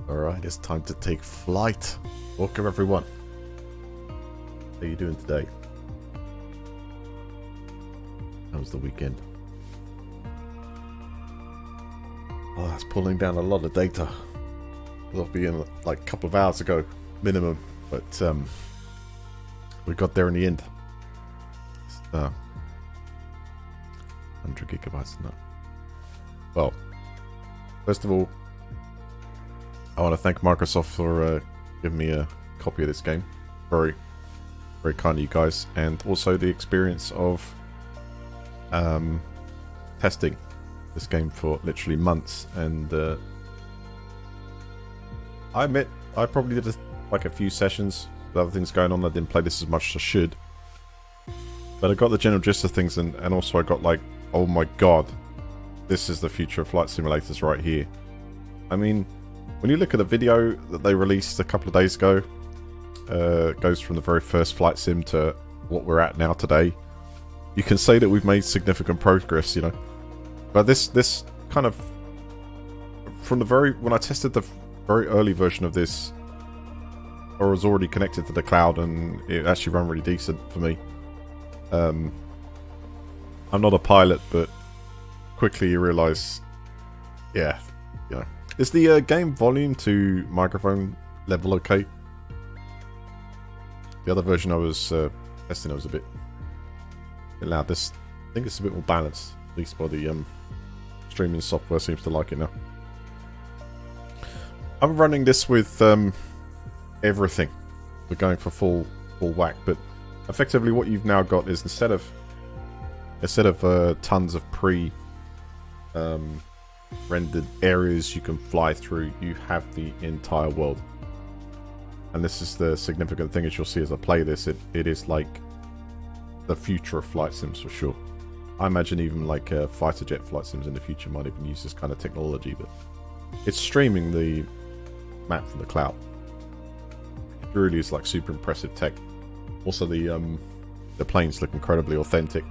Alright, it's time to take flight. Welcome everyone. How are you doing today? How was the weekend? Oh, that's pulling down a lot of data. It'll be in like a couple of hours ago, minimum. But we got there in the end. It's 100 gigabytes, no. Well, first of all, I want to thank Microsoft for giving me a copy of this game. Very, very kind of you guys. And also the experience of testing this game for literally months. And I admit, I probably did like a few sessions with other things going on. I didn't play this as much as I should. But I got the general gist of things, and also I got like, oh my god, this is the future of flight simulators right here. I mean, when you look at the video that they released a couple of days ago, it goes from the very first flight sim to what we're at now today. You can say that we've made significant progress, you know. But this kind of, from the when I tested the very early version of this, I was already connected to the cloud, and it actually ran really decent for me. I'm not a pilot, but quickly you realise, yeah, you know. Is the game volume to microphone level okay? The other version I was testing, I was a bit loud. This, I think it's a bit more balanced, at least by the streaming software seems to like it now. I'm running this with everything. We're going for full whack, but effectively what you've now got is instead of tons of rendered areas you can fly through, you have the entire world. And this is the significant thing, as you'll see as I play this. It is like the future of flight sims for sure. I imagine even like fighter jet flight sims in the future might even use this kind of technology, but it's streaming the map from the cloud. It really is like super impressive tech. Also the planes look incredibly authentic.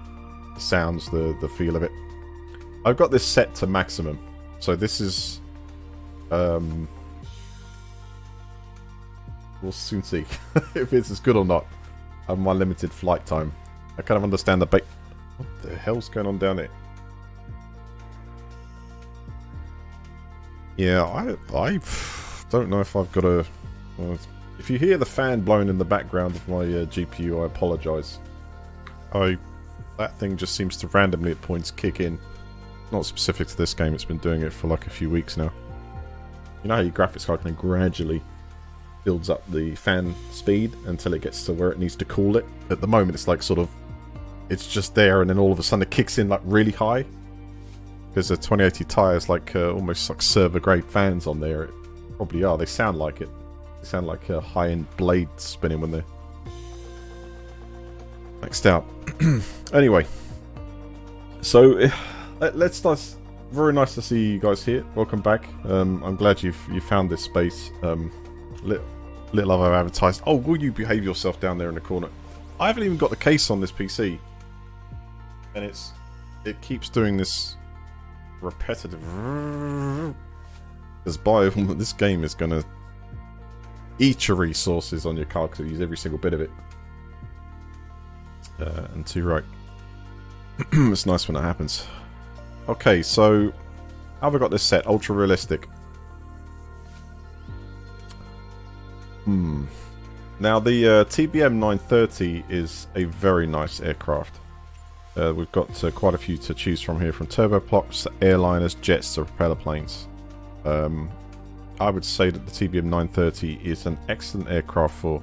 The sounds, the feel of it. I've got this set to maximum, so this is we'll soon see if it's as good or not. I have my limited flight time. I kind of understand the what the hell's going on down there? Yeah, I don't know if I've got a... if you hear the fan blowing in the background of my GPU, I apologise. That thing just seems to randomly at points kick in. Not specific to this game, it's been doing it for like a few weeks now. You know how your graphics card kind of gradually builds up the fan speed until it gets to where it needs to cool it? At the moment it's like sort of, it's just there, and then all of a sudden it kicks in like really high. Because the 2080 Ti is like almost like server grade fans on there. It probably are, they sound like it. They sound like a high-end blade spinning when they're maxed out. Anyway, so let's start. Very nice to see you guys here. Welcome back. I'm glad you found this space. Little other advertised. Oh, will you behave yourself down there in the corner? I haven't even got the case on this PC, and it keeps doing this repetitive. Because by this game is gonna eat your resources on your card, because use every single bit of it. And to right. It's nice when that happens. Okay, so how have I got this set? Ultra realistic. Now the TBM 930 is a very nice aircraft. We've got quite a few to choose from here, from turboprops, airliners, jets to propeller planes. I would say that the TBM 930 is an excellent aircraft for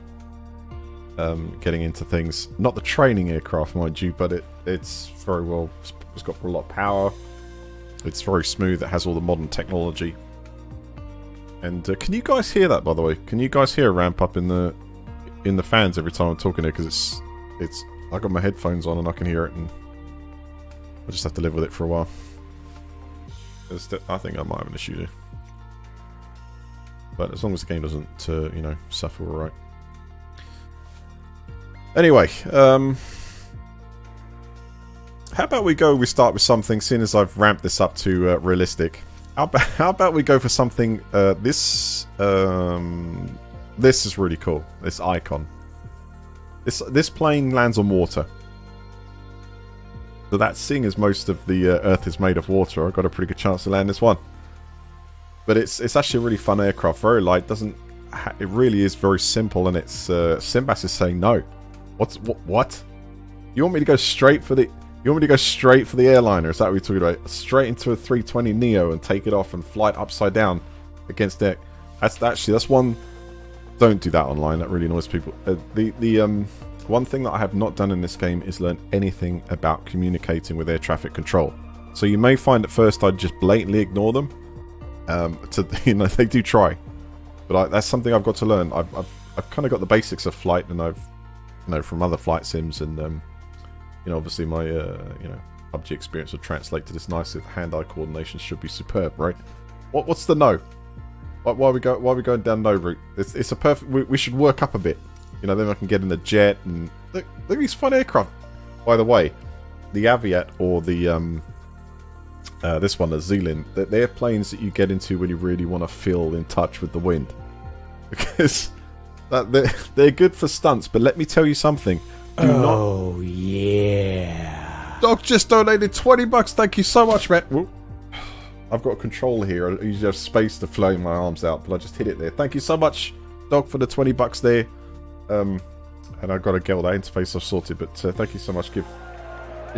getting into things. Not the training aircraft, mind you, but it's very well. It's got a lot of power. It's very smooth. It has all the modern technology. And can you guys hear that, by the way? Can you guys hear a ramp up in the fans every time I'm talking here? Because it's I got my headphones on and I can hear it, and I just have to live with it for a while. I think I might have an issue there. But as long as the game doesn't, you know, suffer, all right. Anyway, how about we start with something, seeing as I've ramped this up to realistic. How about we go for something? This is really cool. This icon. This plane lands on water. So that, seeing as most of the Earth is made of water, I've got a pretty good chance to land this one. But it's actually a really fun aircraft. Very light. It really is very simple, and it's Simbas is saying no. What? You want me to go straight for the? You want me to go straight for the airliner? Is that what we're talking about? Straight into a 320 Neo and take it off and fly it upside down against it? That's one. Don't do that online. That really annoys people. One thing that I have not done in this game is learn anything about communicating with air traffic control. So you may find at first I'd just blatantly ignore them. They do try, but that's something I've got to learn. I've kind of got the basics of flight, and I've from other flight sims, and obviously my PUBG experience will translate to this nicely. The hand-eye coordination should be superb, right? What's the no? Why are we going down no route? It's a perfect. We should work up a bit. Then I can get in the jet and look at these fun aircraft. By the way, the Aviat or the this one, the Zealand, they're planes that you get into when you really want to feel in touch with the wind, because they're good for stunts. But let me tell you something. Yeah. Doc just donated $20. Thank you so much, man. Whoop. I've got a controller here. I usually have space to flow my arms out, but I just hit it there. Thank you so much, Doc, for the $20 there. And I've got to get all that interface I've sorted. But thank you so much. Give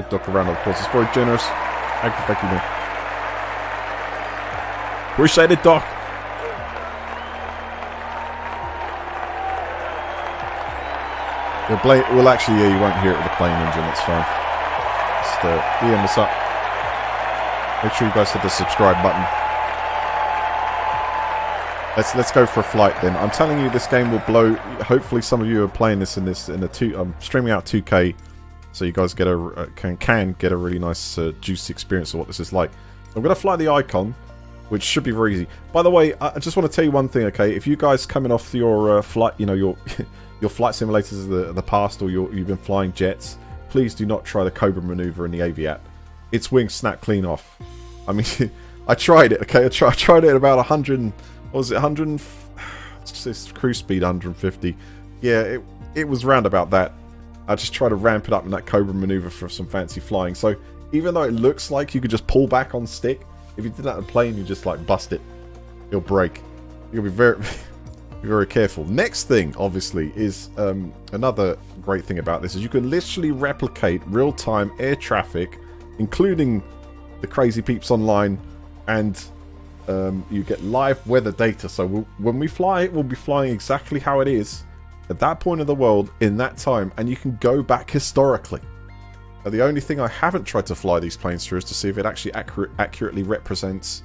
Doc a round of applause. It's very generous. Thank you, man. Appreciate it, Doc. Well, actually, yeah, you won't hear it with the plane engine. It's fine. Just, Ian, what's up? Make sure you guys hit the subscribe button. Let's go for a flight then. I'm telling you, this game will blow. Hopefully, some of you are playing this in the two. I'm streaming out 2K, so you guys get can get a really nice, juicy experience of what this is like. I'm gonna fly the Icon, which should be very easy. By the way, I just want to tell you one thing, okay? If you guys coming off your flight, your your flight simulators of the past, or you've been flying jets, please do not try the Cobra maneuver in the Aviat. Its wings snap clean off. I mean, I tried it, okay? I tried it at about 100, what was it, 100, it's cruise speed 150. Yeah, it was round about that. I just tried to ramp it up in that Cobra maneuver for some fancy flying. So even though it looks like you could just pull back on stick, if you did that in a plane, you just like bust it. It'll break. You'll be very... Be very careful. Next thing, obviously, is another great thing about this is you can literally replicate real-time air traffic, including the crazy peeps online, and you get live weather data. So when we fly, we'll be flying exactly how it is at that point of the world in that time, and you can go back historically. The only thing I haven't tried to fly these planes through is to see if it actually accurately represents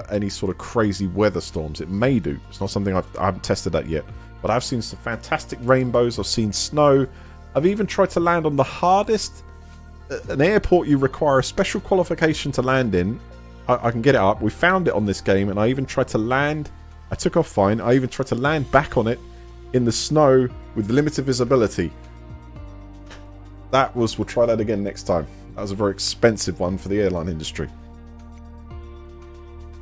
any sort of crazy weather storms. It may do. It's not something I haven't tested that yet, but I've seen some fantastic rainbows. I've seen snow. I've even tried to land on the hardest, an airport you require a special qualification to land in. I can get it up. We found it on this game, and I even tried to land. I took off fine. I even tried to land back on it in the snow with limited visibility. We'll try that again next time. That was a very expensive one for the airline industry.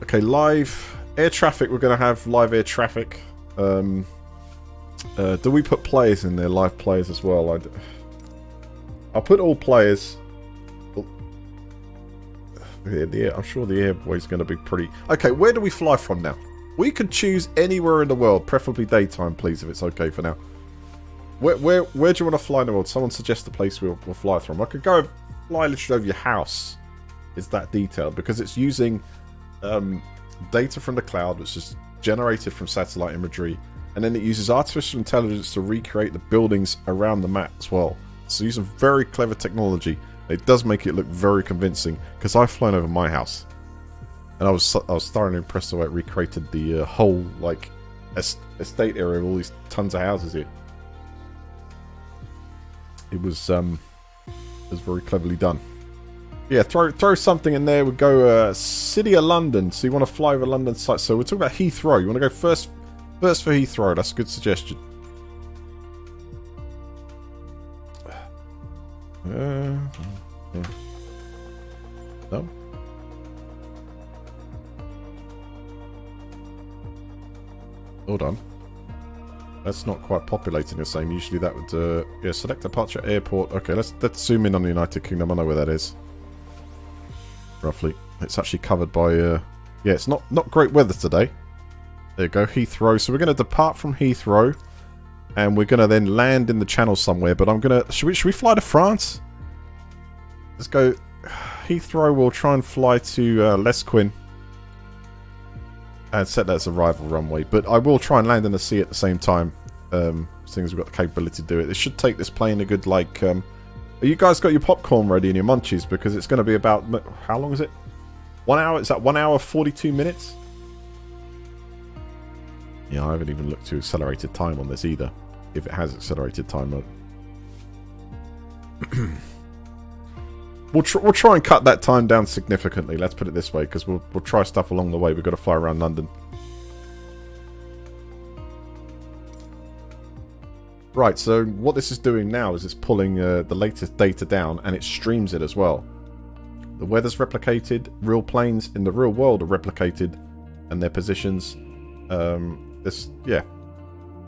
Okay, live air traffic. We're going to have live air traffic. Do we put players in there? Live players as well. I'll put all players. Yeah, I'm sure the airway's going to be pretty... Okay, where do we fly from now? We could choose anywhere in the world, preferably daytime, please, if it's okay for now. Where do you want to fly in the world? Someone suggest a place we'll fly from. I could go fly literally over your house. It's that detailed because it's using data from the cloud, which is generated from satellite imagery, and then it uses artificial intelligence to recreate the buildings around the map as well. So using very clever technology, it does make it look very convincing. Because I've flown over my house, and I was thoroughly impressed the way it recreated the whole like estate area of all these tons of houses here. It was very cleverly done. Yeah, throw something in there. We'll go City of London. So you want to fly over London site. So we're talking about Heathrow. You want to go first for Heathrow. That's a good suggestion. Yeah. No? Hold on. That's not quite populating the same. Usually that would, yeah, select departure airport. Okay, let's zoom in on the United Kingdom. I know where that is. Roughly. It's actually covered by, yeah, it's not great weather today. There you go, Heathrow. So we're going to depart from Heathrow. And we're going to then land in the channel somewhere. But I'm going to, should we fly to France? Let's go. Heathrow, we'll try and fly to Lesquin. And set that as a rival runway. But I will try and land in the sea at the same time. Seeing as we've got the capability to do it. This should take this plane a good, like... have you guys got your popcorn ready and your munchies? Because it's going to be about... How long is it? 1 hour? Is that 1 hour 42 minutes? Yeah, I haven't even looked to accelerated time on this either. If it has accelerated time. We'll try and cut that time down significantly. Let's put it this way, because we'll try stuff along the way. We've got to fly around London. Right, so what this is doing now is it's pulling the latest data down, and it streams it as well. The weather's replicated. Real planes in the real world are replicated, and their positions.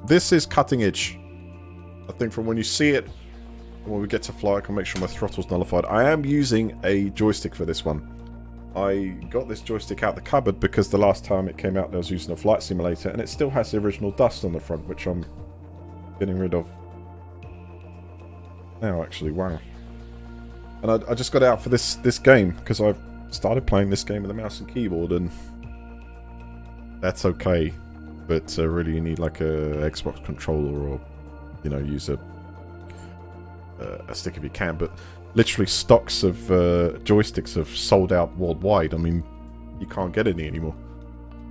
This is cutting edge. I think from when you see it. When we get to fly, I can make sure my throttle's nullified. I am using a joystick for this one. I got this joystick out the cupboard because the last time it came out I was using a flight simulator and it still has the original dust on the front, which I'm getting rid of now, actually. Wow. And I just got it out for this game because I've started playing this game with a mouse and keyboard, and that's okay. But really you need like a Xbox controller, or, you know, use a stick if you can, but literally stocks of joysticks have sold out worldwide. I mean, you can't get any anymore.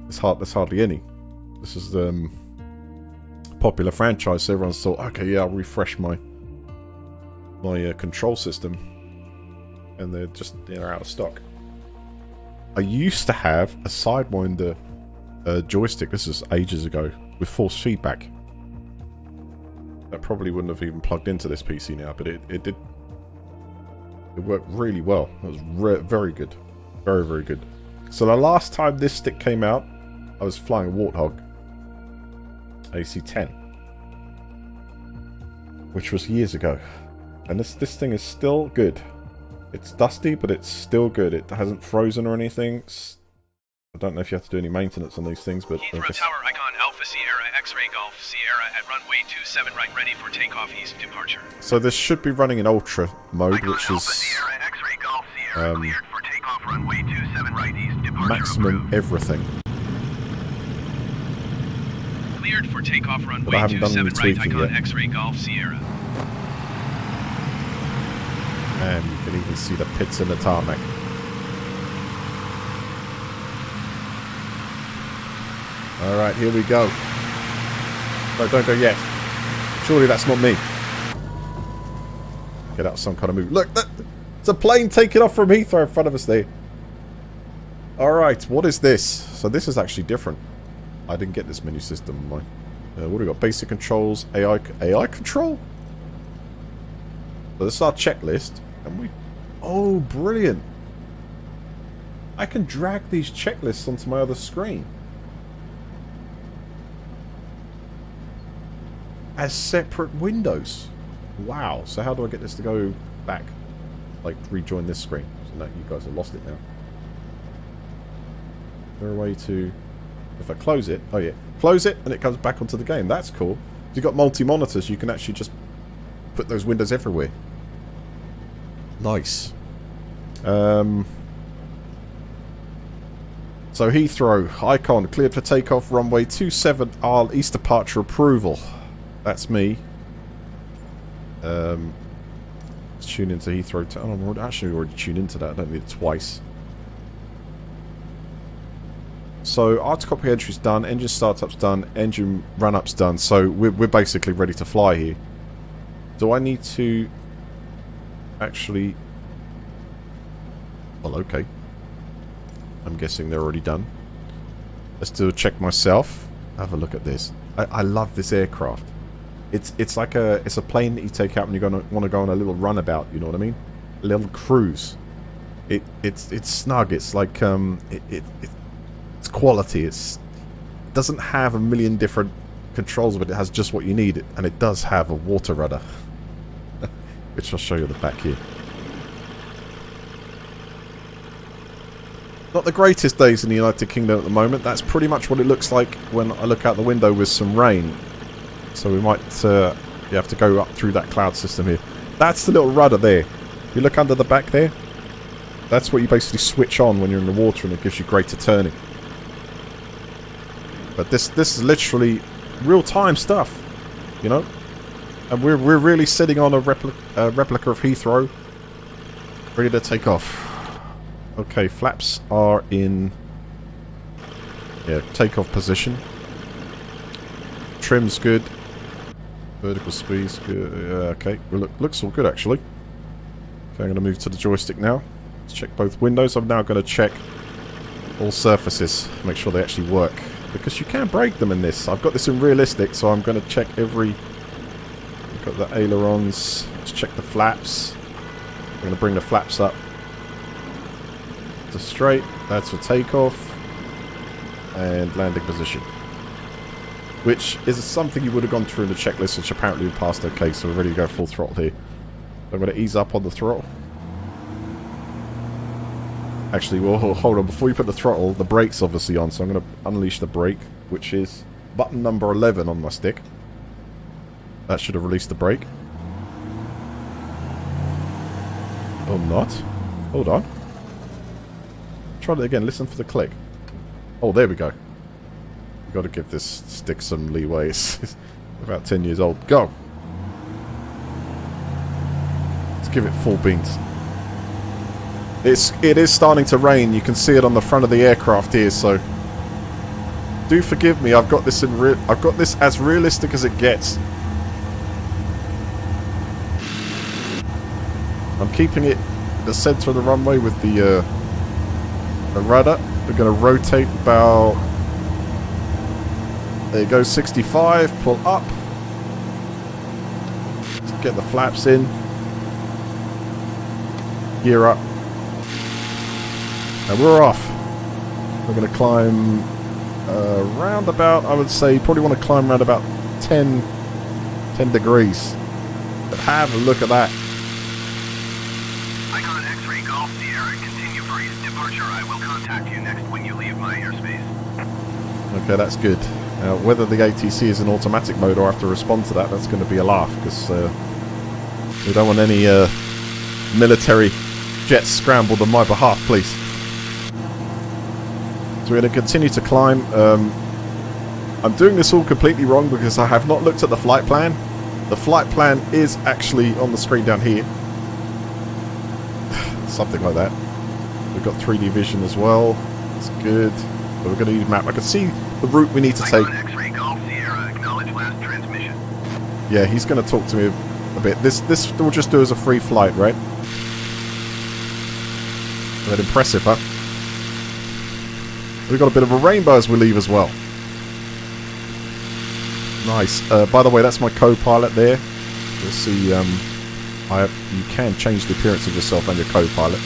There's hardly any. This is a popular franchise, so everyone's thought, okay, yeah, I'll refresh my control system, and they're out of stock. I used to have a Sidewinder joystick. This is ages ago, with force feedback. That probably wouldn't have even plugged into this PC now, but it did. It worked really well. It was very good. Very, very good. So the last time this stick came out, I was flying a Warthog AC-10. Which was years ago. And this thing is still good. It's dusty, but it's still good. It hasn't frozen or anything. I don't know if you have to do any maintenance on these things, but... Heathrow Tower Icon Alpha Sierra X-Ray Golf Sierra at runway 27 right, ready for takeoff east departure. So this should be running in ultra mode, Icon which Alpha is Sierra X-Ray Golf Sierra cleared for takeoff runway 27 right east departure. maximum approved. everything. Cleared for takeoff But I runway haven't done 27 any right, tweaking Icon yet. X-Ray Golf Sierra. And you can even see the pits in the tarmac. Alright, here we go. No, don't go yet. Surely that's not me. Get out some kind of move. Look, it's a plane taking off from Heathrow in front of us there. Alright, what is this? So this is actually different. I didn't get this menu system in mine. What do we got? Basic controls, AI control? So this is our checklist. And we... Oh, brilliant. I can drag these checklists onto my other screen. As separate windows. Wow. So how do I get this to go back? Like, rejoin this screen. So now you guys have lost it now. Is there a way to... If I close it... Oh, yeah. Close it, and it comes back onto the game. That's cool. If you've got multi-monitors, you can actually just put those windows everywhere. Nice. So Heathrow, Icon, cleared for takeoff, runway 27R, east departure approval. That's me. Let's tune into Heathrow. I'm actually already tuned into that. I don't need it twice. So autocopy entry's done, engine startup's done, engine run-up's done. So we're basically ready to fly here. Do I need to actually... Well, okay. I'm guessing they're already done. Let's do a check myself. Have a look at this. I love this aircraft. It's like it's a plane that you take out when you're want to go on a little runabout. You know what I mean? A little cruise. It's snug. It's like it's quality. It's doesn't have a million different controls, but it has just what you need. And it does have a water rudder. Which I'll show you at the back here. Not the greatest days in the United Kingdom at the moment. That's pretty much what it looks like when I look out the window with some rain. So we might you have to go up through that cloud system here. That's the little rudder there. If you look under the back there, that's what you basically switch on when you're in the water, and it gives you greater turning. But this is literally real-time stuff, you know? And we're really sitting on a replica of Heathrow, ready to take off. Okay, flaps are in takeoff position. Trim's good. Vertical speed's good. Okay, well, looks all good actually. Okay, I'm going to move to the joystick now. Let's check both windows. I'm now going to check all surfaces, make sure they actually work. Because you can break them in this. I've got this in realistic, so I'm going to check every... We've got the ailerons. Let's check the flaps. I'm going to bring the flaps up to straight. That's for takeoff. And landing position. Which is something you would have gone through in the checklist, which apparently we passed okay, so we're ready to go full throttle here. I'm going to ease up on the throttle. Actually, well, hold on. Before you put the throttle, the brake's obviously on, so I'm going to unleash the brake, which is button number 11 on my stick. That should have released the brake. Or not. Hold on. Try it again. Listen for the click. Oh, there we go. We've got to give this stick some leeway. It's about 10 years old. Go! Let's give it full beans. It is starting to rain. You can see it on the front of the aircraft here, so do forgive me. I've got this as realistic as it gets. I'm keeping it the center of the runway with the rudder. We're going to rotate about, there you go, 65, pull up. Let's get the flaps in. Gear up. And we're off. We're going to climb around about, I would say, you probably want to climb around about 10 degrees. But have a look at that. Icon X-Ray Golf Sierra, continue for your departure. I will contact you next when you leave my airspace. Okay, that's good. Whether the ATC is in automatic mode or I have to respond to that, that's going to be a laugh, because we don't want any military jets scrambled on my behalf, please. So we're going to continue to climb. I'm doing this all completely wrong because I have not looked at the flight plan. The flight plan is actually on the screen down here. Something like that. We've got 3D vision as well. That's good. But we're going to use map. I can see the route we need to take. X-Ray Golf Sierra, acknowledge last transmission. Yeah, he's going to talk to me a bit. This will just do as a free flight, right? But impressive, huh? We've got a bit of a rainbow as we leave as well. Nice. By the way, that's my co-pilot there. You'll see you can change the appearance of yourself and your co-pilot.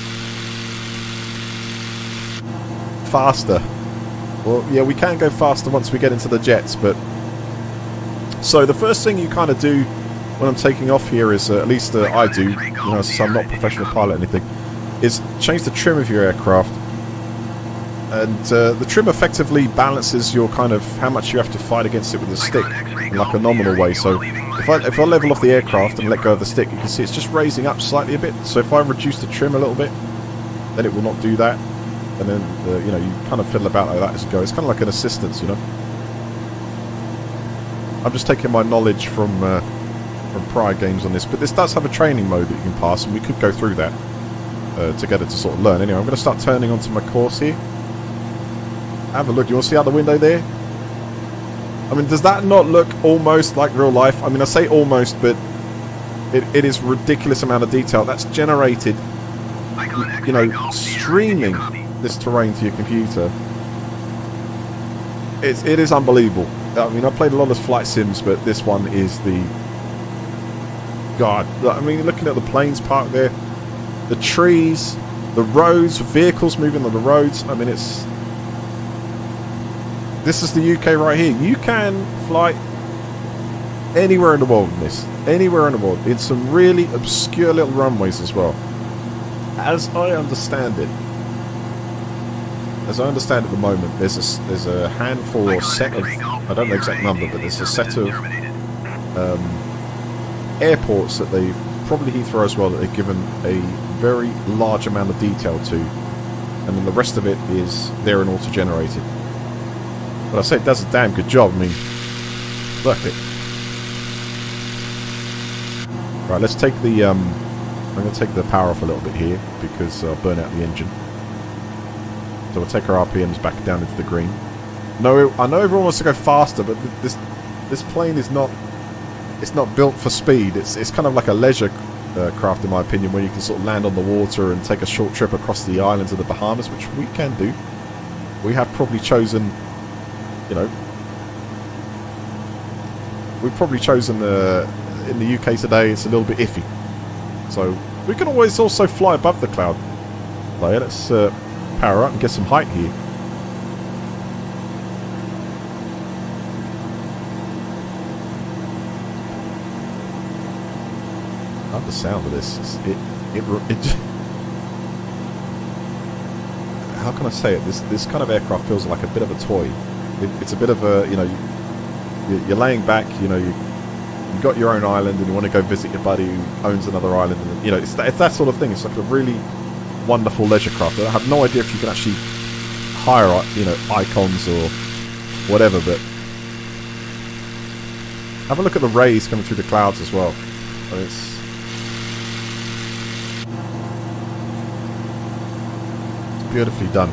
Faster. Well, yeah, we can go faster once we get into the jets, but... So the first thing you kind of do when I'm taking off here is, at least I do, you know, so I'm not a professional pilot or anything, is change the trim of your aircraft. And the trim effectively balances your kind of how much you have to fight against it with the stick in like a nominal way. So if I level off the aircraft and let go of the stick, you can see it's just raising up slightly a bit. So if I reduce the trim a little bit, then it will not do that. And then you know, you kind of fiddle about like that as you go. It's kind of like an assistance, you know. I'm just taking my knowledge from prior games on this, but this does have a training mode that you can pass, and we could go through that together to sort of learn. Anyway, I'm going to start turning onto my course here. Have a look. You want to see out the window there? I mean, does that not look almost like real life? I mean, I say almost, but it is ridiculous amount of detail. That's generated, you know, streaming this terrain to your computer. It is unbelievable. I mean, I played a lot of flight sims, but this one is the... God. I mean, looking at the planes parked there, the trees, the roads, vehicles moving on the roads. I mean, it's this is the UK right here. You can fly anywhere in the world in this. Anywhere in the world. In some really obscure little runways as well. As I understand it. As I understand at the moment, there's a handful or set of, I don't know the exact number, but there's a set of airports that they've, probably Heathrow as well, that they've given a very large amount of detail to, and then the rest of it is there and auto-generated. But I say it does a damn good job. I mean, look it. Right, let's take the I'm going to take the power off a little bit here because I'll burn out the engine. So we'll take our RPMs back down into the green. No, I know everyone wants to go faster, but this plane is not. It's not built for speed. It's kind of like a leisure craft, in my opinion, where you can sort of land on the water and take a short trip across the islands of the Bahamas, which we can do. We have probably chosen, you know, we've probably chosen in the UK today. It's a little bit iffy, so we can always also fly above the cloud layer. Let's power up and get some height here. I love the sound of this. How can I say it? This kind of aircraft feels like a bit of a toy. It's a bit of a, you know, you're laying back. You know, you've got your own island and you want to go visit your buddy who owns another island. And, you know, it's that sort of thing. It's like a really wonderful leisure craft. I have no idea if you can actually hire, you know, icons or whatever, but have a look at the rays coming through the clouds as well. I mean, it's beautifully done.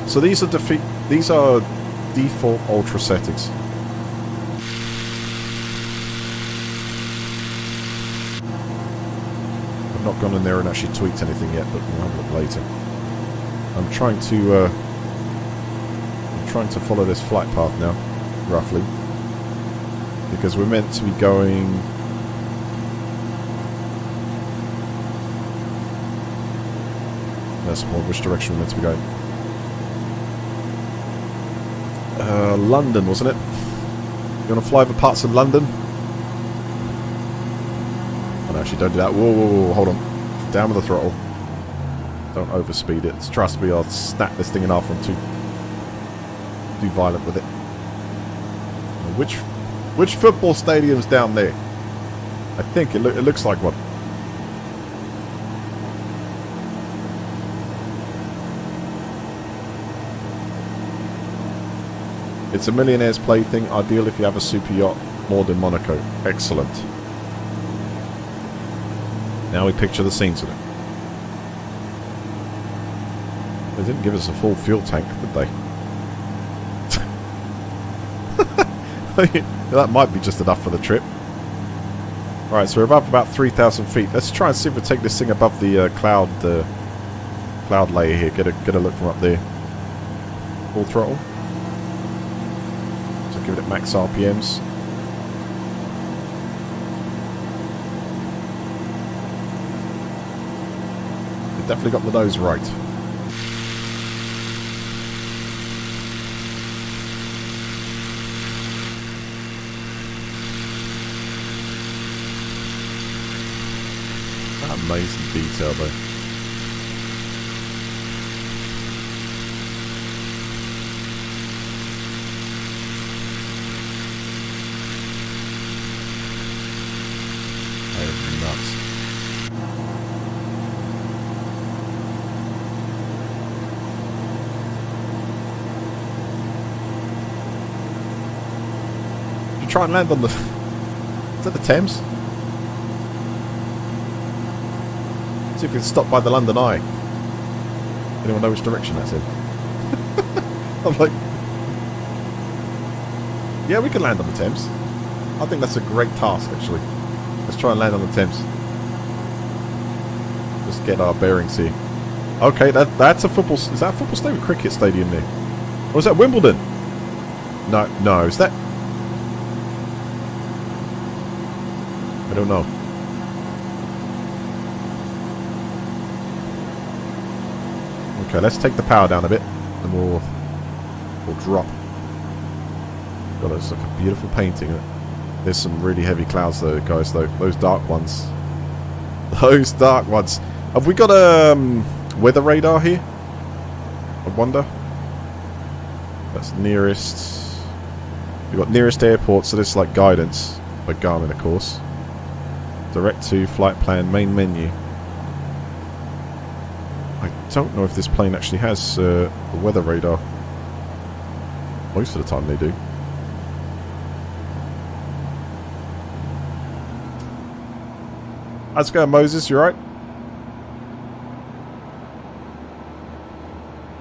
So these are default ultra settings. I've not gone in there and actually tweaked anything yet, but we'll have a look later. I'm trying to follow this flight path now, roughly, because we're meant to be going. That's more which direction we're meant to be going. London, wasn't it? You want to fly over parts of London? Oh, no, actually, don't do that. Whoa, whoa, whoa, hold on. Down with the throttle. Don't overspeed it. Trust me, I'll snap this thing in half. I'm too violent with it. Which football stadium's down there? I think it looks like one. It's a millionaire's plaything, ideal if you have a super yacht moored in Monaco. Excellent. Now we picture the scenes of it. They didn't give us a full fuel tank, did they? That might be just enough for the trip. Right, so we're above about 3,000 feet. Let's try and see if we take this thing above the cloud layer here. Get a look from up there. Full throttle. Give it max RPMs. We've definitely got the nose right. That amazing detail though. Nuts. You try and land on the... Is that the Thames? See if we can stop by the London Eye. Anyone know which direction that's in? I'm like... Yeah, we can land on the Thames. I think that's a great task, actually. Let's try and land on the Thames. Just get our bearings here. Okay, that's a football... Is that a football stadium? Cricket stadium there? Or is that Wimbledon? No, is that... I don't know. Okay, let's take the power down a bit. And we'll Or drop. God, it's like a beautiful painting. There's some really heavy clouds though, guys, though. Those dark ones. Those dark ones. Have we got a weather radar here? I wonder. That's nearest. We've got nearest airport, so this is like guidance by Garmin, of course. Direct to flight plan, main menu. I don't know if this plane actually has the weather radar. Most of the time they do. How's it going, Moses? You alright?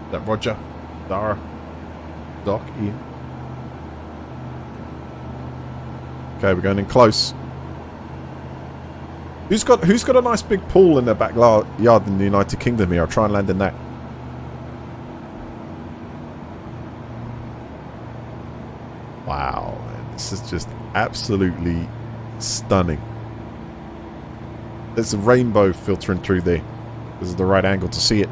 Is that Roger? Dara? Doc? Ian? Okay, we're going in close. Who's got a nice big pool in their backyard in the United Kingdom here? I'll try and land in that. Wow, man, this is just absolutely stunning. There's a rainbow filtering through there. This is the right angle to see it.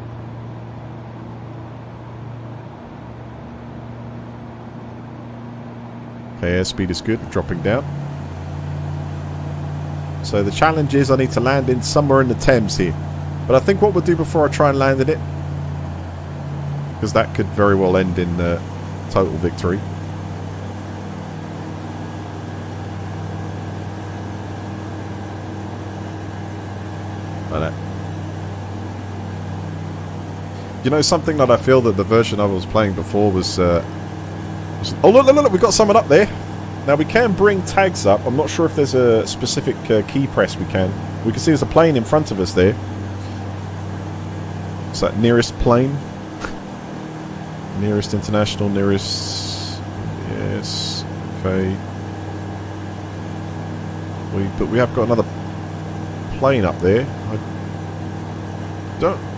Okay, airspeed is good. We're dropping down. So the challenge is I need to land in somewhere in the Thames here. But I think what we'll do before I try and land in it, because that could very well end in total victory. Like that. You know, something that I feel that the version I was playing before was oh, look, we've got someone up there. Now, we can bring tags up. I'm not sure if there's a specific key press we can. We can see there's a plane in front of us there. Is that nearest plane? Nearest international, nearest... Yes. Okay. But we have got another plane up there.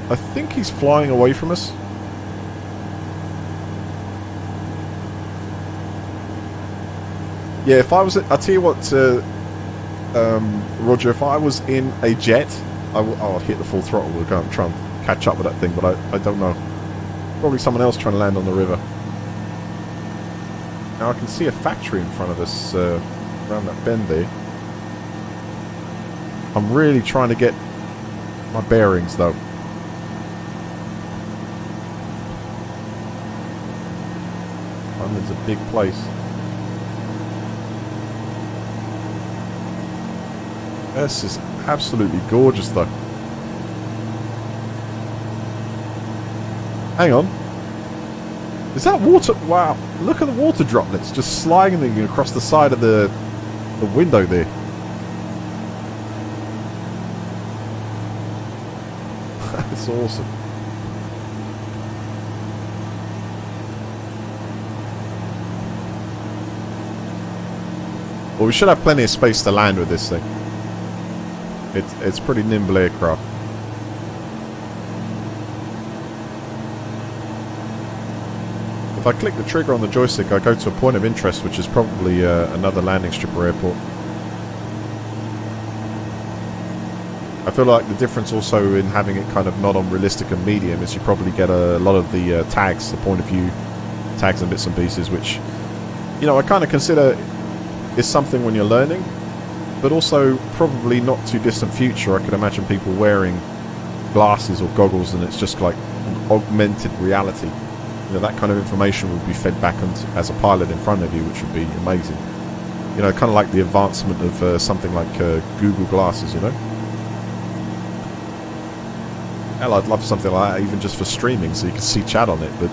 I think he's flying away from us. Yeah, if I was... I'll tell you what, Roger, if I was in a jet, I'll hit the full throttle. We'll go and try and catch up with that thing, but I don't know. Probably someone else trying to land on the river. Now I can see a factory in front of us around that bend there. I'm really trying to get my bearings, though. London's a big place. This is absolutely gorgeous, though. Hang on. Is that water? Wow. Look at the water droplets just sliding across the side of the window there. That's awesome. Well, we should have plenty of space to land with this thing. It's pretty nimble aircraft. If I click the trigger on the joystick, I go to a point of interest, which is probably another landing strip or airport. I feel like the difference also in having it kind of not on realistic and medium is you probably get a lot of the tags, the point of view tags and bits and pieces, which, you know, I kind of consider is something when you're learning, but also probably not too distant future. I could imagine people wearing glasses or goggles and it's just like an augmented reality. You know, that kind of information would be fed back as a pilot in front of you, which would be amazing. You know, kind of like the advancement of something like Google Glasses, you know? Hell, I'd love something like that, even just for streaming, so you can see chat on it, but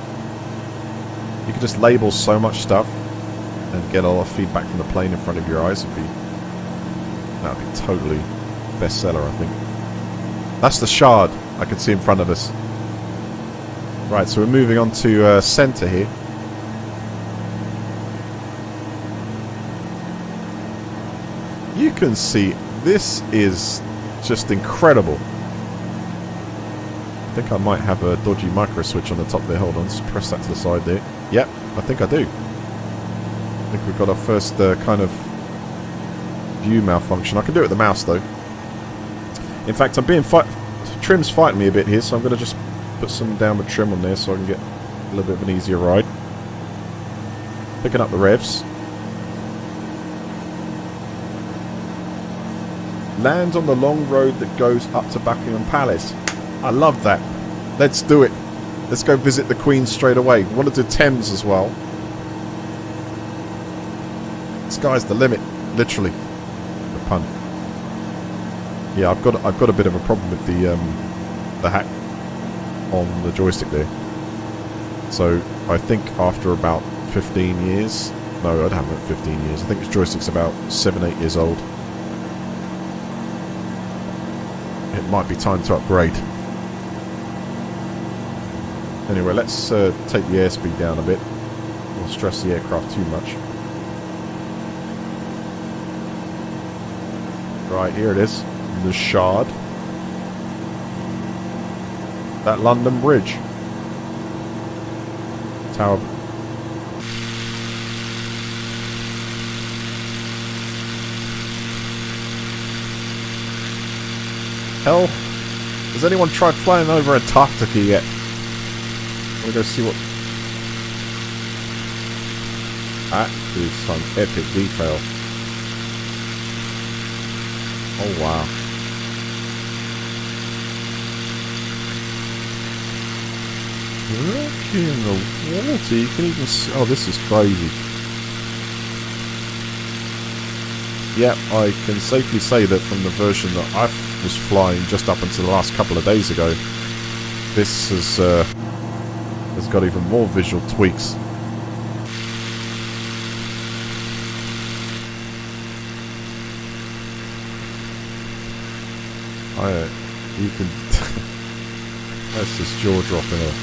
you could just label so much stuff and get a lot of feedback from the plane in front of your eyes. That would be totally bestseller, I think. That's the Shard I can see in front of us. Right, so we're moving on to centre here. You can see this is just incredible. I think I might have a dodgy micro switch on the top there. Hold on, just press that to the side there. Yep, I think I do. I think we've got our first kind of view malfunction. I can do it with the mouse though. In fact, I'm being trim's fighting me a bit here, so I'm going to just put some downward trim on there so I can get a little bit of an easier ride. Picking up the revs. Land on the long road that goes up to Buckingham Palace. I love that. Let's do it. Let's go visit the Queen straight away. We want to do Thames as well. Sky's the limit, literally. The pun. Yeah, I've got a bit of a problem with the hack on the joystick there. So I think after about 15 years, no, I'd have it 15 years. I think the joystick's about 7-8 years old. It might be time to upgrade. Anyway, let's take the airspeed down a bit. We'll stress the aircraft too much. Right, here it is. The Shard. That London Bridge. Tower. Hell, has anyone tried flying over Antarctica yet? We'll go see what... That is some epic detail. Oh wow. Look in the water, you can even see... Oh, this is crazy. Yeah, I can safely say that from the version that I was flying just up until the last couple of days ago, this has got even more visual tweaks. You can... That's just jaw-dropping it.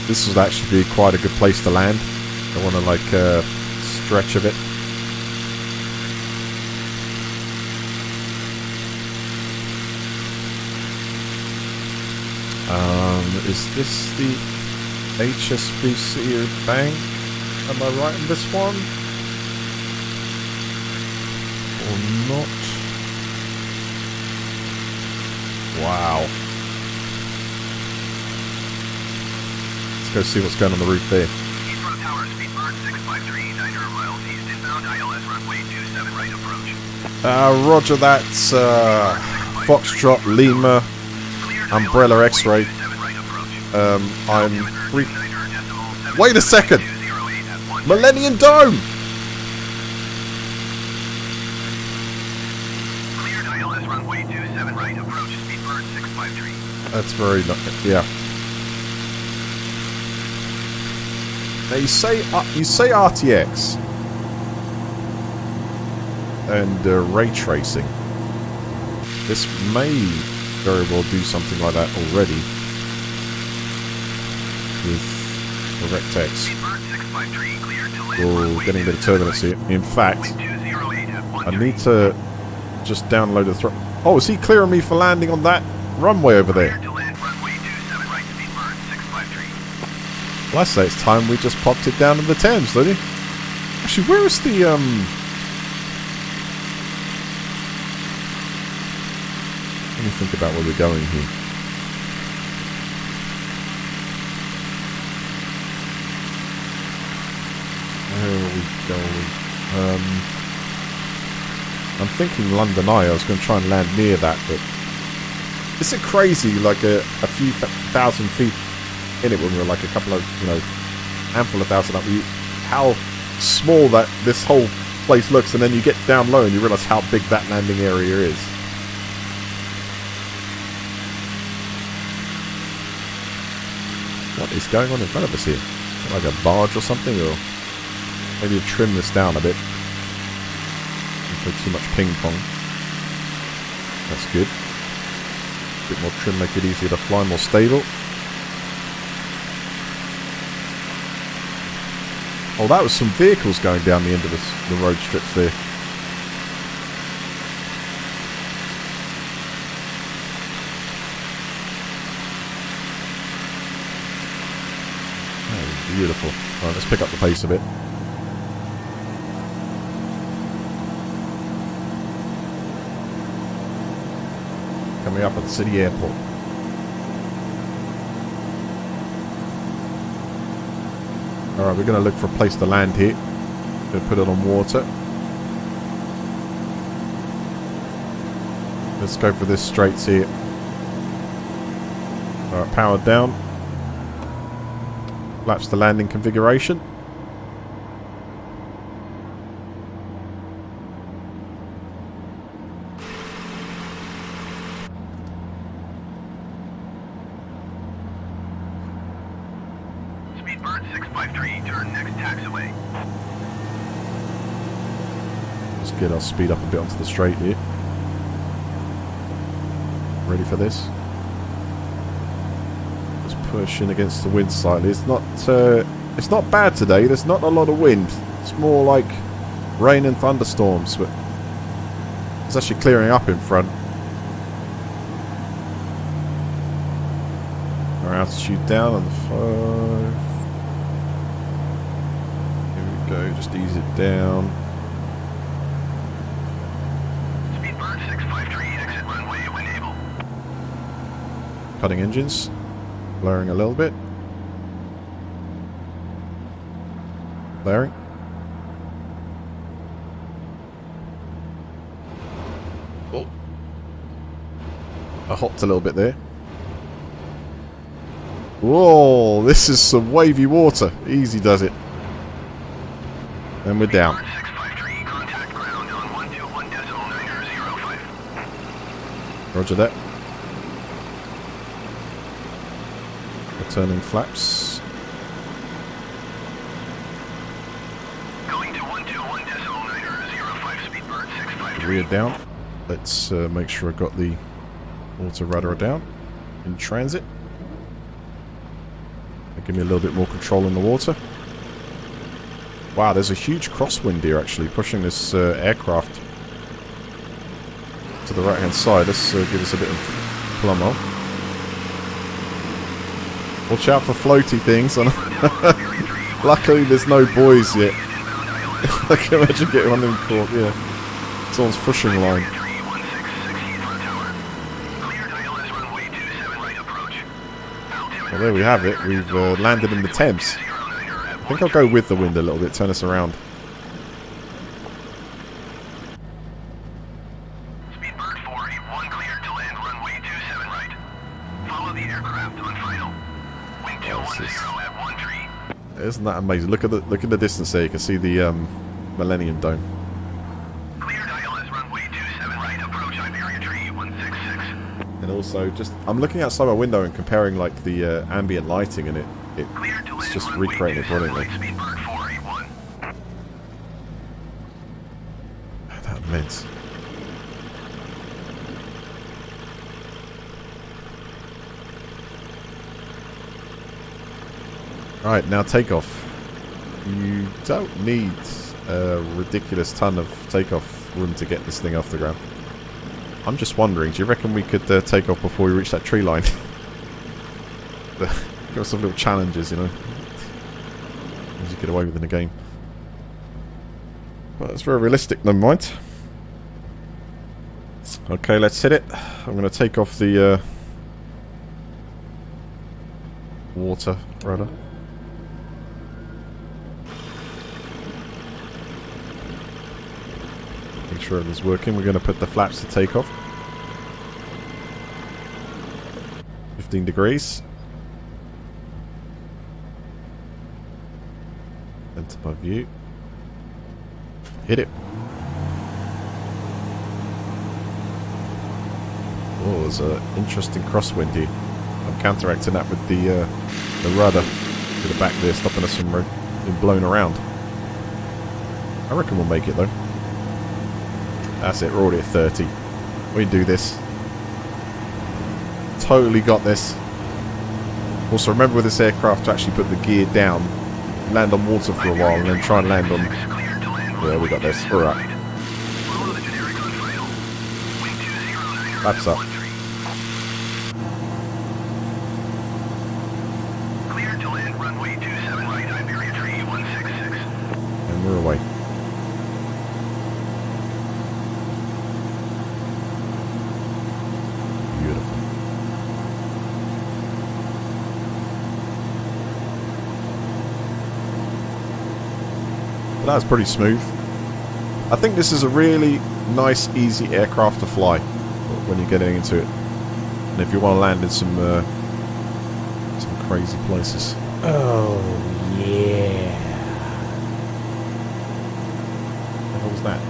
This would actually be quite a good place to land. I want to like stretch a bit. Is this the HSBC bank? Am I right in this one? Or not? Wow. Let's go see what's going on the roof there. Heathrow Tower, speed bird 653, 90 miles east inbound, ILS runway 27 right approach. Roger that. Foxtrot, Lima, Umbrella X-ray. I'm... Wait a second! Millennium Dome! Cleared ILS runway 27 right approach, speed bird 653. That's very... yeah. Now you say RTX and ray tracing. This may very well do something like that already with the RecTex. Oh, getting a bit of turbulence here. In fact, I need to just download the throttle. Oh, is he clearing me for landing on that runway over there? Well, I say it's time we just popped it down in the Thames, don't you? Actually, where is the, Let me think about where we're going here. Where are we going? I'm thinking London Eye. I was going to try and land near that, but... Is it crazy, like a few thousand feet in it when we were like a couple of, handful of thousand up, how small that this whole place looks, and then you get down low and you realise how big that landing area is. What is going on in front of us here? Like a barge or something, or maybe trim this down a bit. Don't play too much ping pong. That's good. A bit more trim, make it easier to fly, more stable. Oh, that was some vehicles going down the end of the road strips there. Oh, beautiful. Alright, let's pick up the pace a bit. Coming up at the city airport. Alright, we're going to look for a place to land here. Going to put it on water. Let's go for this straights here. Alright, powered down. Flaps to landing configuration. Speedbird 653, turn next taxiway. Let's get our speed up a bit onto the straight here. Ready for this? Let's push in against the wind slightly. It's not bad today. There's not a lot of wind. It's more like rain and thunderstorms, but it's actually clearing up in front. Our altitude down on the 5. Here we go. Just ease it down. Speedbird 653, exit runway when able. Cutting engines. Lowering a little bit. Lowering. Oh. I hopped a little bit there. Whoa, this is some wavy water. Easy does it. And we're down. Speedbird 653, contact ground on 121.905. Roger that. Returning flaps. Going to 121.905, Speedbird 653. Rear down. Let's make sure I got the auto rudder down. In transit. Give me a little bit more control in the water. Wow, there's a huge crosswind here actually, pushing this aircraft to the right hand side. Let's give us a bit of plumb on. Watch out for floaty things. Luckily there's no buoys yet. I can imagine getting one of them caught, yeah. Someone's fishing line. Well, there we have it. We've landed in the Thames. I think I'll go with the wind a little bit, turn us around. Speedbird 481 cleared to land runway 27 right. Follow the aircraft on final. Wind 210 at 13. Isn't that amazing? Look at the distance there. You can see the Millennium Dome. Cleared ILS runway 27 right. Approach Iberia Tree 166. And also, just I'm looking outside my window and comparing like the ambient lighting, and Cleared to it's land just runway recreating it 27 brilliantly. right. Speedbird 481. That immense. Alright, now takeoff. You don't need a ridiculous ton of takeoff room to get this thing off the ground. I'm just wondering, do you reckon we could take off before we reach that tree line? Give us some little challenges, you know. As you get away with in the game. Well, that's very realistic, never mind. Okay, let's hit it. I'm going to take off the water rudder. Make sure everything's working. We're going to put the flaps to take off. 15 degrees. Enter my view. Hit it. Oh, there's an interesting crosswind here. I'm counteracting that with the rudder to the back there, stopping us from being blown around. I reckon we'll make it though. That's it, we're already at 30. We can do this. Totally got this. Also, remember with this aircraft to actually put the gear down, land on water for a while, and then try and land on... Yeah, we got this. Alright. Flaps up. Cleared to land runway 27 right. Iberia Tree 166. And we're away. Beautiful. that was pretty smooth. I think this is a really nice, easy aircraft to fly when you're getting into it. And if you want to land in some crazy places. Oh, yeah. What the hell was that?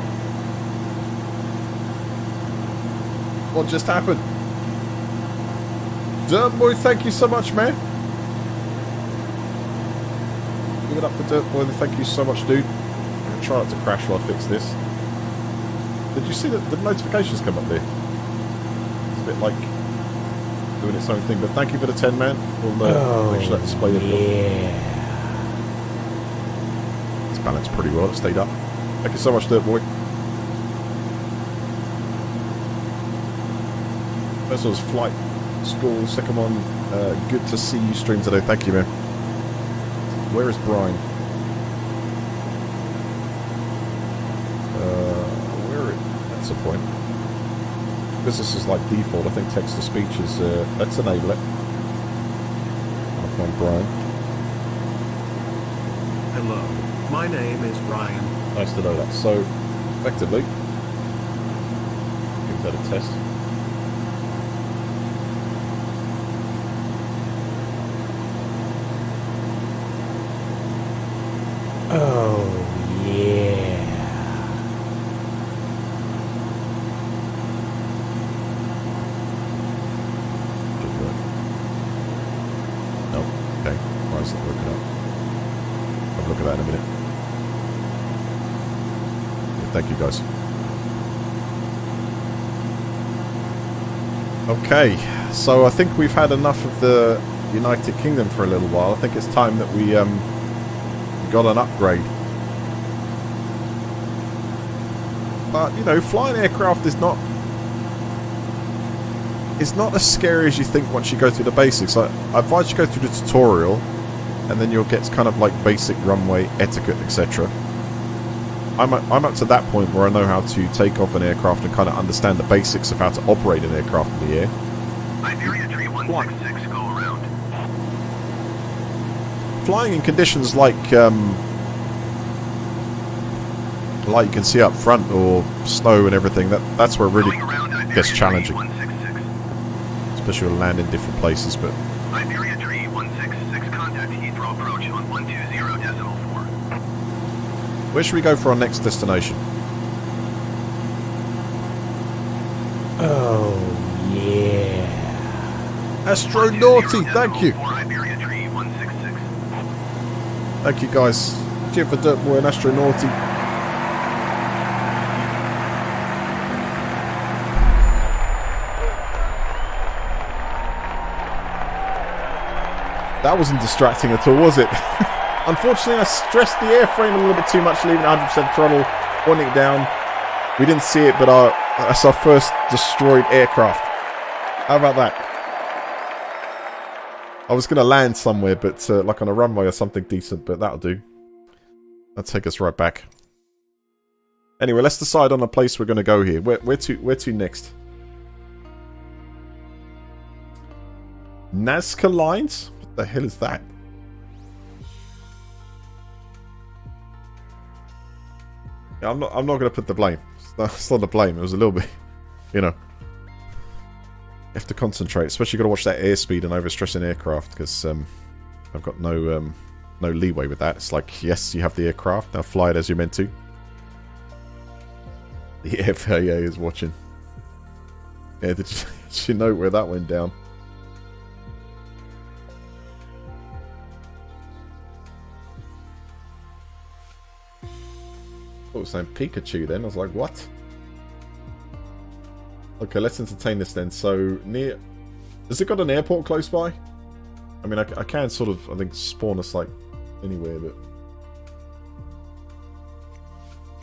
What just happened? Dirt Boy, thank you so much, man. Give it up for Dirt Boy, thank you so much, dude. I'm going to try not to crash while I fix this. Did you see that the notifications come up there? It's a bit like doing its own thing, but thank you for the 10, man. We'll make sure that display It's balanced pretty well, it stayed up. Thank you so much, Dirt Boy. First was Flight School, second one, good to see you stream today. Thank you, man. Where is Brian? That's a point. Because this is like default, I think text to speech is, let's enable it. I'll find Brian. Hello, my name is Brian. Nice to know that. So, effectively, give that a test. Oh, yeah. No. Okay. Why is it looking up? I'll look at that in a minute. Yeah, thank you, guys. Okay. So I think we've had enough of the United Kingdom for a little while. I think it's time that we got an upgrade. But, you know, flying aircraft is not as scary as you think once you go through the basics. I advise you go through the tutorial, and then you'll get kind of like basic runway etiquette, etc. I'm up to that point where I know how to take off an aircraft and kind of understand the basics of how to operate an aircraft in the air. Iberia 3166, go around. Flying in conditions like you can see up front, or snow and everything, that's where it really gets challenging. Especially to land in different places. But Iberia 3166, contact Heathrow approach on 120.4. where should we go for our next destination? Oh, yeah. Astronauty, thank you. Iberia 3166. Thank you, guys. Cheer for Dirt Boy and Astronauty. That wasn't distracting at all, was it? Unfortunately, I stressed the airframe a little bit too much, leaving 100% throttle, pointing it down. We didn't see it, but that's our first destroyed aircraft. How about that? I was going to land somewhere, but like on a runway or something decent, but that'll do. That'll take us right back. Anyway, let's decide on a place we're going to go here. Where to next? Nazca Lines? What the hell is that? Yeah, I'm not going to put the blame. It's not the blame. It was a little bit, you know. You have to concentrate, especially got to watch that airspeed and overstressing aircraft, because I've got no leeway with that. It's like, yes, you have the aircraft, now fly it as you're meant to. The FAA is watching. Yeah, did you know where that went down? I was saying Pikachu then. I was like, what? Okay, let's entertain this then. So, near... Has it got an airport close by? I mean, I can sort of, I think, spawn us, like, anywhere, but...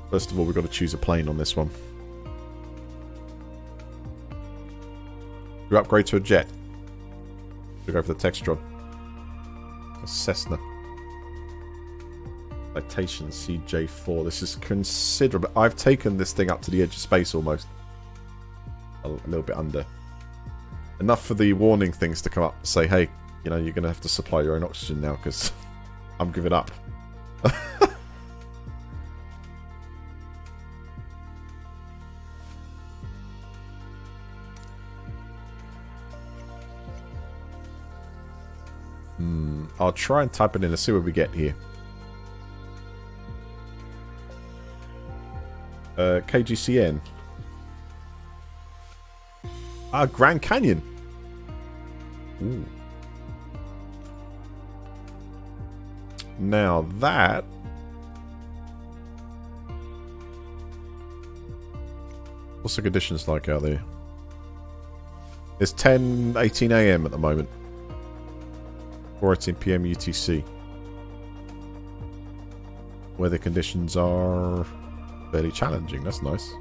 First of all, we've got to choose a plane on this one. You upgrade to a jet. We go for the Textron. A Cessna. Citation CJ4. This is considerable. I've taken this thing up to the edge of space almost. A little bit under. Enough for the warning things to come up and say, hey, you know, you're going to have to supply your own oxygen now because I'm giving up. I'll try and type it in and see what we get here. KGCN. Grand Canyon. Ooh. Now that... What's the conditions like out there? It's 10:18 AM at the moment. 4:18 PM UTC. Weather conditions are fairly challenging. That's nice.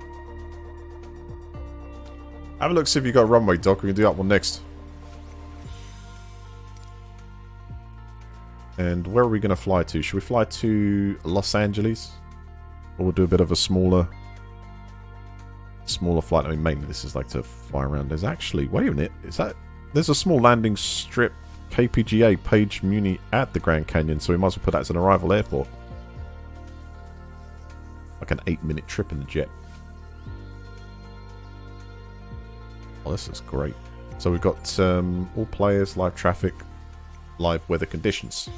Have a look, see if you got a runway, Doc. We can do that one next. And where are we going to fly to? Should we fly to Los Angeles? Or we'll do a bit of a smaller flight. I mean, mainly this is like to fly around. There's actually... Wait a minute. Is that... There's a small landing strip, KPGA, Page Muni, at the Grand Canyon. So we might as well put that as an arrival airport. Like an 8-minute trip in the jet. Oh, this is great. So we've got all players, live traffic, live weather conditions.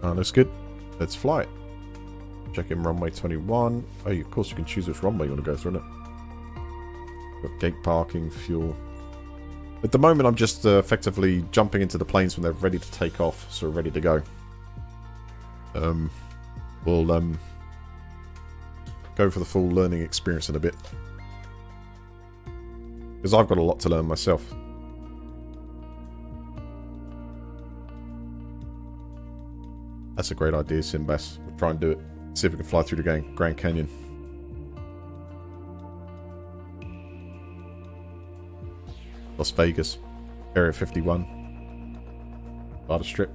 Oh, that's good. Let's fly it. Check in runway 21. Oh, of course you can choose which runway you want to go through, innit? Got gate parking, fuel. At the moment, I'm just effectively jumping into the planes when they're ready to take off, so we're ready to go. We'll go for the full learning experience in a bit. Because I've got a lot to learn myself. That's a great idea, Simbas. We'll try and do it. See if we can fly through the Grand Canyon. Las Vegas. Area 51. Nevada Strip.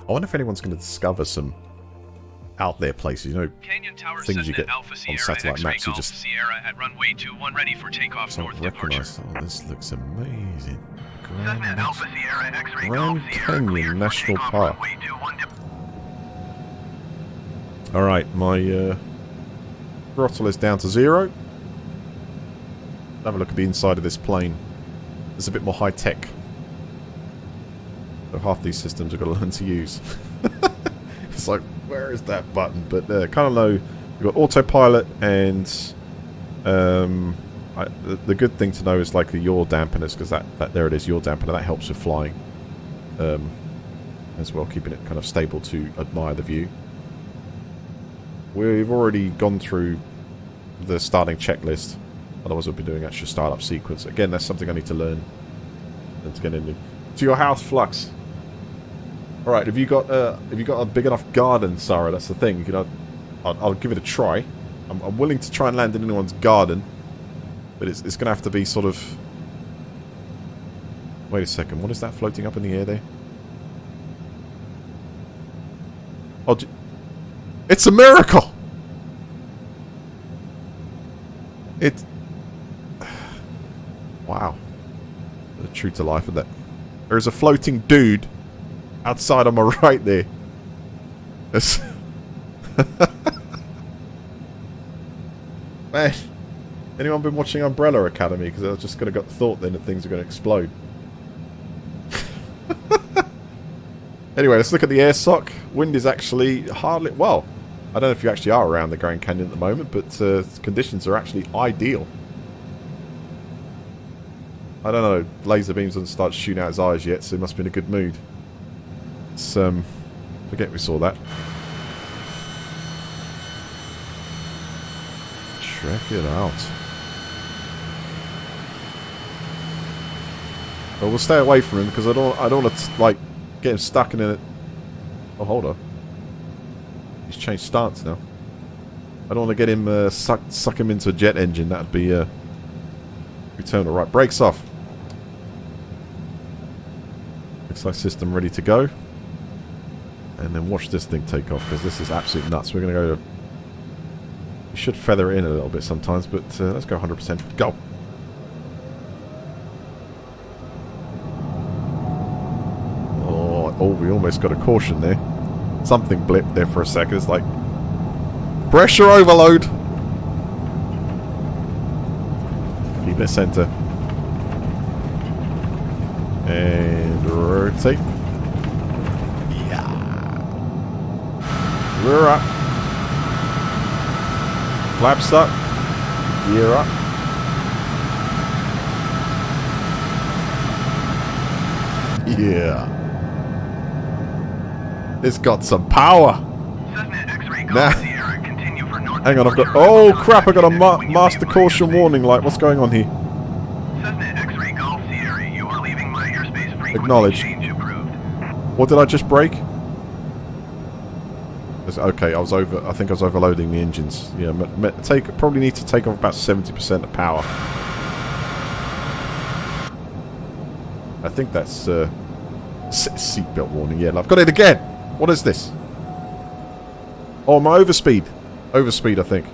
I wonder if anyone's going to discover some out there places, you know, Canyon Tower things you get Alpha on Sierra satellite X-ray maps. You Golf just Sierra at runway 21 ready for takeoff don't north departure. recognize. Oh, this looks amazing. Cessna Alpha Sierra X-ray Grand Golf Sierra Canyon cleared for National takeoff Park. runway 21 Alright, my throttle is down to 0. Have a look at the inside of this plane. It's a bit more high-tech. So half these systems I've got to learn to use. It's like, where is that button? But kind of low. You've got autopilot and the good thing to know is like the yaw dampeners, because that there it is, yaw dampener. That helps with flying as well, keeping it kind of stable to admire the view. We've already gone through the starting checklist. Otherwise we'll be doing actual startup sequence. Again, that's something I need to learn and to get into. To your house, Flux. All right, have you got a big enough garden, Sarah? That's the thing. You know, I'll give it a try. I'm willing to try and land in anyone's garden, but it's going to have to be sort of. Wait a second. What is that floating up in the air there? Oh, it's a miracle. It. Wow. True to life, isn't it? There's a floating dude outside on my right there. Man, anyone been watching Umbrella Academy? Because I was just going to got the thought then that things are going to explode. Anyway, let's look at the air sock. Wind is actually hardly... Well, I don't know if you actually are around the Grand Canyon at the moment, but conditions are actually ideal. I don't know, laser beams haven't started shooting out his eyes yet, so he must be in a good mood. It's, forget we saw that. Check it out. Well, we'll stay away from him because I don't want to like get him stuck in it. Oh, hold on. He's changed stance now. I don't want to get him suck him into a jet engine. That'd be return. All right, brakes off. Looks like system ready to go. And then watch this thing take off, because this is absolutely nuts. We're going to go... We should feather it in a little bit sometimes, but let's go 100%. Go! Oh, we almost got a caution there. Something blipped there for a second. It's like... Pressure overload! Keep it center. And rotate. Yeah. We're up. Flaps up. Gear up. Yeah. It's got some power. Cessna X-ray Nah. Golf Sierra, continue for north. Hang on, I've got... Oh, crap, I got a master caution warning light. What's going on here? Cessna X-ray Golf Sierra, you are leaving my airspace. Frequency Acknowledge. change approved. What did I just break? Okay, I think I was overloading the engines. Yeah, probably need to take off about 70% of power. I think that's seatbelt warning. Yeah, I've got it again. What is this? Oh, my overspeed. Overspeed, I think.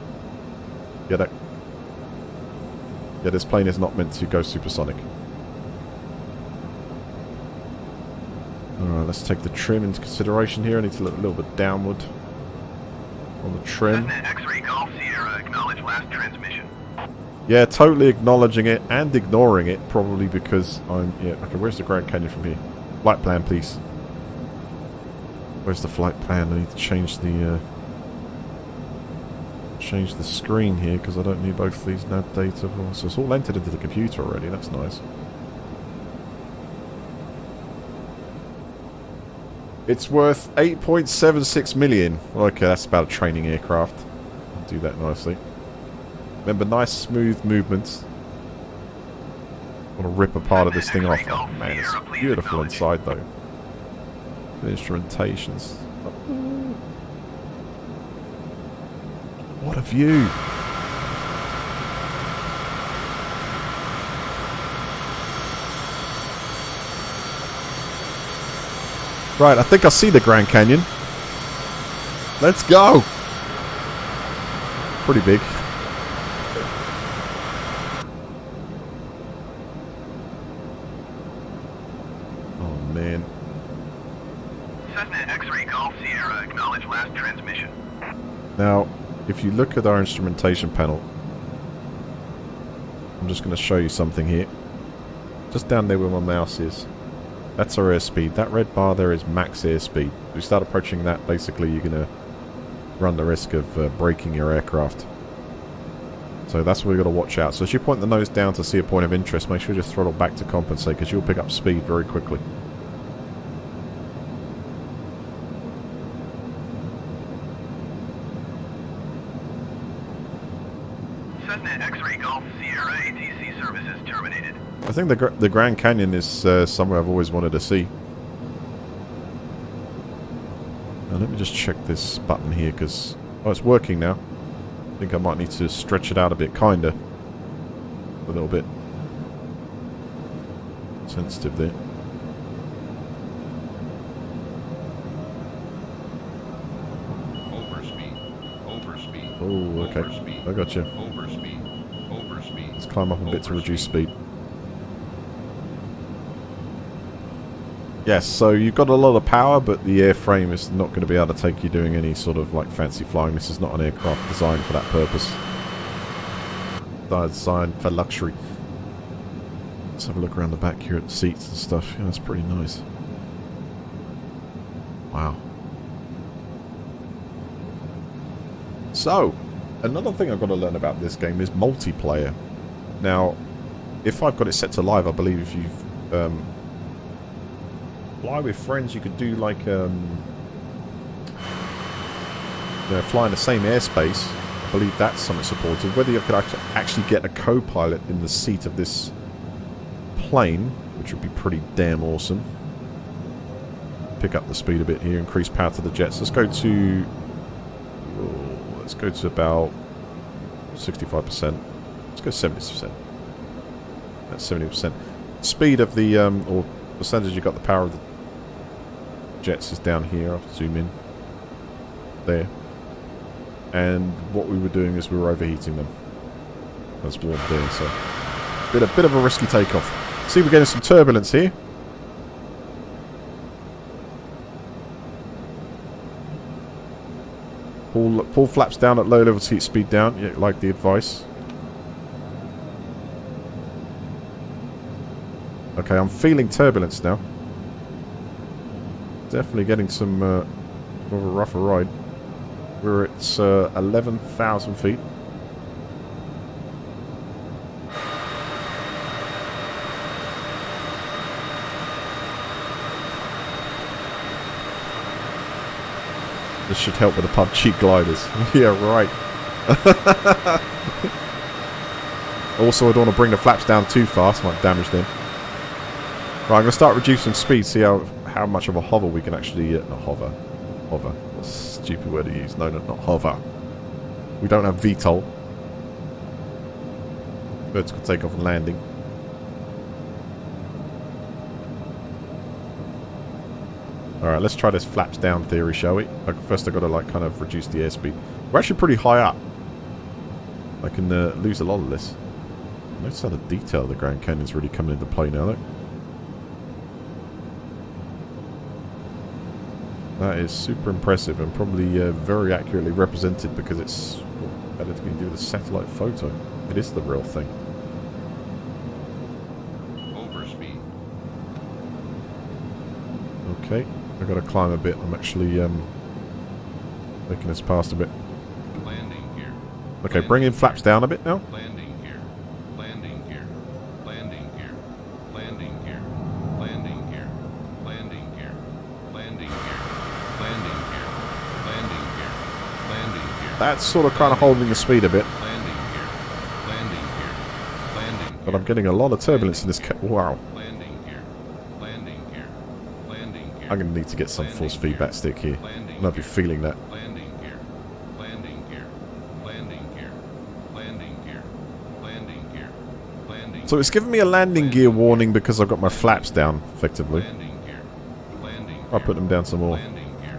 Yeah, that. Yeah, this plane is not meant to go supersonic. Alright, let's take the trim into consideration here. I need to look a little bit downward on the trim. Cessna X-ray Golf Sierra, acknowledge last transmission. Yeah, totally acknowledging it and ignoring it, probably because I'm... Yeah, okay, where's the Grand Canyon from here? Flight plan, please. Where's the flight plan? I need to change the screen here, because I don't need both these nav data. So it's all entered into the computer already, that's nice. It's worth 8.76 million. Okay, that's about a training aircraft. I'll do that nicely. Remember, nice smooth movements. I want to rip a part of this thing off. Oh man, it's beautiful inside though. The instrumentations. What a view! Right, I think I see the Grand Canyon. Let's go! Pretty big. Oh man. Cessna X-ray Golf Sierra, acknowledge last transmission. Now, if you look at our instrumentation panel, I'm just going to show you something here. Just down there where my mouse is. That's our airspeed. That red bar there is max airspeed. If you start approaching that, basically you're going to run the risk of breaking your aircraft. So that's what we've got to watch out. So as you point the nose down to see a point of interest, make sure you just throttle back to compensate, because you'll pick up speed very quickly. Cessna X-ray Golf Sierra, ATC services terminated. I think the Grand Canyon is somewhere I've always wanted to see. Now let me just check this button here, because... Oh, it's working now. I think I might need to stretch it out a bit, kinda. A little bit sensitive there. Overspeed. Oh, okay. Overspeed. I got you. Overspeed. Overspeed. Let's climb up a bit to reduce speed. Yes, so you've got a lot of power, but the airframe is not going to be able to take you doing any sort of like fancy flying. This is not an aircraft designed for that purpose. Designed for luxury. Let's have a look around the back here at the seats and stuff. Yeah, that's pretty nice. Wow. So, another thing I've got to learn about this game is multiplayer. Now, if I've got it set to live, I believe if you've fly with friends, you could do like you know, fly in the same airspace. I believe that's something supported. Whether you could actually get a co-pilot in the seat of this plane, which would be pretty damn awesome. Pick up the speed a bit here, increase power to the jets. Let's go to about 65%. Let's go 70%. That's 70%. Speed of the or percentage you got the power of jets is down here. I'll zoom in. There. And what we were doing is we were overheating them. That's warm there, so a bit of a risky takeoff. See, we're getting some turbulence here. Pull flaps down at low levels, heat speed down. Yeah, like the advice. Okay, I'm feeling turbulence now. Definitely getting some more of a rougher ride. We're at 11,000 feet. This should help with the PUBG gliders. Yeah, right. Also, I don't want to bring the flaps down too fast. Might damage them. Right, I'm going to start reducing speed. See how much of a hover we can actually... not hover. Hover. That's a stupid word to use. No, not hover. We don't have VTOL. Vertical takeoff and landing. Alright, let's try this flaps down theory, shall we? First I've got to like kind of reduce the airspeed. We're actually pretty high up. I can lose a lot of this. Notice how the detail of the Grand Canyon's really coming into play now, though. That is super impressive and probably very accurately represented because it's better to do with a satellite photo. It is the real thing. Overspeed. Okay, I've got to climb a bit. I'm actually making this past a bit. Landing gear. Okay, bring in flaps down a bit now. Landing gear. Landing gear. Landing gear. Landing gear. Landing gear. Landing gear. Landing gear. Landing gear. Landing gear. Landing gear. That's sort of kind of holding the speed a bit. Landing gear. Landing gear. Landing But I'm getting a lot of turbulence in this wow. Landing gear. Landing gear. Landing gear. I'm going to need to get some force feedback stick here. Landing And I'll be feeling that. Landing gear. Landing gear. Landing gear. Landing gear. Landing gear. Landing So it's giving me a landing gear warning because I've got my flaps down, effectively. landing gear. Landing I'll put them down some more. landing gear.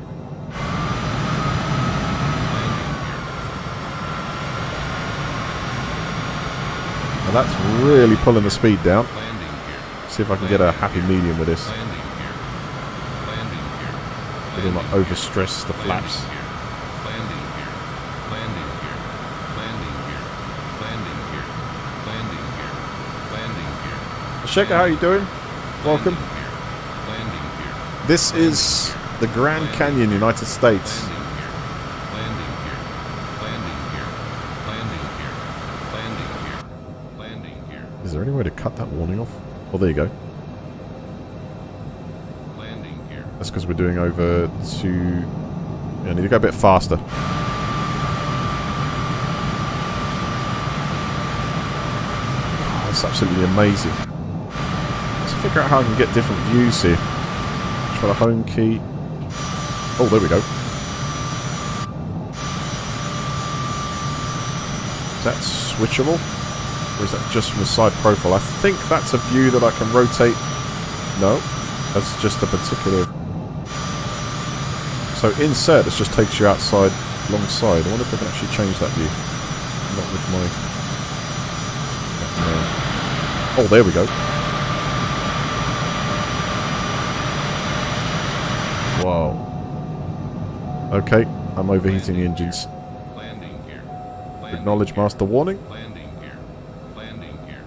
Now that's really pulling the speed down. Landing gear. See if I can get a happy medium with this. Landing gear. Landing gear. Didn't like overstress the flaps. Landing gear. Landing gear. Landing gear. Landing gear. Landing gear. Landing gear. Sheikha, how you doing? Welcome. Landing gear. This is the Grand Canyon, United States. Landing gear. Landing gear. Landing gear. Landing gear. Landing gear. Is there any way to cut that warning off? Oh, there you go. Landing gear. That's because we're doing over to... Yeah, I need to go a bit faster. Oh, that's absolutely amazing. Let's figure out how I can get different views here. Try the home key. Oh, there we go. Is that switchable? Or is that just from the side profile? I think that's a view that I can rotate. No, that's just a particular... So insert, this just takes you outside, alongside. I wonder if I can actually change that view. Not with my... No. Oh, there we go. Wow. Okay, I'm overheating the engines. Landing gear. Acknowledge master warning. Landing gear. Landing gear.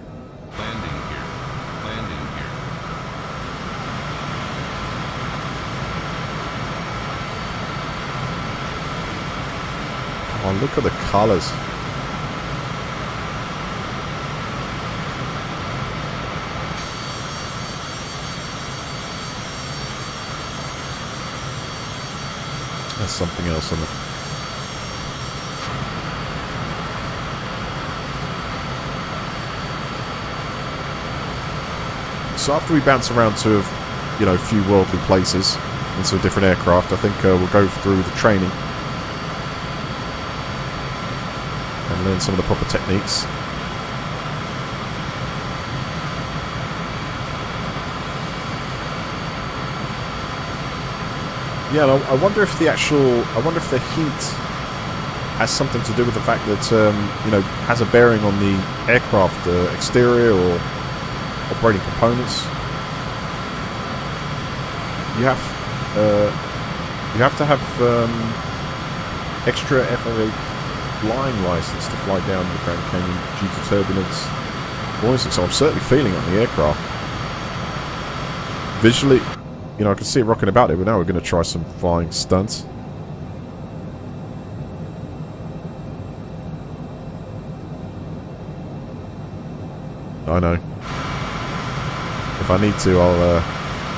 Landing gear. Landing gear. Oh, look at the colours. There's something else on it. So after we bounce around to, a few worldly places and some different aircraft, I think we'll go through the training and learn some of the proper techniques. Yeah, and I wonder if the actual... I wonder if the heat has something to do with the fact that, you know, has a bearing on the aircraft exterior or operating components. You have to have extra FAA flying license to fly down the Grand Canyon due to turbulence. So I'm certainly feeling it on the aircraft. Visually, you know, I can see it rocking about it, but now we're going to try some flying stunts. I know. If I need to, I'll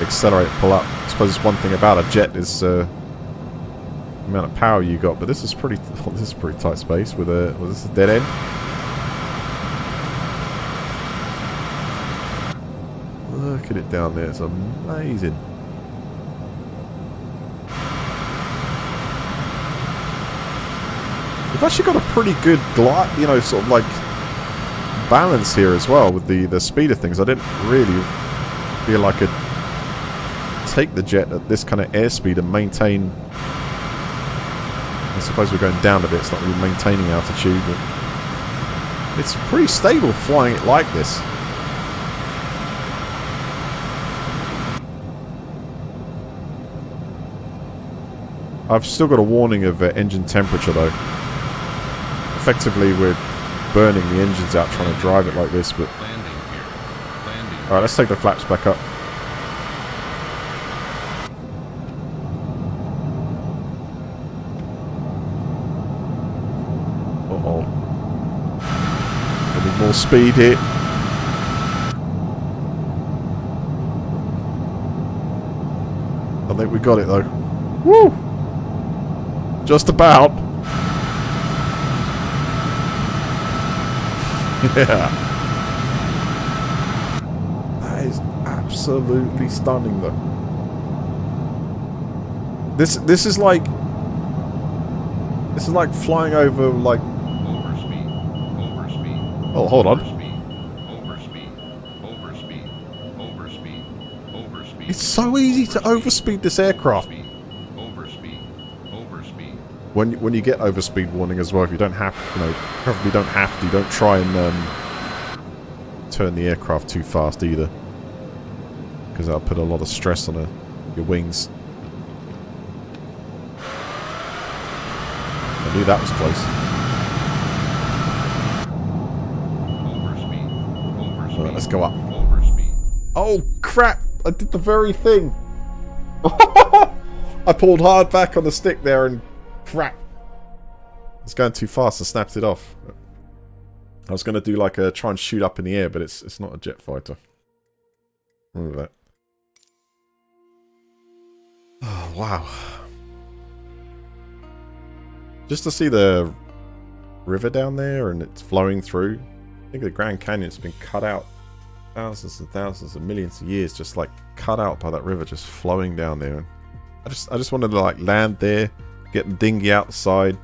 accelerate, pull up. I suppose one thing about a jet is the amount of power you got, but this is pretty. This is pretty tight space with a. Was this a dead end? Look at it down there. It's amazing. We've actually got a pretty good glide, you know, sort of like balance here as well with the speed of things. I didn't really feel like I could take the jet at this kind of airspeed and maintain. I suppose we're going down a bit. It's not really maintaining altitude, but it's pretty stable flying it like this. I've still got a warning of engine temperature though. Effectively, we're burning the engines out trying to drive it like this, but... Alright, let's take the flaps back up. Uh-oh. I need more speed here. I think we got it though. Woo! Just about. Yeah. That is absolutely stunning though. This is like flying over like Overspeed. Oh, hold on. Overspeed. It's so easy to overspeed this aircraft. Overspeed. When you get overspeed warning as well, if you don't have, you know, probably don't have to, don't try and turn the aircraft too fast either, because that'll put a lot of stress on your wings. I knew that was close. Overspeed. Alright, let's go up. Overspeed. Oh crap! I did the very thing. I pulled hard back on the stick there and crap. It's going too fast. I snapped it off. I was going to do like a try and shoot up in the air, but it's not a jet fighter. Remember that. Oh wow! Just to see the river down there and it's flowing through. I think the Grand Canyon's been cut out thousands and thousands and millions of years, just like cut out by that river, just flowing down there. I just wanted to like land there, get the dinghy outside,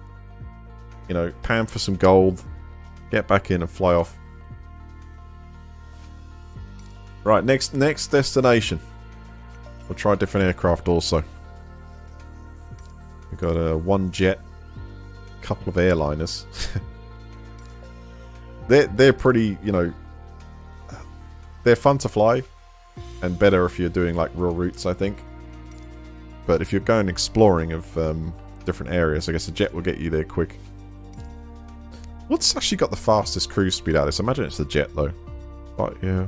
you know, pan for some gold, get back in and fly off. Right, next destination. We'll try a different aircraft also. We've got a one jet, couple of airliners. they're pretty, you know, they're fun to fly and better if you're doing like real routes, I think. But if you're going exploring of different areas, I guess a jet will get you there quick. What's actually got the fastest cruise speed out of this? I imagine it's the jet though. But yeah.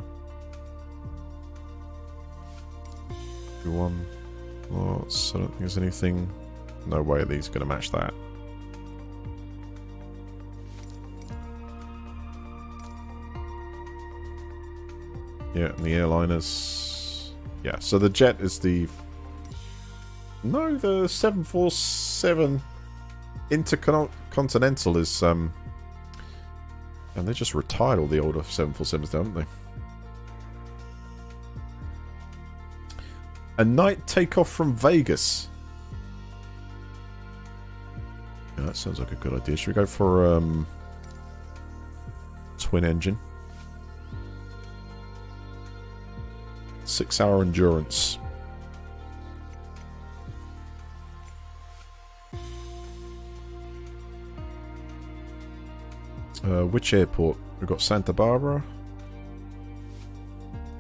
One. Oh, so I don't think there's anything. No way these are going to match that. Yeah, and the airliners. Yeah, so the jet is the. No, the 747 Intercontinental is. And they just retired all the older 747s, haven't they? A night takeoff from Vegas. Yeah, that sounds like a good idea. Should we go for twin engine? 6-hour endurance. Which airport? We've got Santa Barbara.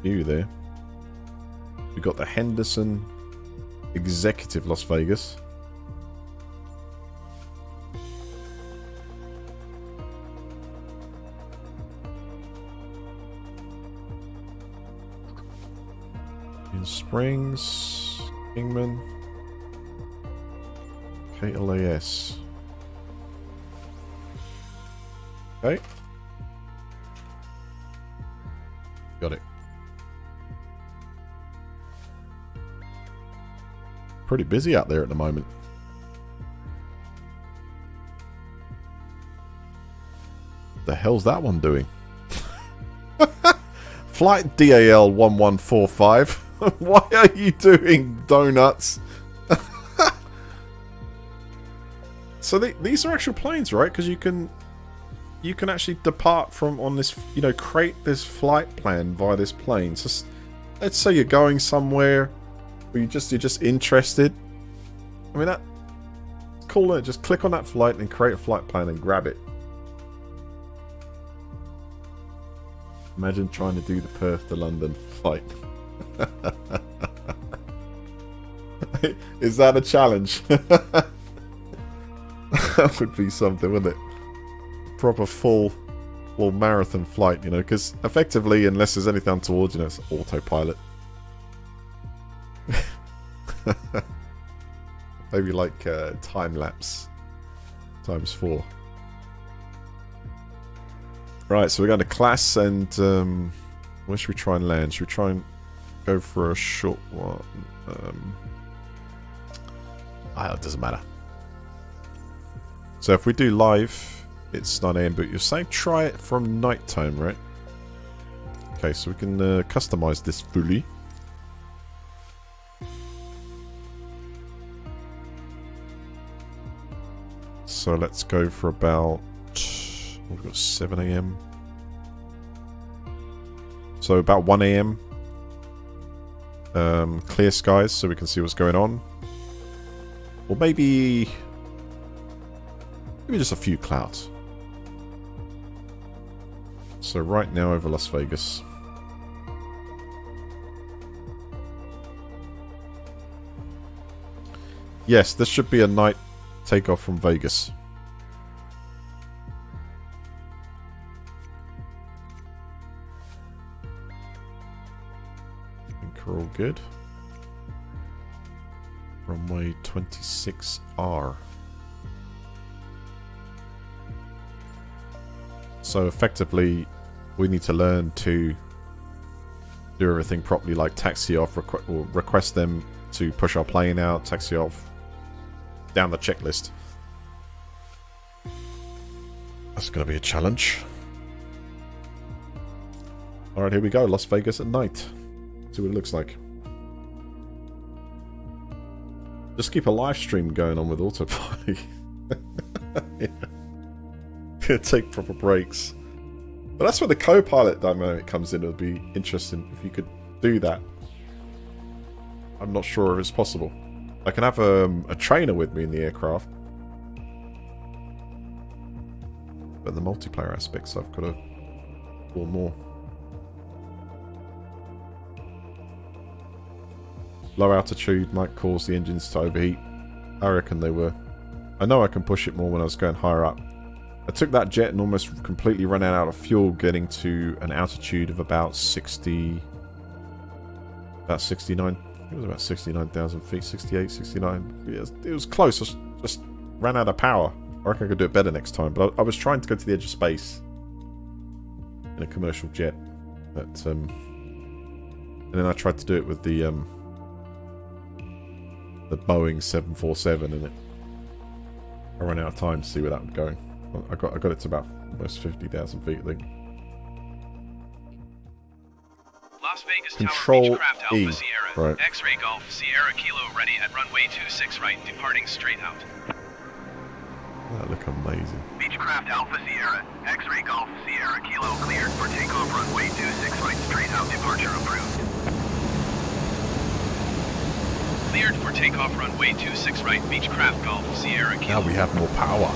You there. We've got the Henderson Executive Las Vegas. In Springs, Kingman, KLAS. Okay. Got it. Pretty busy out there at the moment. The hell's that one doing? Flight DAL 1145. Why are you doing donuts? So these are actual planes, right? Because you can actually depart from on this, you know, create this flight plan via this plane. So let's say you're going somewhere, or you're just interested. I mean, that's cool. Isn't it? Just click on that flight and create a flight plan and grab it. Imagine trying to do the Perth to London flight. Is that a challenge? That would be something, wouldn't it? Proper full marathon flight, you know, because effectively, unless there's anything untoward, you know, it's autopilot. Maybe like time lapse times 4. Right, so we're going to class, and where should we try and land? Should we try and go for a short one? It doesn't matter. So if we do live, it's 9 AM, but you're saying try it from nighttime, right? Okay, so we can customize this fully. So let's go for about... we've got 7 AM. So about 1 AM. Clear skies so we can see what's going on. Or maybe just a few clouds. So right now over Las Vegas. Yes, this should be a night takeoff from Vegas. I think we're all good. Runway 26R. So effectively, we need to learn to do everything properly, like taxi off, or request them to push our plane out, taxi off, down the checklist. That's going to be a challenge. Alright, here we go. Las Vegas at night. See what it looks like. Just keep a live stream going on with autopilot. Yeah. Take proper breaks. But that's where the co-pilot dynamic comes in. It would be interesting if you could do that. I'm not sure if it's possible. I can have a trainer with me in the aircraft. But the multiplayer aspects, I've got to do more. Low altitude might cause the engines to overheat. I reckon they were. I know I can push it more when I was going higher up. I took that jet and almost completely ran out of fuel getting to an altitude of about 69. I think it was about 69,000 feet, 68, 69. It was close. I just ran out of power. I reckon I could do it better next time. But I was trying to go to the edge of space in a commercial jet. But, and then I tried to do it with the Boeing 747, and I ran out of time to see where that would go. I got it to about almost 50,000 feet, I think. Las Vegas Control Tower, Beechcraft E. Alpha Sierra, Right. X-Ray Golf, Sierra Kilo ready at runway 26 right, departing straight out. That look amazing. Beechcraft Alpha Sierra, X-Ray Golf, Sierra Kilo cleared for takeoff runway 26 right, straight out, departure approved. Cleared for takeoff runway 26 right, Beechcraft Golf, Sierra Kilo. Now we have more power.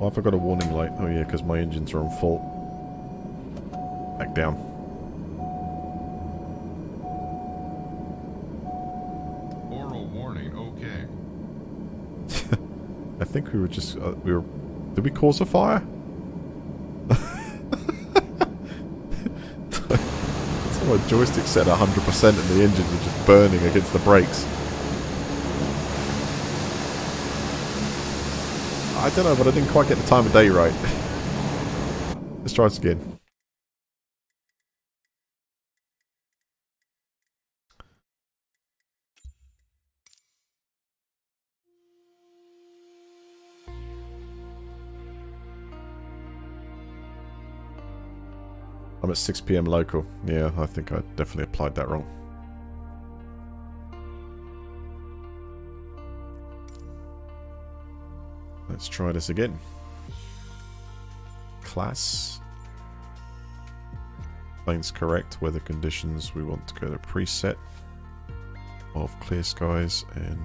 Why have I got a warning light? Oh yeah, because my engines are on fault. Back down. Oral warning, okay. I think we were just... Did we cause a fire? So my joystick set 100% and the engines are just burning against the brakes. I don't know, but I didn't quite get the time of day right. Let's try this again. I'm at 6 PM local. Yeah, I think I definitely applied that wrong. Let's try this again. Class. Plane's correct. Weather conditions. We want to go to preset of clear skies and...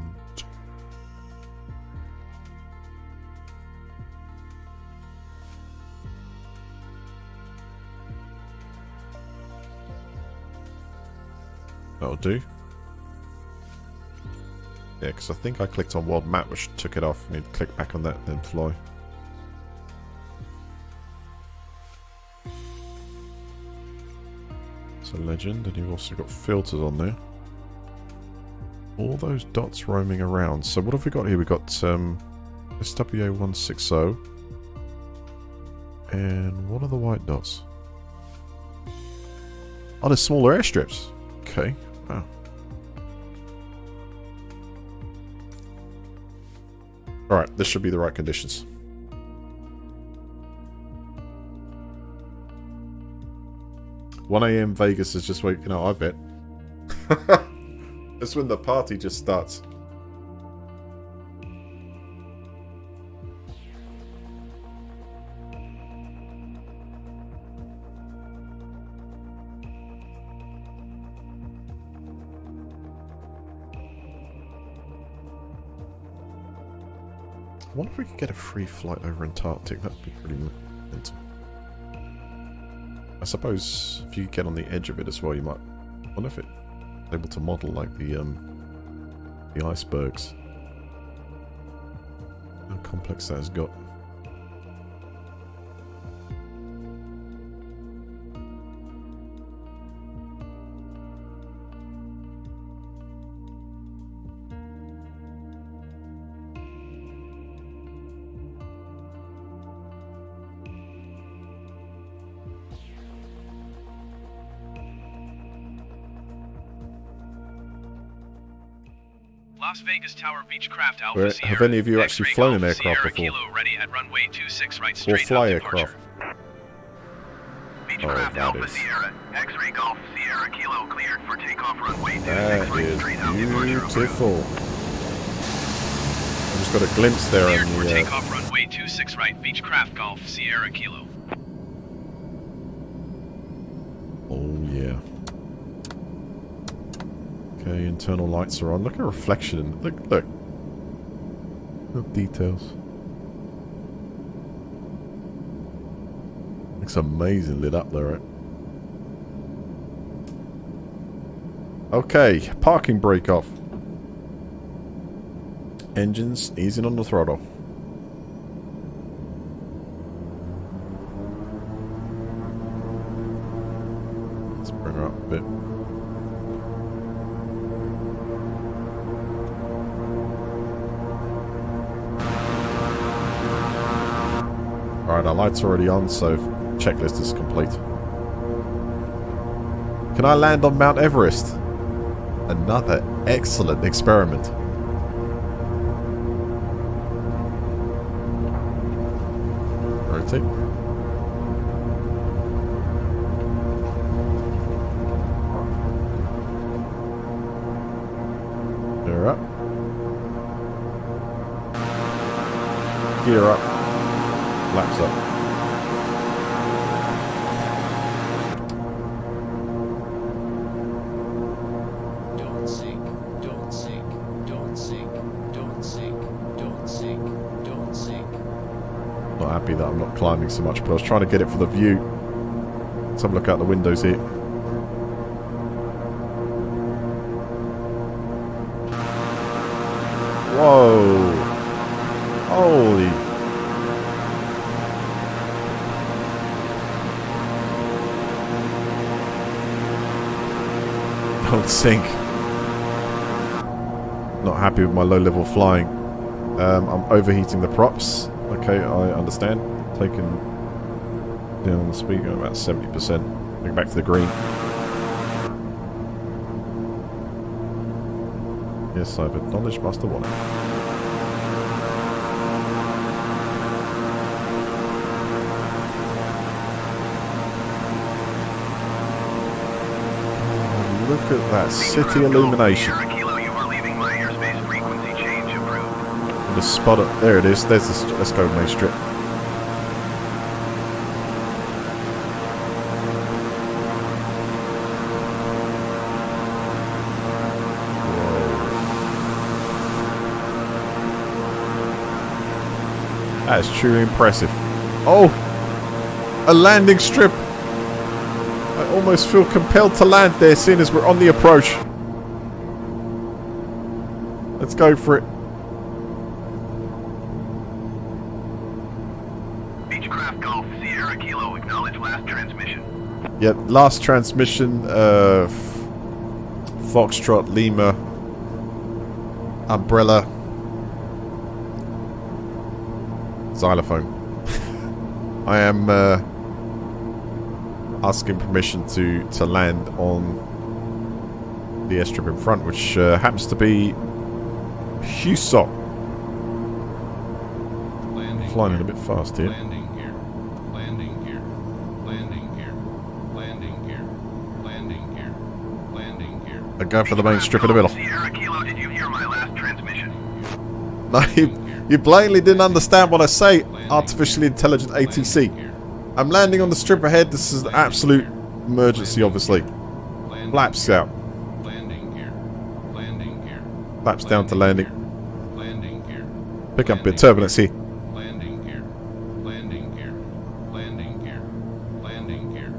That'll do. Yeah, because I think I clicked on world map, which took it off. I need to click back on that, then fly. It's a legend, and you've also got filters on there. All those dots roaming around. So what have we got here? We've got SWA160. And what are the white dots? Oh, they're smaller airstrips. Okay. Wow. Alright, this should be the right conditions. "1 AM Vegas is just waking up, I bet." That's when the party just starts. I wonder if we could get a free flight over Antarctic. That'd be pretty mental. I suppose if you could get on the edge of it as well, you might. I wonder if it's able to model like the icebergs. How complex that has got. Las Vegas Tower Beechcraft Alpha Sierra. Have any of you actually X-ray flown an Golf aircraft Sierra before? Kilo ready at runway 26 right Or straight fly up aircraft? departure. Beechcraft that Alpha is- Sierra, X-ray Golf Sierra Kilo cleared for takeoff runway 26 That right is straight out departure. beautiful. I just got a glimpse there Cleared on for the... takeoff runway 26 right Beechcraft Golf Sierra Kilo. Oh, yeah. Okay, internal lights are on. Look at reflection. Look, look. Look, details. Looks amazing lit up there, right? Okay, parking brake off. Engines easing on the throttle. Let's bring her up a bit. Alright, our light's already on, so checklist is complete. Can I land on Mount Everest? Another excellent experiment. Rotate. Gear up. Gear up. Flaps up. Don't sink, don't sink, don't sink, don't sink, don't sink, don't sink. Not I'm not climbing so much, but I was trying to get it for the view. Let's have a look out the windows here. Whoa! Holy! Don't sink. Not happy with my low level flying. I'm overheating the props. Okay, I understand. Taking down the speed at about 70%. Going back to the green. Yes, I've acknowledged Master One. Oh, look at that city illumination. Sierra Kilo, you are leaving my airspace. Frequency change approved. The spot up there it is. There's the let's go main strip. That is truly impressive. Oh! A landing strip! I almost feel compelled to land there, seeing as we're on the approach. Let's go for it. Beechcraft Golf, Sierra Kilo, acknowledge last transmission. Yeah, last transmission, Foxtrot, Lima, Umbrella, Xylophone. I am asking permission to land on the airstrip in front, which happens to be Husop. Landing Flying gear. a bit fast here. Landing gear. Landing gear. Landing gear. Landing gear. Landing gear. Landing gear. I'm going for the main strip in the middle. Sierra Kilo, did you hear my last transmission? No, you blatantly didn't understand what I say, artificially intelligent ATC. I'm landing on the strip ahead. This is an absolute emergency, obviously. Flaps out. Landing gear. Landing gear. Flaps down to landing. Landing gear. Pick up a bit of turbulence here. Landing gear. Landing gear. Landing gear. Landing gear.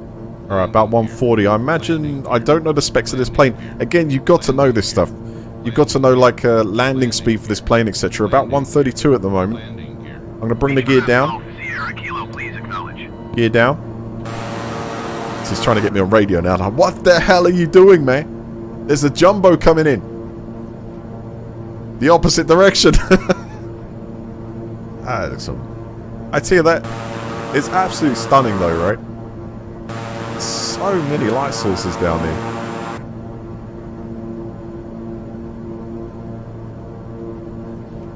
Alright, about 140. I imagine... I don't know the specs of this plane. Again, you've got to know this stuff. You've got to know, like, landing speed for this plane, etc. About 132 at the moment. Landing gear. I'm going to bring the gear down. Sierra Kilo, please acknowledge. Gear down. He's trying to get me on radio now. Like, what the hell are you doing, man? There's a jumbo coming in. The opposite direction. Ah, looks so... I tell you that. It's absolutely stunning though, right? So many light sources down there.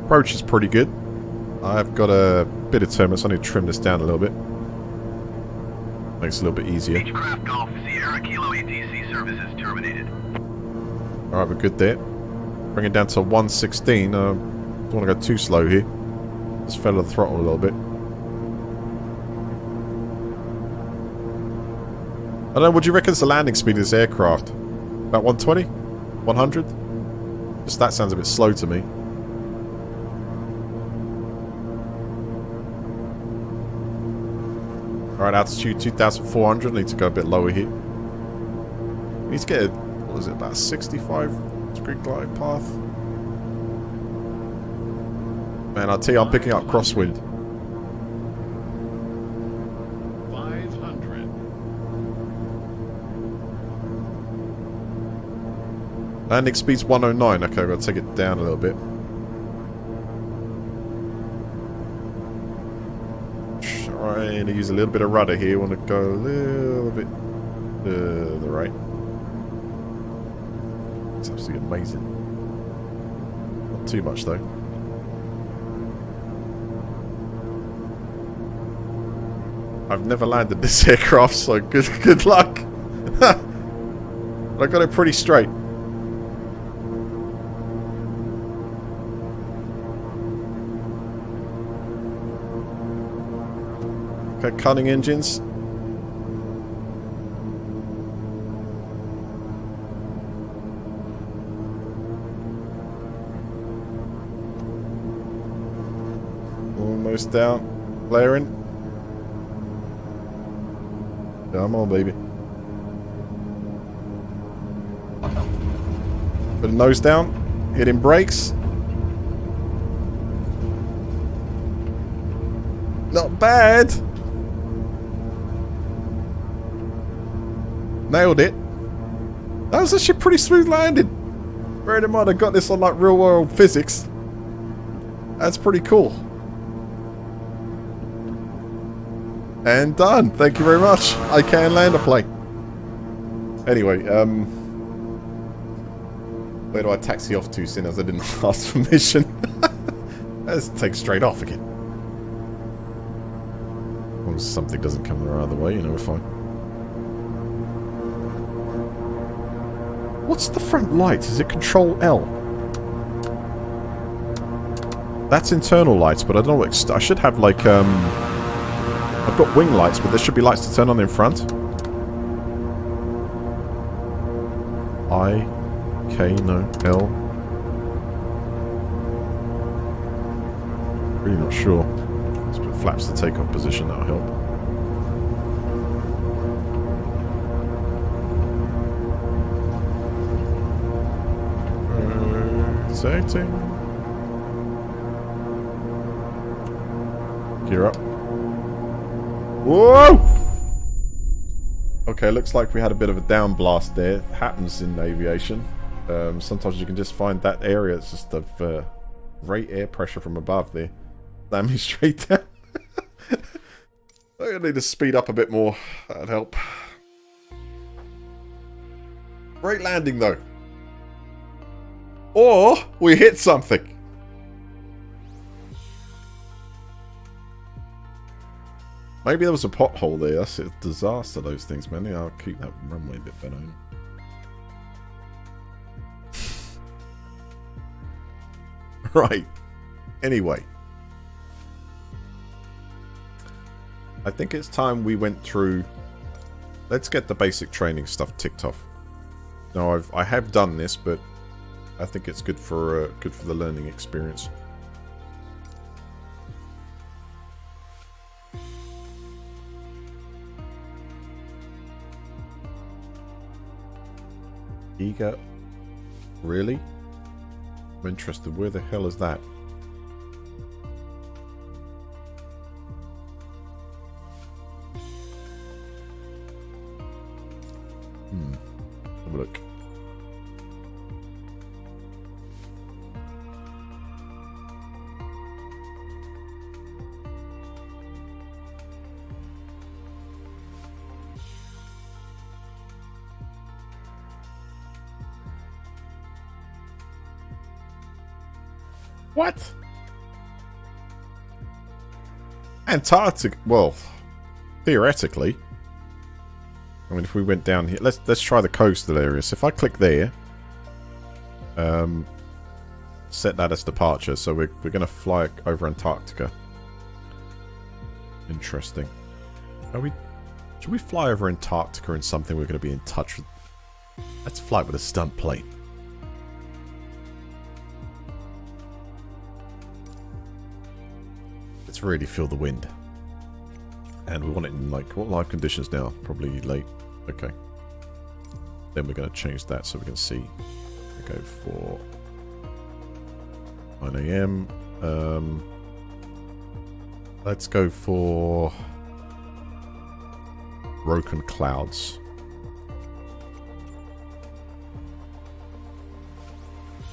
Approach is pretty good. I've got a bit of turbulence. I need to trim this down a little bit. Makes it a little bit easier. Beechcraft Golf, Sierra Kilo, ATC services terminated. Alright, we're good there. Bring it down to 116. Don't want to go too slow here. Just feather the throttle a little bit. I don't know, what do you reckon is the landing speed of this aircraft? About 120? 100? Just that sounds a bit slow to me. Alright, altitude 2,400. Need to go a bit lower here. Need to get a, what is it, about 65-degree glide path? Man, I'll tell you, I'm picking up crosswind. 500. Landing speed's 109. Okay, I've got to take it down a little bit. Trying to use a little bit of rudder here. Want to go a little bit to the right. It's absolutely amazing. Not too much though. I've never landed this aircraft, so good luck. I got it pretty straight. Okay, cunning engines. Almost down. Flaring. Come on, baby. Put the nose down. Hitting brakes. Not bad. Nailed it. That was actually pretty smooth landing. Bearing in mind I got this on like real world physics. That's pretty cool. And done. Thank you very much. I can land a plane. Anyway, where do I taxi off to, seeing as I didn't ask permission? Let's take straight off again. As long as something doesn't come the other way, you know, we're fine. What's the front lights? Is it Control L? That's internal lights, but I don't know what... I should have, like, I've got wing lights, but there should be lights to turn on in front. I, K, no, L. Really not sure. Let's put flaps to takeoff position, that'll help. Setting. Gear up. Whoa! Okay, looks like we had a bit of a down blast there. It happens in aviation. Sometimes you can just find that area. It's just of great air pressure from above there. Slam me straight down. I need to speed up a bit more. That'd help. Great landing though. Or we hit something. Maybe there was a pothole there. That's a disaster, those things, man. Yeah, I'll keep that runway a bit better. Right. Anyway. I think it's time we went through... Let's get the basic training stuff ticked off. Now, I have done this, but I think it's good for the learning experience. Eager? Really? I'm interested. Where the hell is that? Have a look. What? Antarctica? Well, theoretically. I mean, if we went down here, let's try the coastal area. So if I click there, set that as departure. So we're going to fly over Antarctica. Interesting. Should we fly over Antarctica in something we're going to be in touch with? Let's fly with a stunt plane. Let's really feel the wind. And we want it in, like, what live conditions now? Probably late. Okay. Then we're going to change that so we can see. We go for 9 AM. Let's go for broken clouds.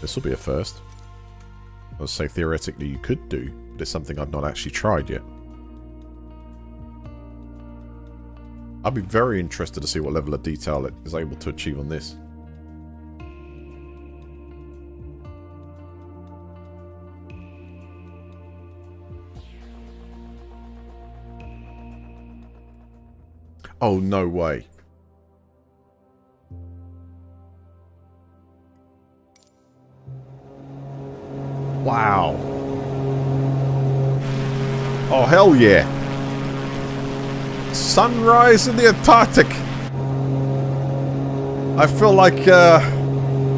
This will be a first. I'll say theoretically you could do, but it's something I've not actually tried yet. I'd be very interested to see what level of detail it is able to achieve on this. Oh, no way. Wow. Oh, hell yeah. Sunrise in the Antarctic. I feel like,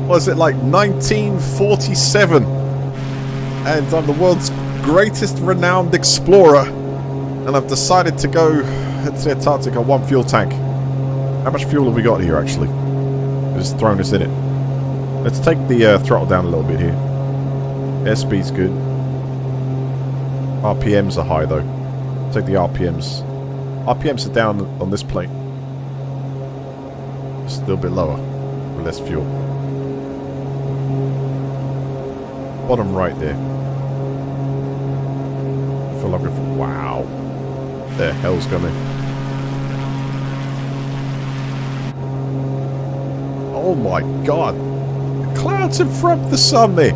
was it like 1947? And I'm the world's greatest renowned explorer. And I've decided to go to the Antarctic on one fuel tank. How much fuel have we got here, actually? Just throwing us in it. Let's take the throttle down a little bit here. Airspeed's good. RPMs are high, though. Take the RPMs. RPMs are down on this plane. Just a little bit lower. With less fuel. Bottom right there. I feel like we've... Wow. The hell's coming? Oh my god. The clouds in front of the sun there.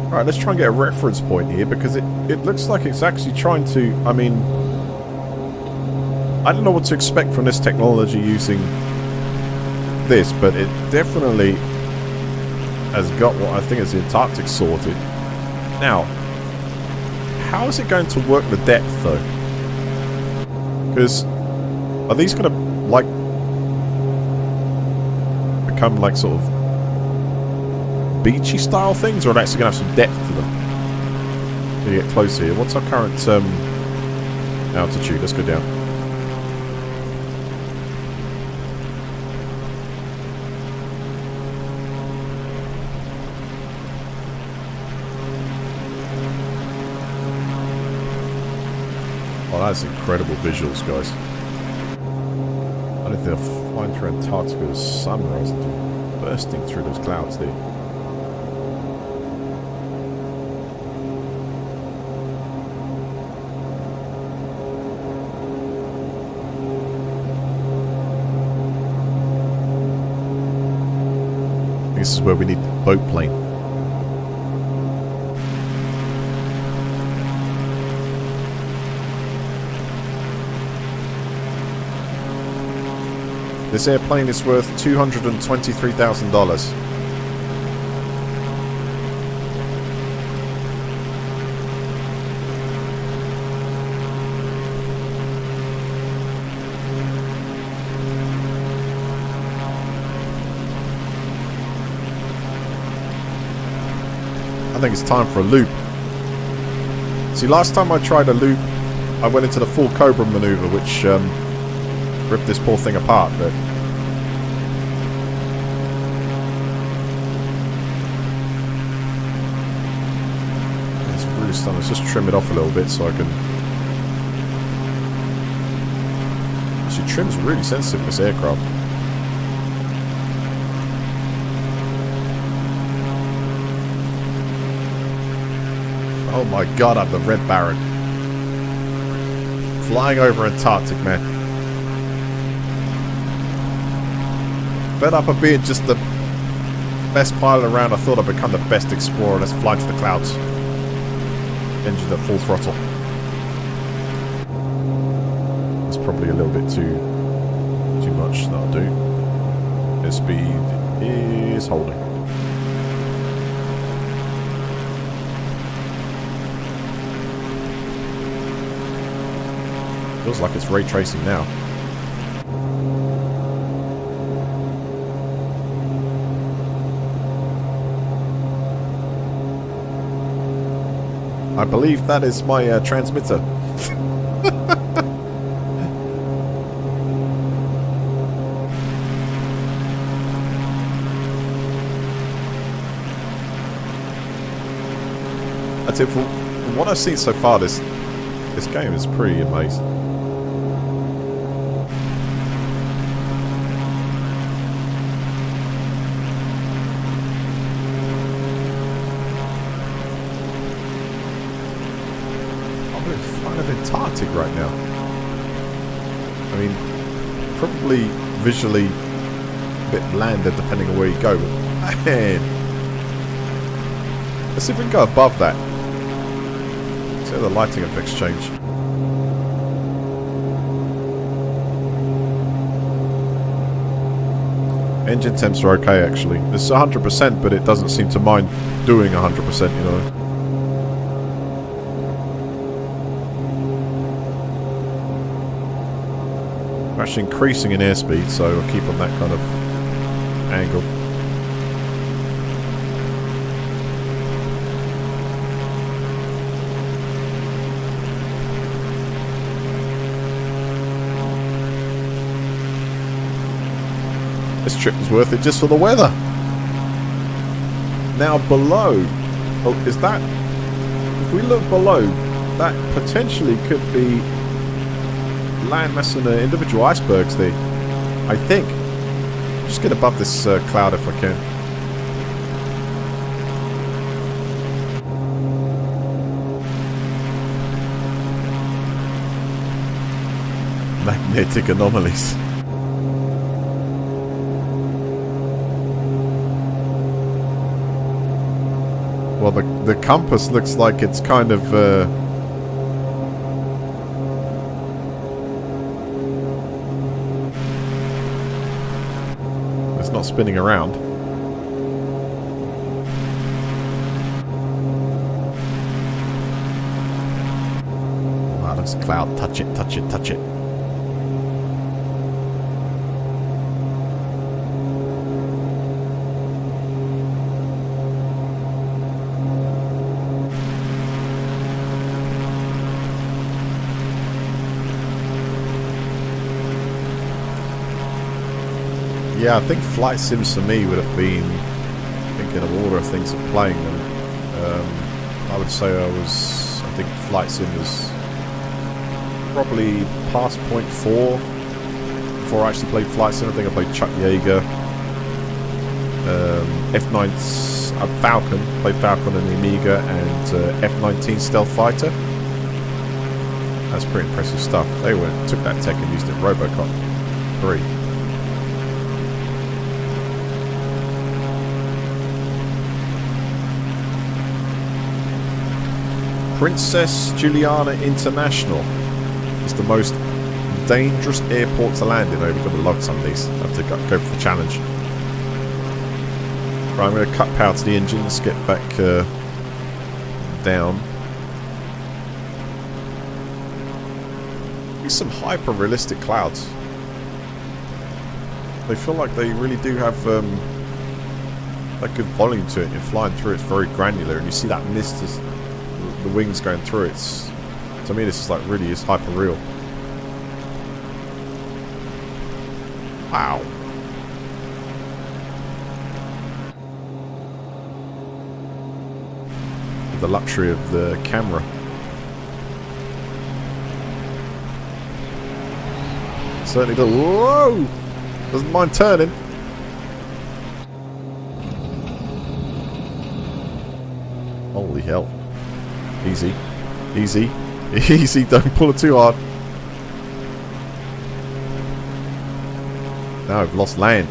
Alright, let's try and get a reference point here because it looks like it's actually trying to... I mean... I don't know what to expect from this technology using this, but it definitely has got what I think is the Antarctic sorted. Now, how is it going to work the depth though? Because are these going to like become like sort of beachy style things, or are they actually going to have some depth to them? When you get close here, what's our current altitude? Let's go down. Oh, that's incredible visuals, guys. I don't think they're flying through Antarctica as sunrise and bursting through those clouds there. This is where we need the boat plane. This airplane is worth $223,000. I think it's time for a loop. See, last time I tried a loop, I went into the full Cobra maneuver, which ripped this poor thing apart, but it's really stunning. Let's just trim it off a little bit so I can... Actually, trim's really sensitive in this aircraft. Oh my god, I'm the Red Baron. Flying over Antarctic, man. Fed up of being just the best pilot around, I thought I'd become the best explorer. Let's fly to the clouds. Engine at full throttle. That's probably a little bit too much. That'll do. Airspeed is holding. Feels like it's ray tracing now. I believe that is my transmitter. That's it. From what I've seen so far, this game is pretty amazing. Antarctic right now. I mean, probably visually a bit blander depending on where you go, but man, let's see if we can go above that. See how the lighting effects change. Engine temps are okay actually. It's 100%, but it doesn't seem to mind doing 100%, you know. Actually increasing in airspeed, so I'll keep on that kind of angle. this trip was worth it just for the weather. Now below, oh, is that, if we look below, that potentially could be landmass and individual icebergs there, I think. Just get above this cloud if I can. Magnetic anomalies. Well, the compass looks like it's kind of it's not spinning around. Wow, looks a cloud. Touch it, touch it, touch it. Yeah, I think flight sims for me would have been, thinking of order of things of playing them. I would say I think flight sim was probably past point 4 before I actually played flight sim. I think I played Chuck Yeager, F9, Falcon, played Falcon on the Amiga, and F-19 Stealth Fighter. That's pretty impressive stuff. They took that tech and used it in Robocop 3. Princess Juliana International is the most dangerous airport to land in. Oh, we've got to log some of these. I have to go for the challenge. Right, I'm going to cut power to the engine. Let's get back down. These some hyper-realistic clouds. They feel like they really do have that good volume to it. You're flying through, it's very granular, and you see that mist as the wings going through it. To me, this is like really is hyper real. Wow. The luxury of the camera. Certainly does. Whoa! Doesn't mind turning. Holy hell. Easy. Easy. Easy, don't pull it too hard. Now I've lost land.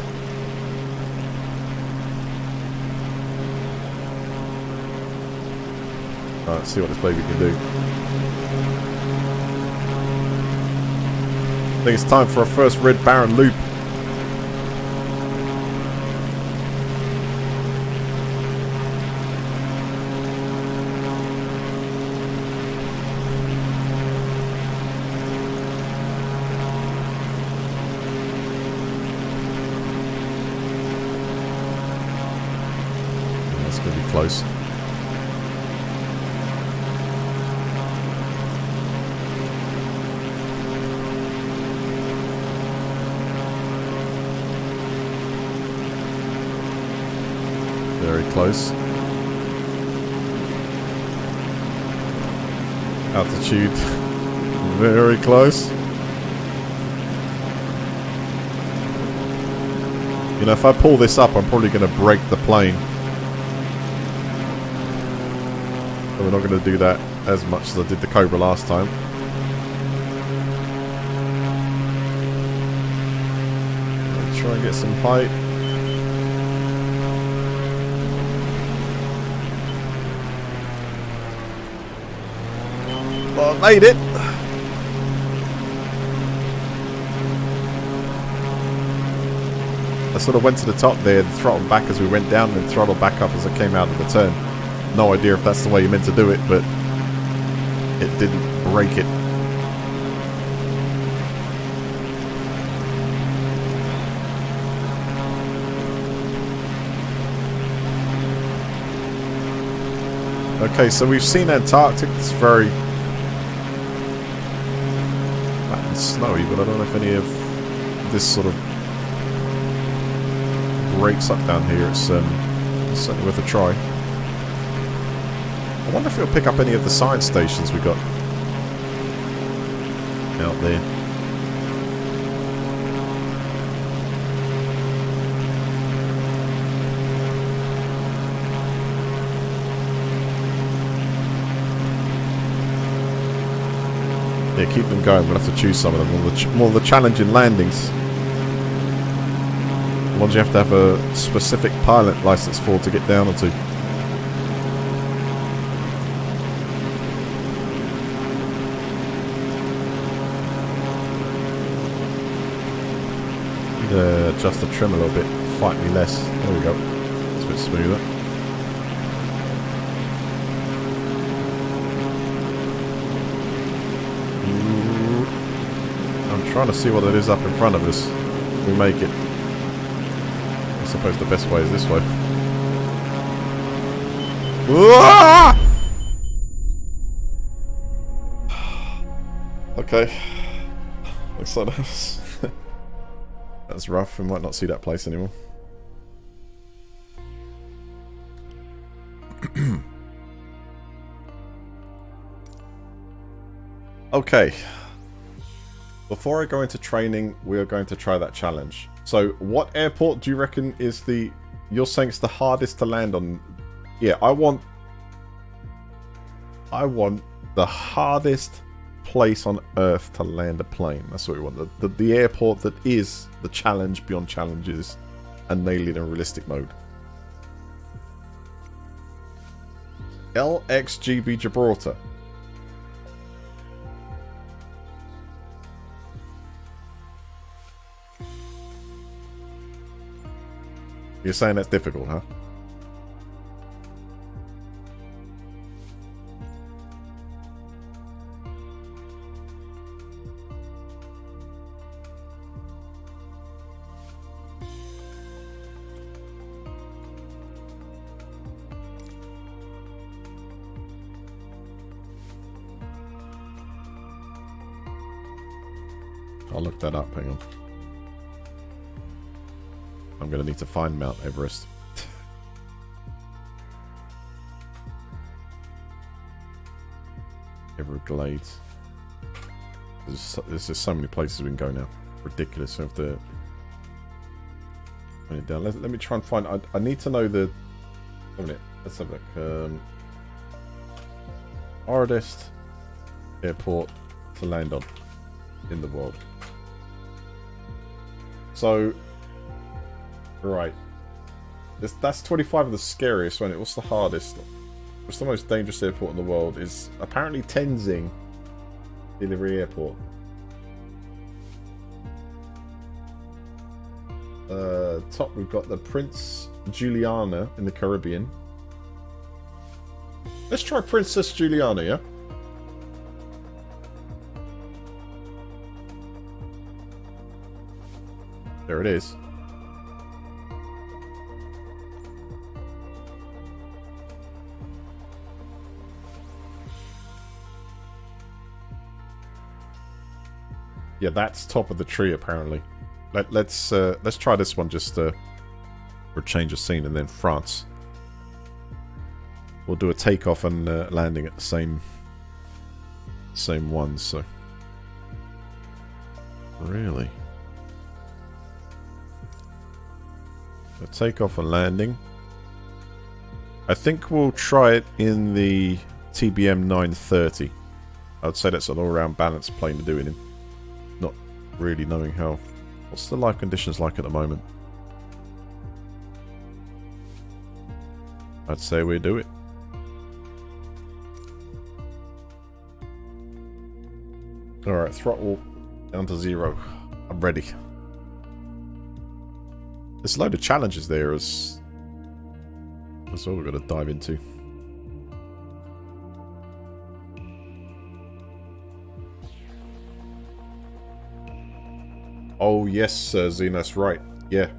Right, let's see what this baby can do. I think it's time for our first Red Baron loop. That's going to be close. Very close. Altitude. Very close. You know, if I pull this up, I'm probably going to break the plane. But we're not going to do that as much as I did the Cobra last time. Let's try and get some height. Well, I made it. I sort of went to the top there and throttled back as we went down and then throttled back up as I came out of the turn. No idea if that's the way you meant to do it, but it didn't break it. Okay, so we've seen Antarctic. It's very snowy, but I don't know if any of this sort of rates up down here, it's certainly worth a try. I wonder if it'll pick up any of the science stations we got out there. Yeah, keep them going. We'll have to choose some of them. More the challenging landings. The ones you have to have a specific pilot license for to get down onto. Need to adjust the trim a little bit. Fight me less. There we go. It's a bit smoother. Trying to see what it is up in front of us. We make it. I suppose the best way is this way. Okay. Looks like that's rough. We might not see that place anymore. Okay. Before I go into training, we are going to try that challenge. So, what airport do you reckon is the... You're saying it's the hardest to land on? Yeah, I want the hardest place on Earth to land a plane. That's what we want. The airport that is the challenge beyond challenges and nail it in realistic mode. LXGB Gibraltar. You're saying that's difficult, huh? I'll look that up, hang on. I'm going to need to find Mount Everest. Everglades. There's just so many places we can go now. Ridiculous. I have to put it down. Let me try and find... I need to know the... Wait a minute. Let's have a look. Hardest airport to land on in the world. So... Right. That's 25 of the scariest, wasn't it? What's the hardest? What's the most dangerous airport in the world? Is apparently Tenzing Delivery Airport. Top we've got the Prince Juliana in the Caribbean. Let's try Princess Juliana, yeah? There it is. Yeah, that's top of the tree apparently. Let's try this one just for a change of scene, and then France. We'll do a takeoff and landing at the same one. So really, a takeoff and landing. I think we'll try it in the TBM 930. I'd say that's an all-round balanced plane to do it in. Not really knowing how... What's the live conditions like at the moment? I'd say we do it. Alright, throttle down to 0. I'm ready. There's a load of challenges there as well we've got to dive into. Oh yes, Xenos, right. Yeah.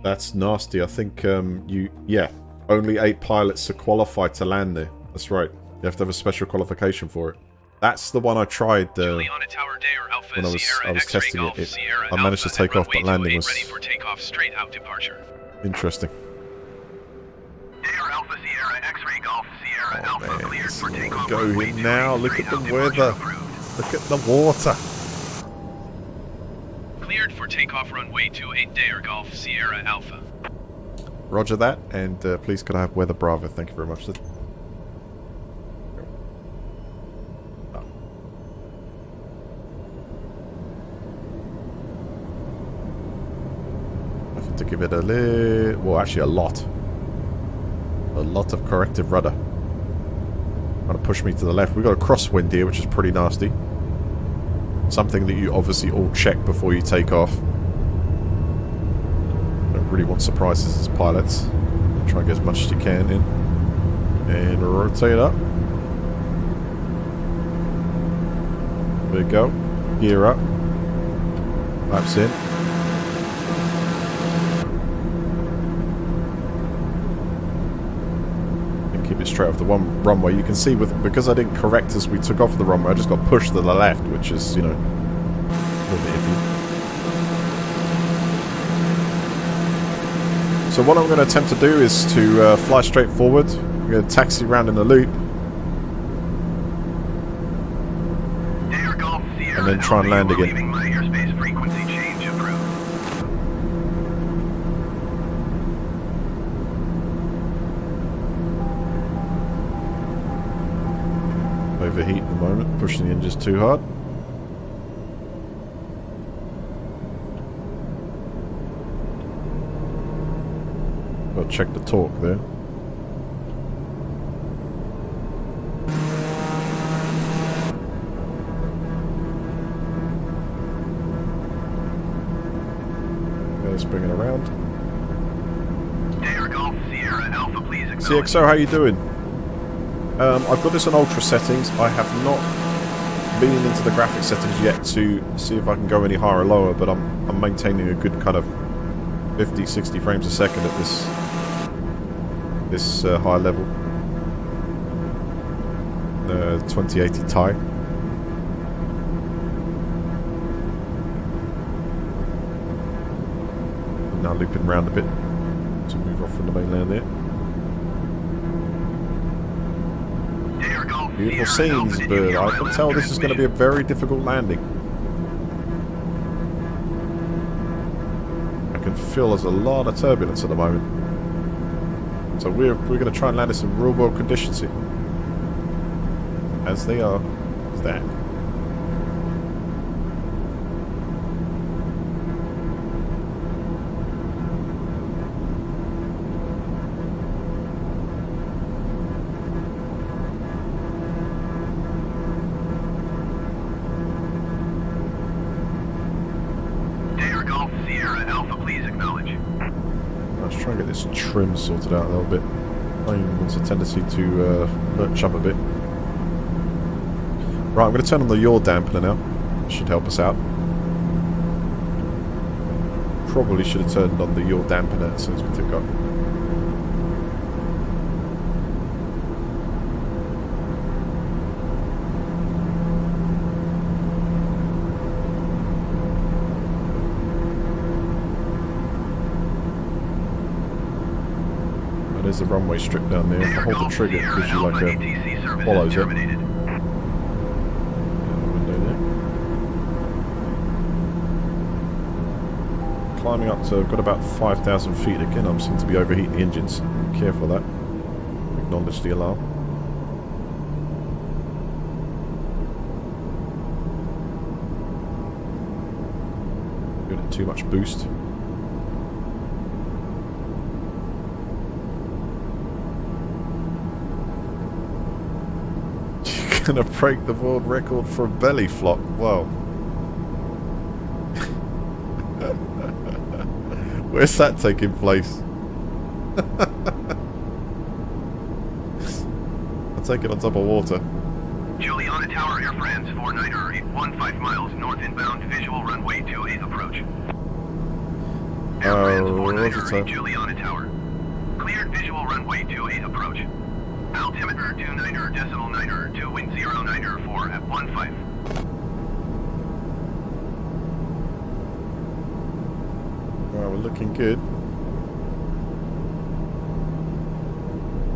That's nasty. I think only 8 pilots are qualified to land there. That's right. You have to have a special qualification for it. That's the one I tried Juliana Tower Dare Alpha when I was Sierra X-ray testing Golf it. Sierra I managed to Alpha take at off, but runway landing 28 was ready for takeoff straight out departure. interesting. Dare Alpha Sierra X-ray Golf Sierra Oh Alpha man, cleared this for is where we takeoff. go runway here 28 now. Look at straight the out departure weather. approved. Look at the water. Cleared for takeoff runway 28 Dare Golf Sierra Alpha. Roger that, and please could I have weather Bravo? Thank you very much. I have to give it a little, well actually a lot of corrective rudder. Trying to push me to the left. We've got a crosswind here, which is pretty nasty. Something that you obviously all check before you take off. Don't really want surprises as pilots. Try and get as much as you can in. And rotate up. There we go. Gear up. Laps in. And keep it straight off the runway. You can see because I didn't correct as we took off the runway, I just got pushed to the left, which is, you know, a little bit iffy. So what I'm going to attempt to do is to fly straight forward. I'm going to taxi around in a loop. Dare Golf Sierra And then try and land Alpha, again. leaving my airspace frequency change approved. Overheat at the moment, pushing the engines too hard. Got to check the torque there. Let's bring it around. Dare Golf Sierra Alpha, please acknowledge. CXO, how you doing? I've got this on ultra settings. I have not been into the graphic settings yet to see if I can go any higher or lower, but I'm maintaining a good kind of 50, 60 frames a second at this high level. 2080 Ti. Now looping around a bit to move off from the mainland there. Dare Golf Beautiful Sierra Alpha, scenes, did but you hear I my can last tell this is going to be a transmission? very difficult landing. I can feel there's a lot of turbulence at the moment. So we're going to try and land this in real world conditions here. As they are. Is that. Dare Golf Sierra Alpha, please acknowledge. Let's try and get this trim sorted out a little bit. Plane wants a tendency to lurch up a bit. Right, I'm going to turn on the yaw dampener now. Should help us out. Probably should have turned on the yaw dampener as soon as we took off. There's the runway strip down there. If I Dare hold the Golf trigger, it Sierra gives you like Alpha, a ATC service follows is it. terminated. window there. Climbing up to, I've got about 5,000 feet again. I seem to be overheating the engines. Be careful of that. Acknowledge the alarm. Giving it too much boost. Gonna break the world record for a belly flop. Wow. Where's that taking place? I'll take it on top of water. Juliana Tower, Air France 49er, 15 miles north inbound, visual runway 28 approach. Air France Roger, 49er, sir. Juliana Tower. Cleared visual runway 28 approach. Altimeter 29er, decimal 9er, 2 wind 09er 4 at 15. Alright, we're looking good.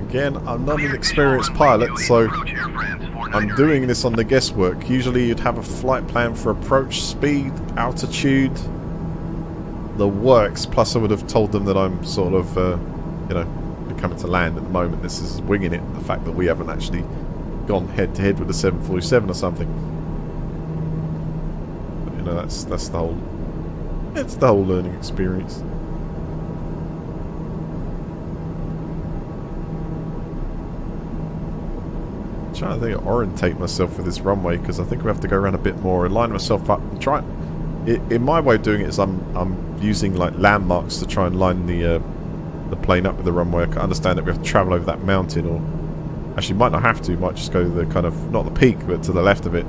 Again, I'm not an experienced pilot, so I'm doing this on the guesswork. Usually you'd have a flight plan for approach, speed, altitude, the works, plus I would have told them that I'm sort of, you know, coming to land at the moment. This is winging it, the fact that we haven't actually gone head to head with the 747 or something. But, you know, that's the whole, it's the whole learning experience. I'm trying to think of orientate myself for this runway, because I think we have to go around a bit more and line myself up and try. In my way of doing it is I'm using like landmarks to try and line the plane up with the runway. I can understand that we have to travel over that mountain, or actually might not have to, might just go to the kind of, not the peak, but to the left of it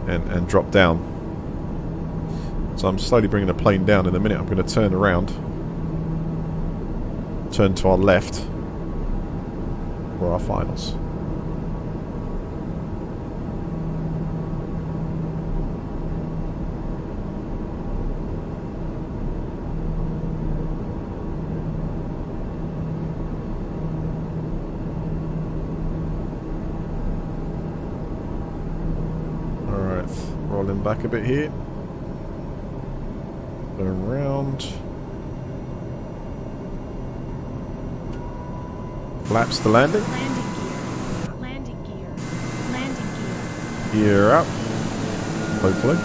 and drop down. So I'm slowly bringing the plane down. In a minute I'm going to turn around, turn to our left for our finals. Rolling back a bit here. Turn around. Flaps to landing. Landing gear. Landing gear. Gear up. Hopefully.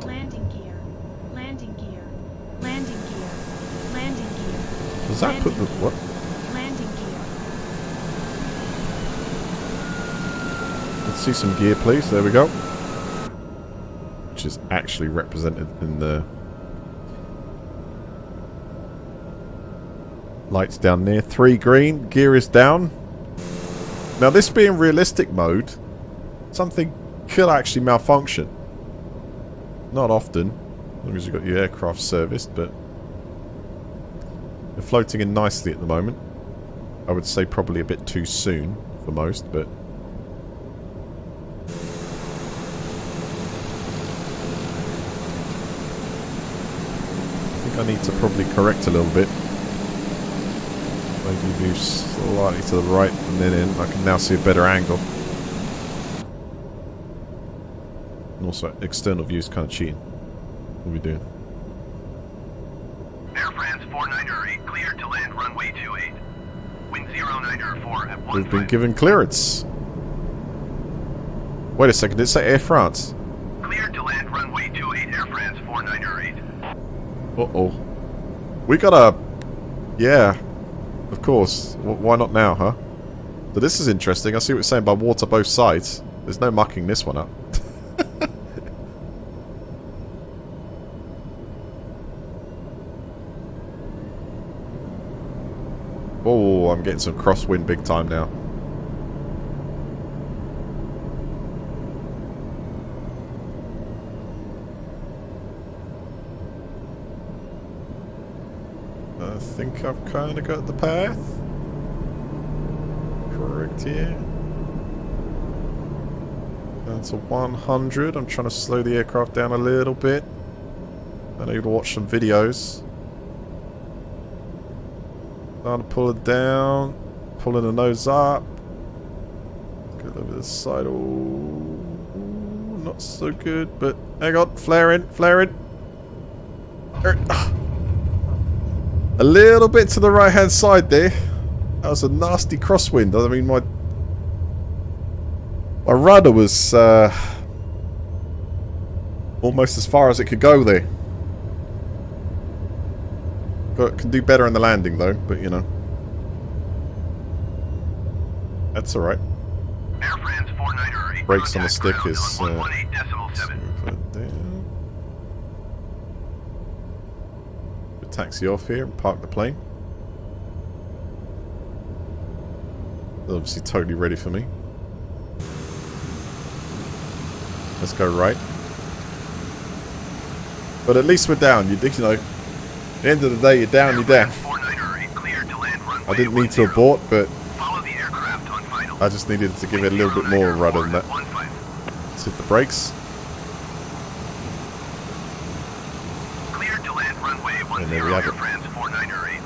Landing gear. Landing gear. Landing gear. Landing gear. Does that put the what? Landing gear. Let's see some gear, please. There we go. Which is actually represented in the lights down there. 3 green. Gear is down. Now, this being realistic mode, something could actually malfunction. Not often, as long as you've got your aircraft serviced, but you're floating in nicely at the moment. I would say probably a bit too soon for most, but I need to probably correct a little bit. Maybe move slightly to the right and then in. I can now see a better angle. And also, external view is kind of cheating. What are we doing? Air France 49er 8 cleared to land runway 28. Wind 09er 4 at 15. We've been given clearance. Wait a second, did it say Air France? Cleared to land runway 28 Air France 49er 8. Uh-oh. We got a... Yeah. Of course. Why not now, huh? So this is interesting. I see what you're saying by water both sides. There's no mucking this one up. Oh, I'm getting some crosswind big time now. I think I've kind of got the path. Correct here. Down to 100. I'm trying to slow the aircraft down a little bit. I need to watch some videos. Trying to pull it down. Pulling the nose up. Get over this side. Oh, not so good, but hang on. Flaring, flaring. A little bit to the right hand side there. That was a nasty crosswind. I mean, my rudder was almost as far as it could go there. Can do better in the landing though, but you know. That's alright. Air France 49er 8 Brakes on the stick ground is on 118.7. put it down. We'll taxi off here and park the plane. They're obviously totally ready for me. Let's go right. But at least we're down. You know, at the end of the day, you're down, you're down. 49er 8 I didn't need to abort, but Follow the aircraft on final. I just needed to give it a little bit more rudder than that. 15. Let's hit the brakes. Cleared to land runway 10 And there we have Air it. France 4908.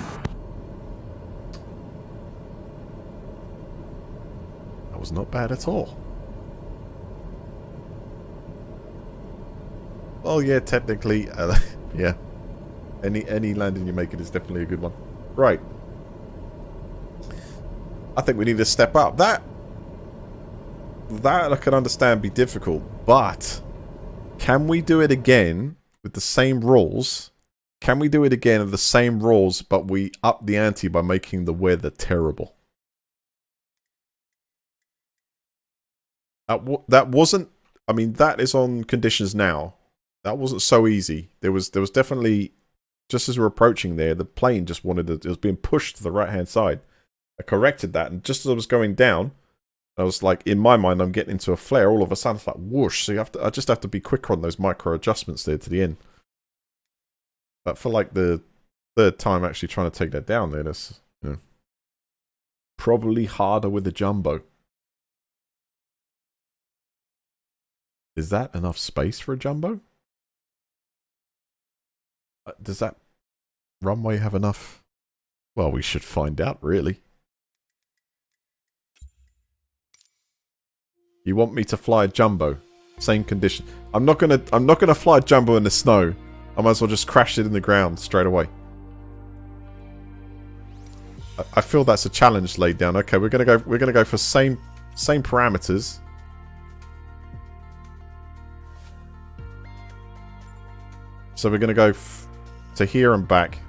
That was not bad at all. Oh yeah, technically, yeah. Any landing you make it is definitely a good one. Right. I think we need to step up. That I can understand be difficult, but can we do it again with the same rules? Can we do it again with the same rules, but we up the ante by making the weather terrible? That wasn't. I mean, that is on conditions now. That wasn't so easy. There was definitely, just as we were approaching there, the plane just wanted to, it was being pushed to the right-hand side. I corrected that, and just as I was going down, I was like, in my mind, I'm getting into a flare. All of a sudden, it's like whoosh. So I just have to be quicker on those micro adjustments there to the end. But for like the third time actually trying to take that down there, that's, you know, probably harder with the jumbo. Is that enough space for a jumbo? Does that runway have enough? Well, we should find out, really. You want me to fly a jumbo? Same condition. I'm not gonna fly a jumbo in the snow. I might as well just crash it in the ground straight away. I feel that's a challenge laid down. Okay, we're gonna go for same parameters. So we're gonna go to here and back.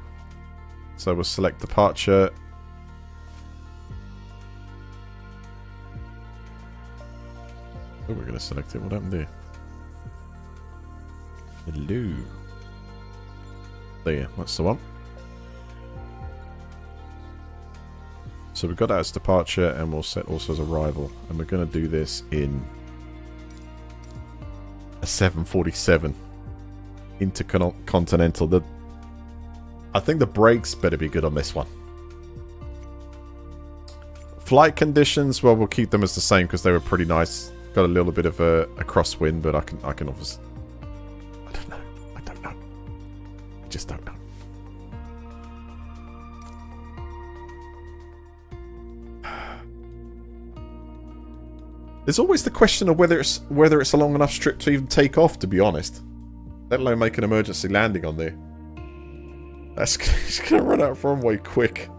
So we'll select departure. Oh, we're going to select it. What happened there? Hello. There, that's the one. So we've got that as departure, and we'll set also as arrival. And we're going to do this in a 747 intercontinental. I think the brakes better be good on this one. Flight conditions, well, we'll keep them as the same because they were pretty nice. Got a little bit of a crosswind, but I can obviously... I don't know. I just don't know. There's always the question of whether it's a long enough strip to even take off, to be honest. Let alone make an emergency landing on there. That's it's gonna run out of runway quick.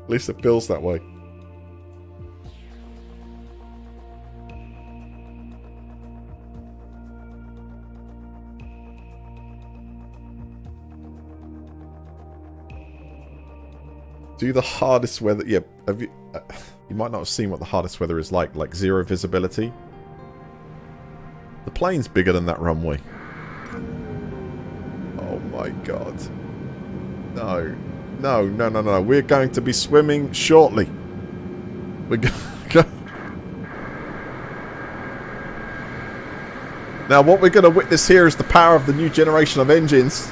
At least it feels that way. Do the hardest weather... Yeah, have you... you might not have seen what the hardest weather is like zero visibility. The plane's bigger than that runway. Oh my god. No. No. We're going to be swimming shortly. We're going... Now, what we're going to witness here is the power of the new generation of engines.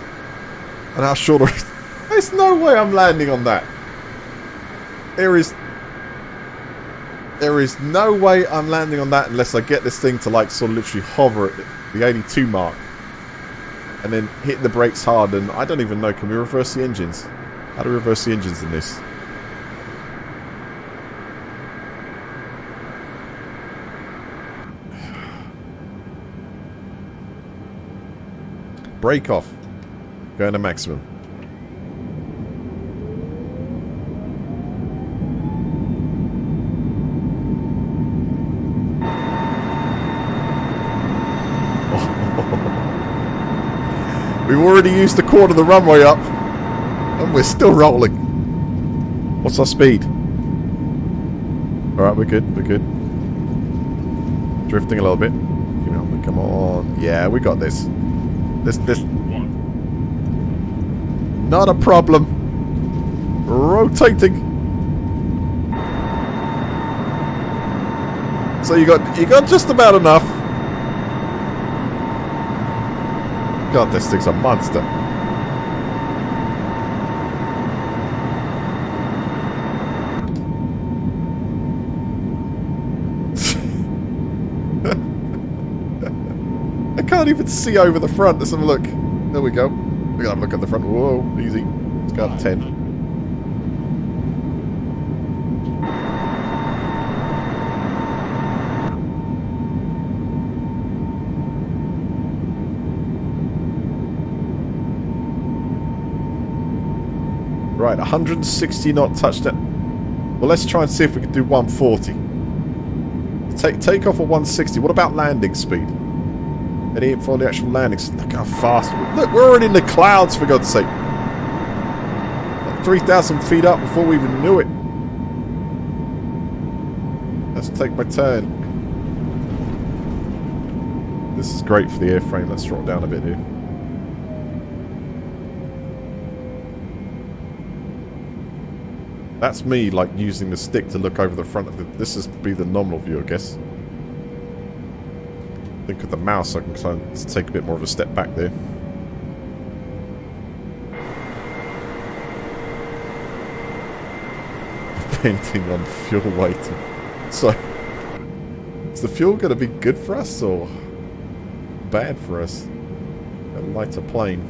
And how short... There's no way I'm landing on that. There is no way I'm landing on that unless I get this thing to like sort of literally hover at the 82 mark. And then hit the brakes hard, and I don't even know, can we reverse the engines? How do we reverse the engines in this? Brake off. Going to maximum. We've already used a quarter of the runway up, and we're still rolling. What's our speed? Alright, we're good, Drifting a little bit. Come on. Yeah, we got this. This. Not a problem. Rotating. So you got just about enough. God, this thing's a monster. can't even see over the front. Let's have a look. There we go. We're gonna have a look at the front. Whoa, easy. Let's go up to 10. Right, 160 knot touchdown. Well, let's try and see if we can do 140. Take off at 160. What about landing speed? Any info on the actual landing? Look how fast. Look, we're already in the clouds, for God's sake. Like 3,000 feet up before we even knew it. Let's take my turn. This is great for the airframe. Let's drop down a bit here. That's me, like, using the stick to look over the front of the... This is be the nominal view, I guess. I think with the mouse I can try and take a bit more of a step back there. Painting on fuel weighting. So, is the fuel going to be good for us or bad for us? A lighter plane.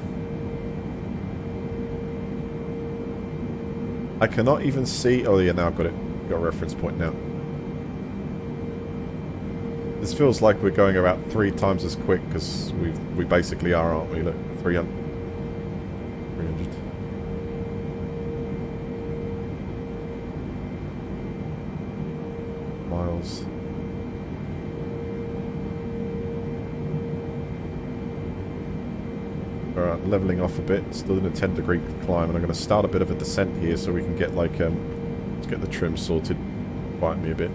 I cannot even see... Oh yeah, now I've got it. Got a reference point now. This feels like we're going about 3 times as quick because we basically are, aren't we? Look, 300. Miles. Alright, leveling off a bit. Still in a 10-degree climb, and I'm going to start a bit of a descent here so we can get like let's get the trim sorted. Bite me a bit.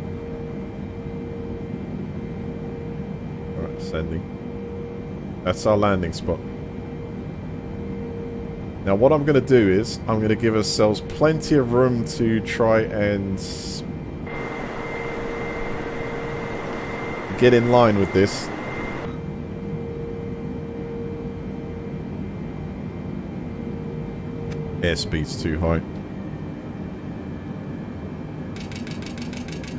Alright, descending. That's our landing spot. Now what I'm going to do is I'm going to give ourselves plenty of room to try and get in line with this. Airspeed's too high.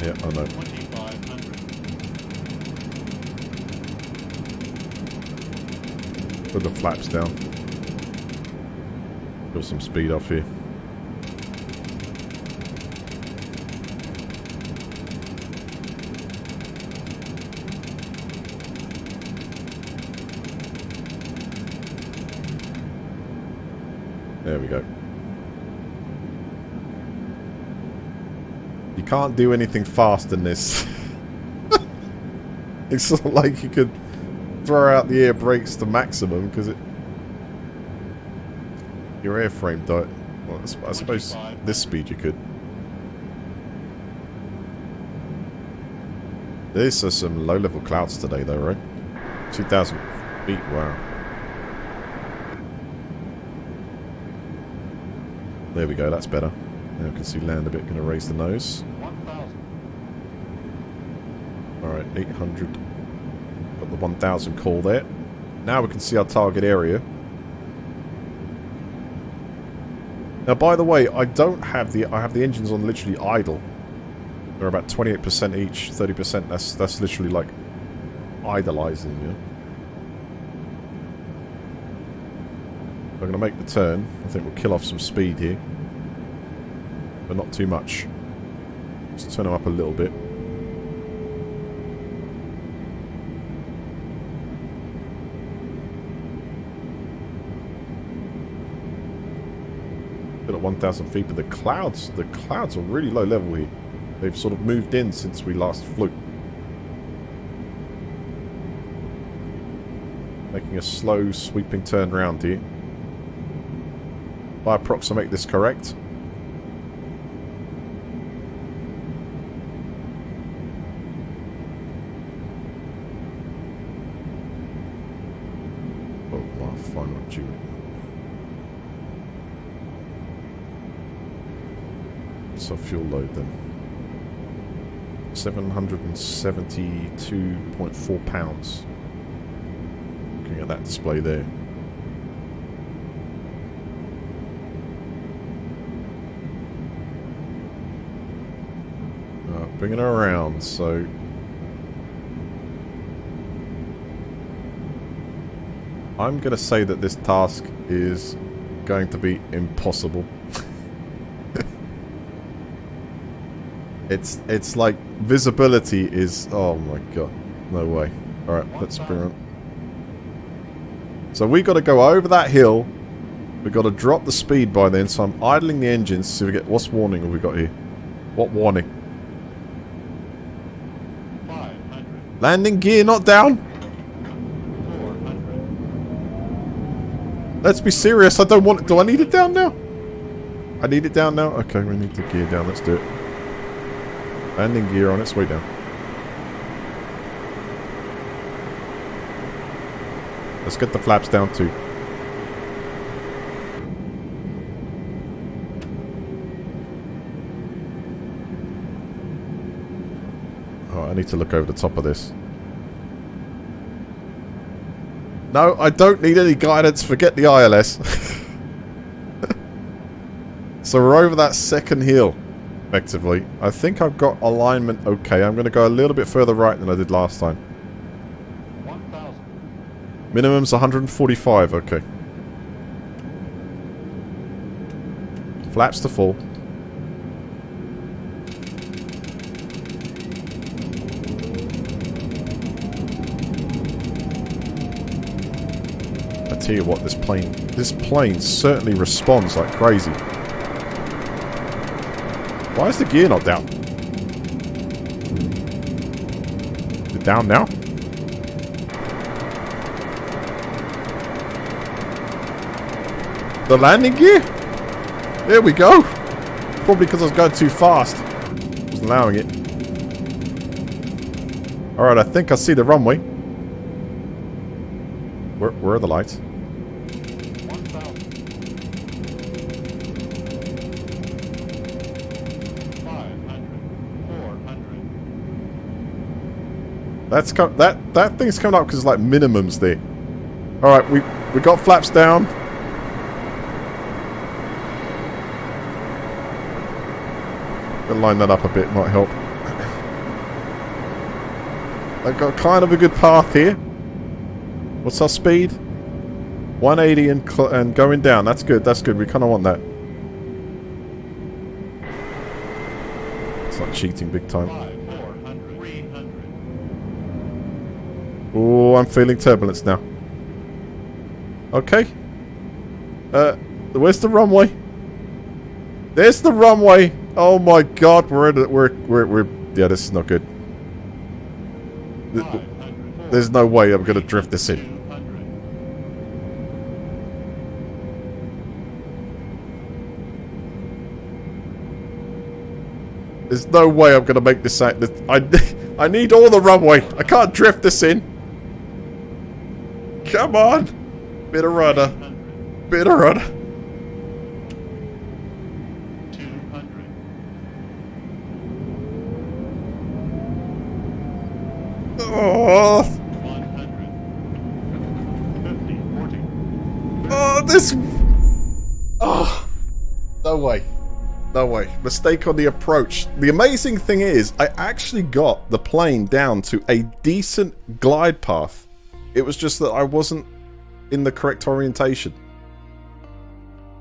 Yeah, I know. 2,500. Put the flaps down. Put some speed off here. There we go. You can't do anything fast than this. It's not like you could throw out the air brakes to maximum because your airframe died. Well, I suppose this speed you could. These are some low-level clouds today though, right? 2,000 feet, wow. There we go, that's better. Now we can see land a bit, going to raise the nose. 1,000. Alright, 800. Got the 1,000 call there. Now we can see our target area. Now, by the way, I don't have the... I have the engines on literally idle. They're about 28% each, 30%. That's literally like idling, you know? I'm going to make the turn. I think we'll kill off some speed here. But not too much. Just turn them up a little bit. Still at 1,000 feet, but the clouds are really low level here. They've sort of moved in since we last flew. Making a slow, sweeping turn round here. If I approximate this correct. Oh, my final tune. What's our fuel load then? 772.4 pounds. Looking at that display there. Bringing her around, so I'm going to say that this task is going to be impossible. It's like visibility is... Oh my god. No way. Alright, let's bring it. So we got to go over that hill. We've got to drop the speed by then, so I'm idling the engines to see if we get... What's warning have we got here? What warning? 500. Landing gear not down? 400. Let's be serious, I don't want it... Do I need it down now? I need it down now? Okay, we need the gear down, let's do it. Landing gear on its way down. Let's get the flaps down too. Oh, I need to look over the top of this. No, I don't need any guidance. Forget the ILS. So we're over that second hill, effectively. I think I've got alignment okay. I'm going to go a little bit further right than I did last time. 1000. Minimum's 145, okay. Flaps to full. I tell you what, this plane certainly responds like crazy. Why is the gear not down? Is it down now? The landing gear? There we go. Probably because I was going too fast. I was allowing it. Alright, I think I see the runway. Where are the lights? 1000. 500. 400. That thing's coming up because it's like minimums there. Alright, we got flaps down. Gonna line that up a bit, might help. I've got kind of a good path here. What's our speed? 180 and going down. That's good. That's good. We kind of want that. It's like cheating big time. 400. 300. Oh, I'm feeling turbulence now. Okay. Where's the runway? There's the runway. Oh my god, we're yeah, this is not good. There's no way I'm gonna drift this in. 200. There's no way I'm gonna make this. I need all the runway. I can't drift this in. Come on, bit of rudder, bit of rudder. 200. Oh, 100. 50. 40. oh, this. Oh, no way. No way. Mistake on the approach. The amazing thing is, I actually got the plane down to a decent glide path. It was just that I wasn't in the correct orientation.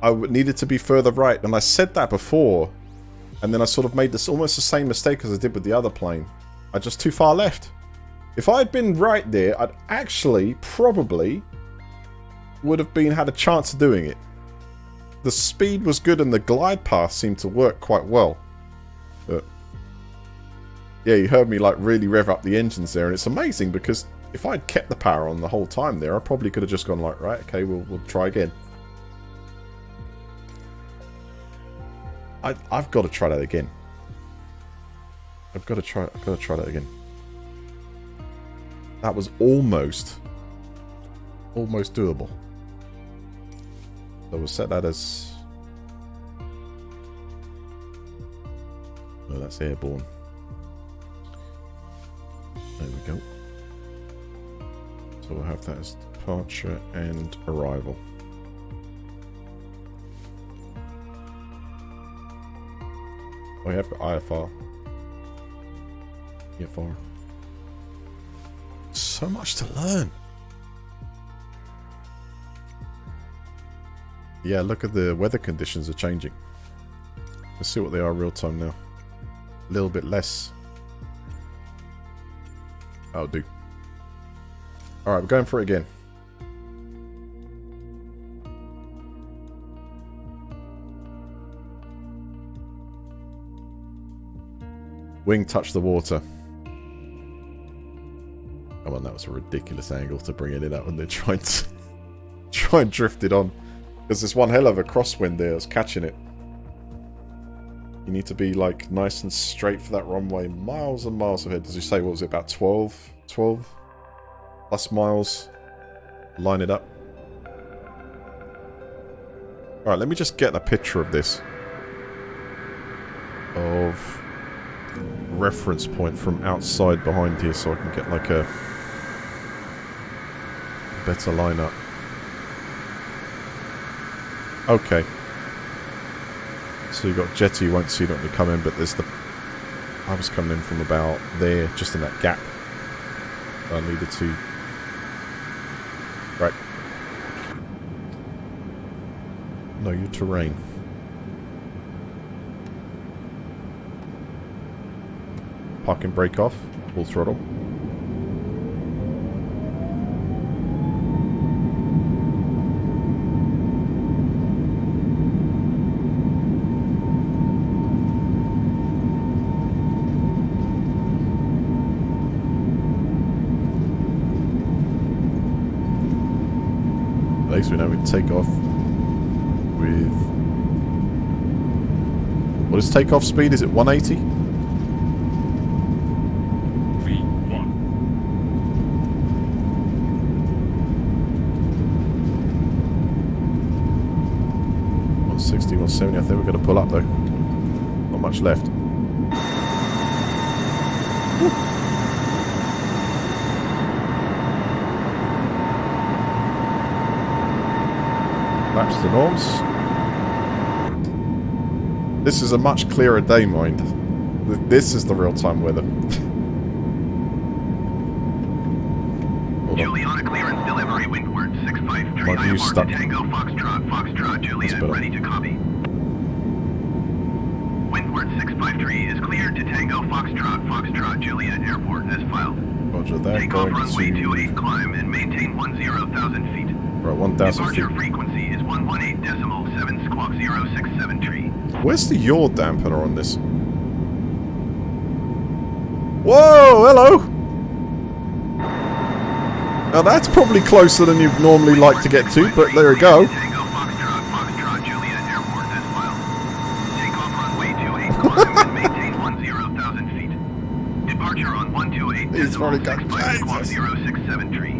I needed to be further right, and I said that before, and then I sort of made this almost the same mistake as I did with the other plane. I just too far left. If I had been right there, I'd actually probably would have had a chance of doing it. The speed was good and the glide path seemed to work quite well. But yeah, you heard me like really rev up the engines there, and it's amazing because if I'd kept the power on the whole time there, I probably could have just gone like, right, okay, we'll try again. I've got to try that again. I've got to try that again. That was almost doable. So we'll set that as... Oh, that's airborne. There we go. So we'll have that as departure and arrival. Oh, yeah, I've got IFR. IFR. So much to learn. Yeah, look at the weather conditions are changing. Let's see what they are real time now. A little bit less. That'll do. Alright, we're going for it again. Wing touch the water. Come on, that was a ridiculous angle to bring it in at when they're trying to try and drift it on. Because there's one hell of a crosswind there that's catching it. You need to be like nice and straight for that runway, miles and miles ahead. As you say, what was it, about 12 plus miles? Line it up. Alright, let me just get a picture of this. Of reference point from outside behind here so I can get like a better lineup. Okay. So you got Jetty, you won't see it when you come in, but there's the... I was coming in from about there, just in that gap. I needed to... Right. Know your terrain. Park and brake off. Full throttle. At least we know we can take off with... What is takeoff speed? Is it 180? V1. 160, 170. I think we're going to pull up though. Not much left. Laps to norms. This is a much clearer day, mind. This is the real-time weather. Juliana clearance delivery, windward 653. My view's stuck. Tango Foxtrot, Juliet, ready to copy. Windward 653 is cleared to Tango Foxtrot, Juliet Airport as filed. Roger that. Take off Going runway to 28, climb and maintain 10,000 feet. right, 1,000 Departure feet. frequency is 118.7 squawk 0673. Where's the yaw dampener on this? Whoa, hello! Now that's probably closer than you'd normally like to get to, but there we go. Tango Foxtrot, Juliet Airport as filed. Take off runway 28, climb and maintain 10,000 feet. Departure on 128.65 He's already got squawk 0673.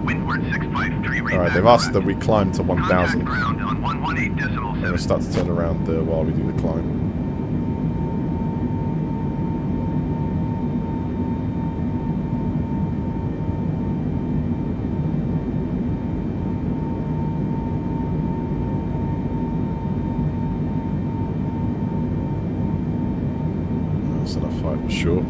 Windward 653. Alright, they've asked that we climb to 1,000. Ground on 118.7. I'm going to start to turn around while we do the climb. That's enough height for sure.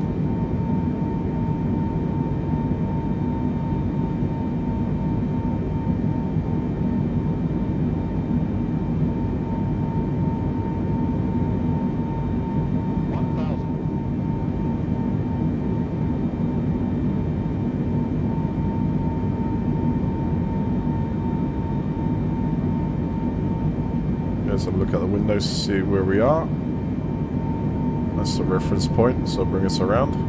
Let's have a look out the windows to see where we are. That's the reference point, so bring us around.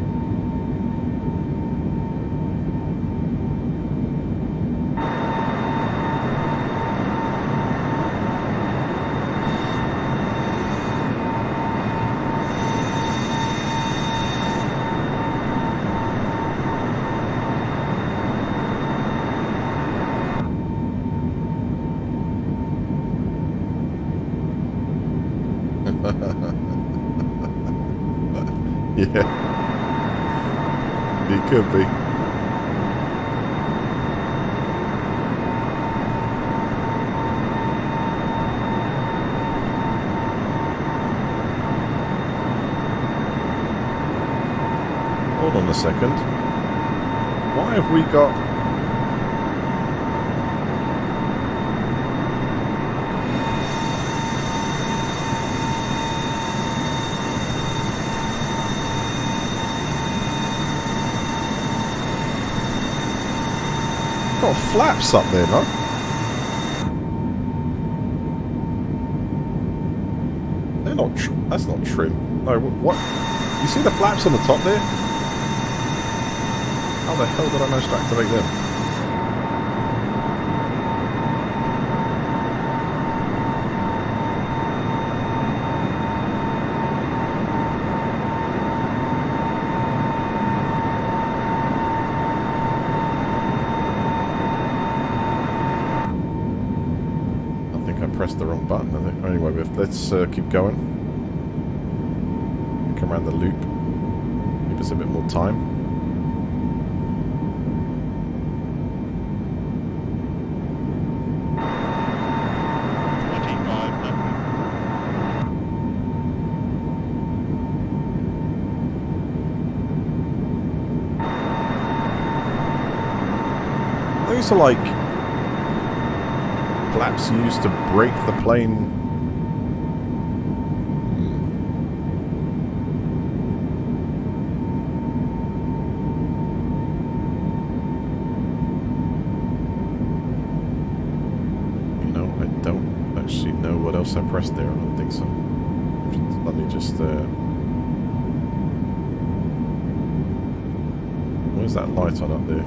Yeah. It could be. Hold on a second. Why have we got... got flaps up there, no? They're not. That's not trim. No. What? You see the flaps on the top there? How the hell did I manage to activate them? Pressed the wrong button, I think. Anyway, let's keep going. Come around the loop. Give us a bit more time. These are like flaps used to break the plane. You know, I don't actually know what else I pressed there. I don't think so. Let me just where's that light on up there?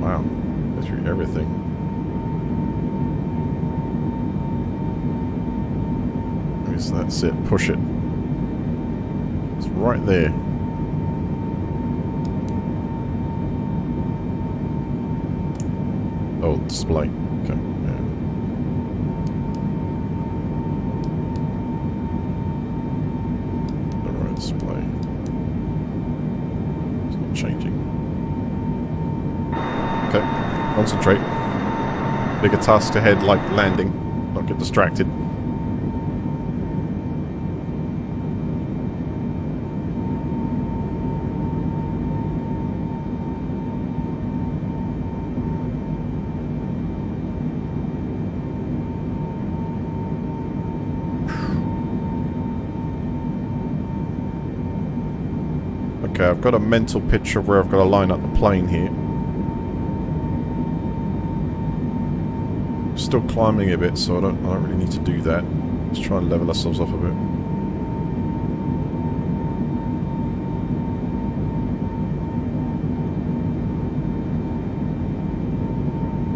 Wow, go through everything. I guess that's it. Push it. It's right there. Oh, display. Okay. Yeah. The right display. It's not changing. Okay, concentrate. Bigger task ahead, like landing. Not get distracted. Okay, I've got a mental picture of where I've got to line up the plane here. Still climbing a bit, so I don't really need to do that. Let's try and level ourselves off a bit.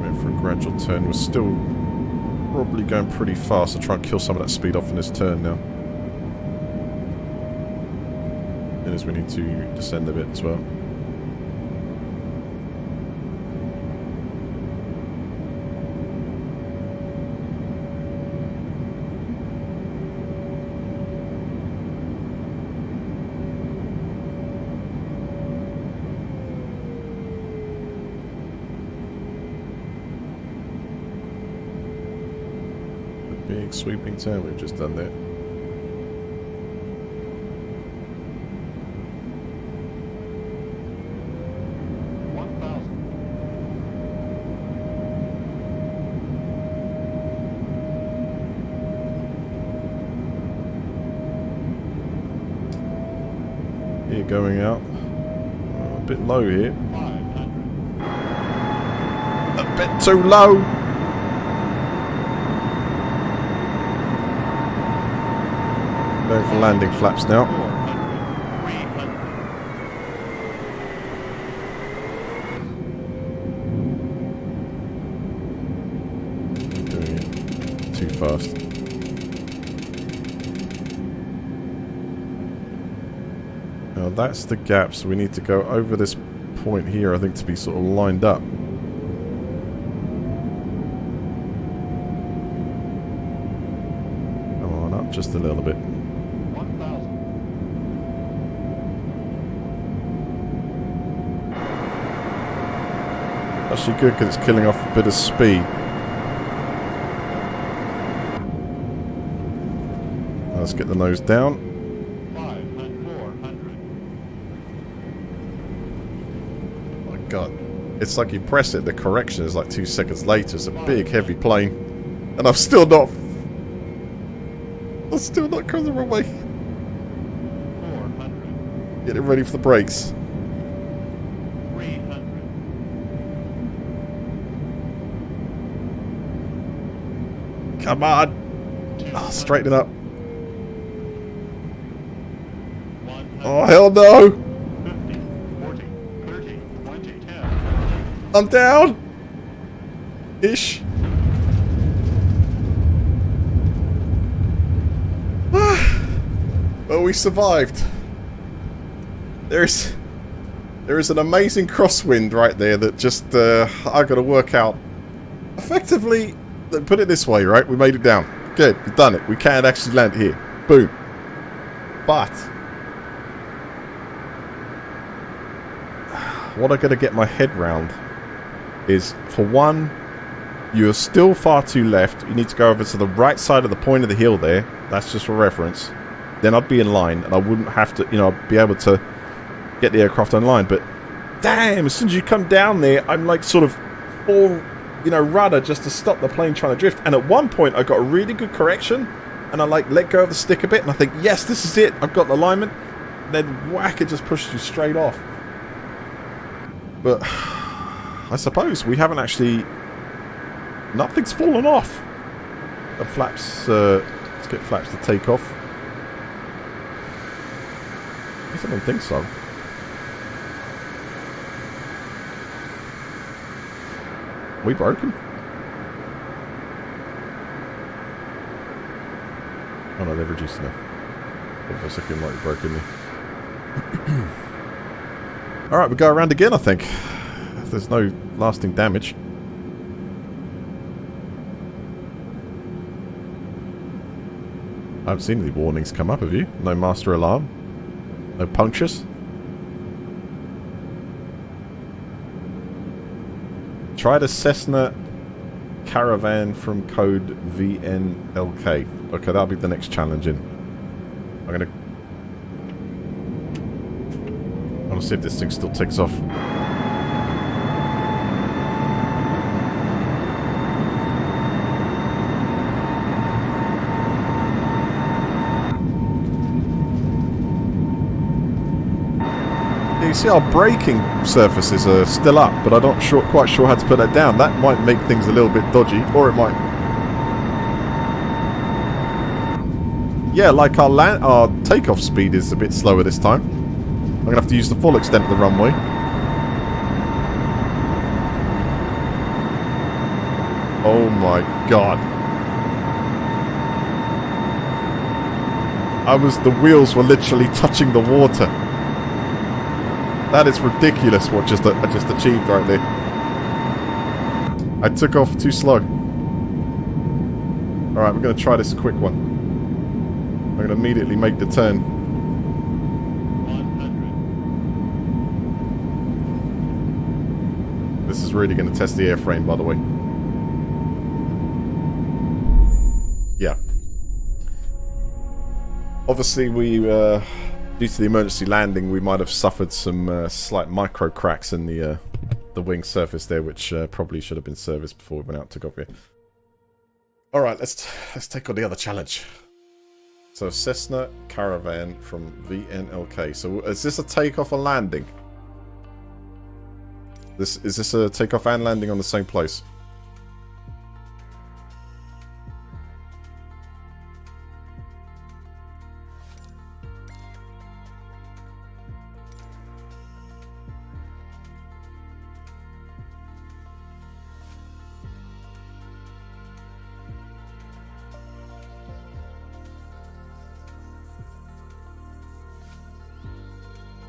Went for a gradual turn. We're still probably going pretty fast. I'll try and kill some of that speed off in this turn now. And as we need to descend a bit as well. Big sweeping turn we've just done there. Here going out. Oh, a bit low here. 500. A bit too low. Going for landing flaps now. 400. 300. Doing it too fast. Now that's the gap, so we need to go over this point here, I think, to be sort of lined up. Come on, up just a little bit. 1,000. Actually good because it's killing off a bit of speed. Let's get the nose down. 500. 400. Oh my god. It's like you press it, the correction is like 2 seconds later. It's a big heavy plane. And I'm still not... I'm still not going the wrong way. Getting ready for the brakes. 300. Come on. Oh, straighten it up. 100. Oh, hell no. 50, 40, 30, 20, 10. I'm down. Ish. Well, we survived. There is an amazing crosswind right there that just I got to work out. Effectively, put it this way, right? We made it down. Good, we've done it. We can actually land here. Boom. But what I got to get my head round is, for one, you're still far too left. You need to go over to the right side of the point of the hill there. That's just for reference. Then I'd be in line, and I wouldn't have to, I'd be able to get the aircraft online. But damn, as soon as you come down there, I'm like sort of full, rudder just to stop the plane trying to drift. And at one point, I got a really good correction, and I like let go of the stick a bit, and I think, yes, this is it. I've got the alignment. And then whack, it just pushes you straight off. But I suppose we haven't actually. Nothing's fallen off. The flaps. Let's get flaps to take off. I don't think so. We broken? Oh no, they've reduced now. For a second, might be broken there. Alright, we go around again, I think. If there's no lasting damage. I haven't seen any warnings come up, have you? No master alarm? No punctures? Try the Cessna Caravan from code VNLK. Okay, that'll be the next challenge in. I want to see if this thing still takes off. You see our braking surfaces are still up, but I'm not quite sure how to put that down. That might make things a little bit dodgy, or it might. Yeah, like our takeoff speed is a bit slower this time. I'm gonna have to use the full extent of the runway. Oh my god! The wheels were literally touching the water. That is ridiculous what I just achieved right there. I took off too slow. Alright, we're going to try this quick one. I'm going to immediately make the turn. 100. This is really going to test the airframe, by the way. Yeah. Obviously, due to the emergency landing, we might have suffered some slight micro cracks in the wing surface there, which probably should have been serviced before we went out to go up here. All right, let's take on the other challenge. So Cessna Caravan from VNLK. So is this a takeoff or landing? Is this a takeoff and landing on the same place?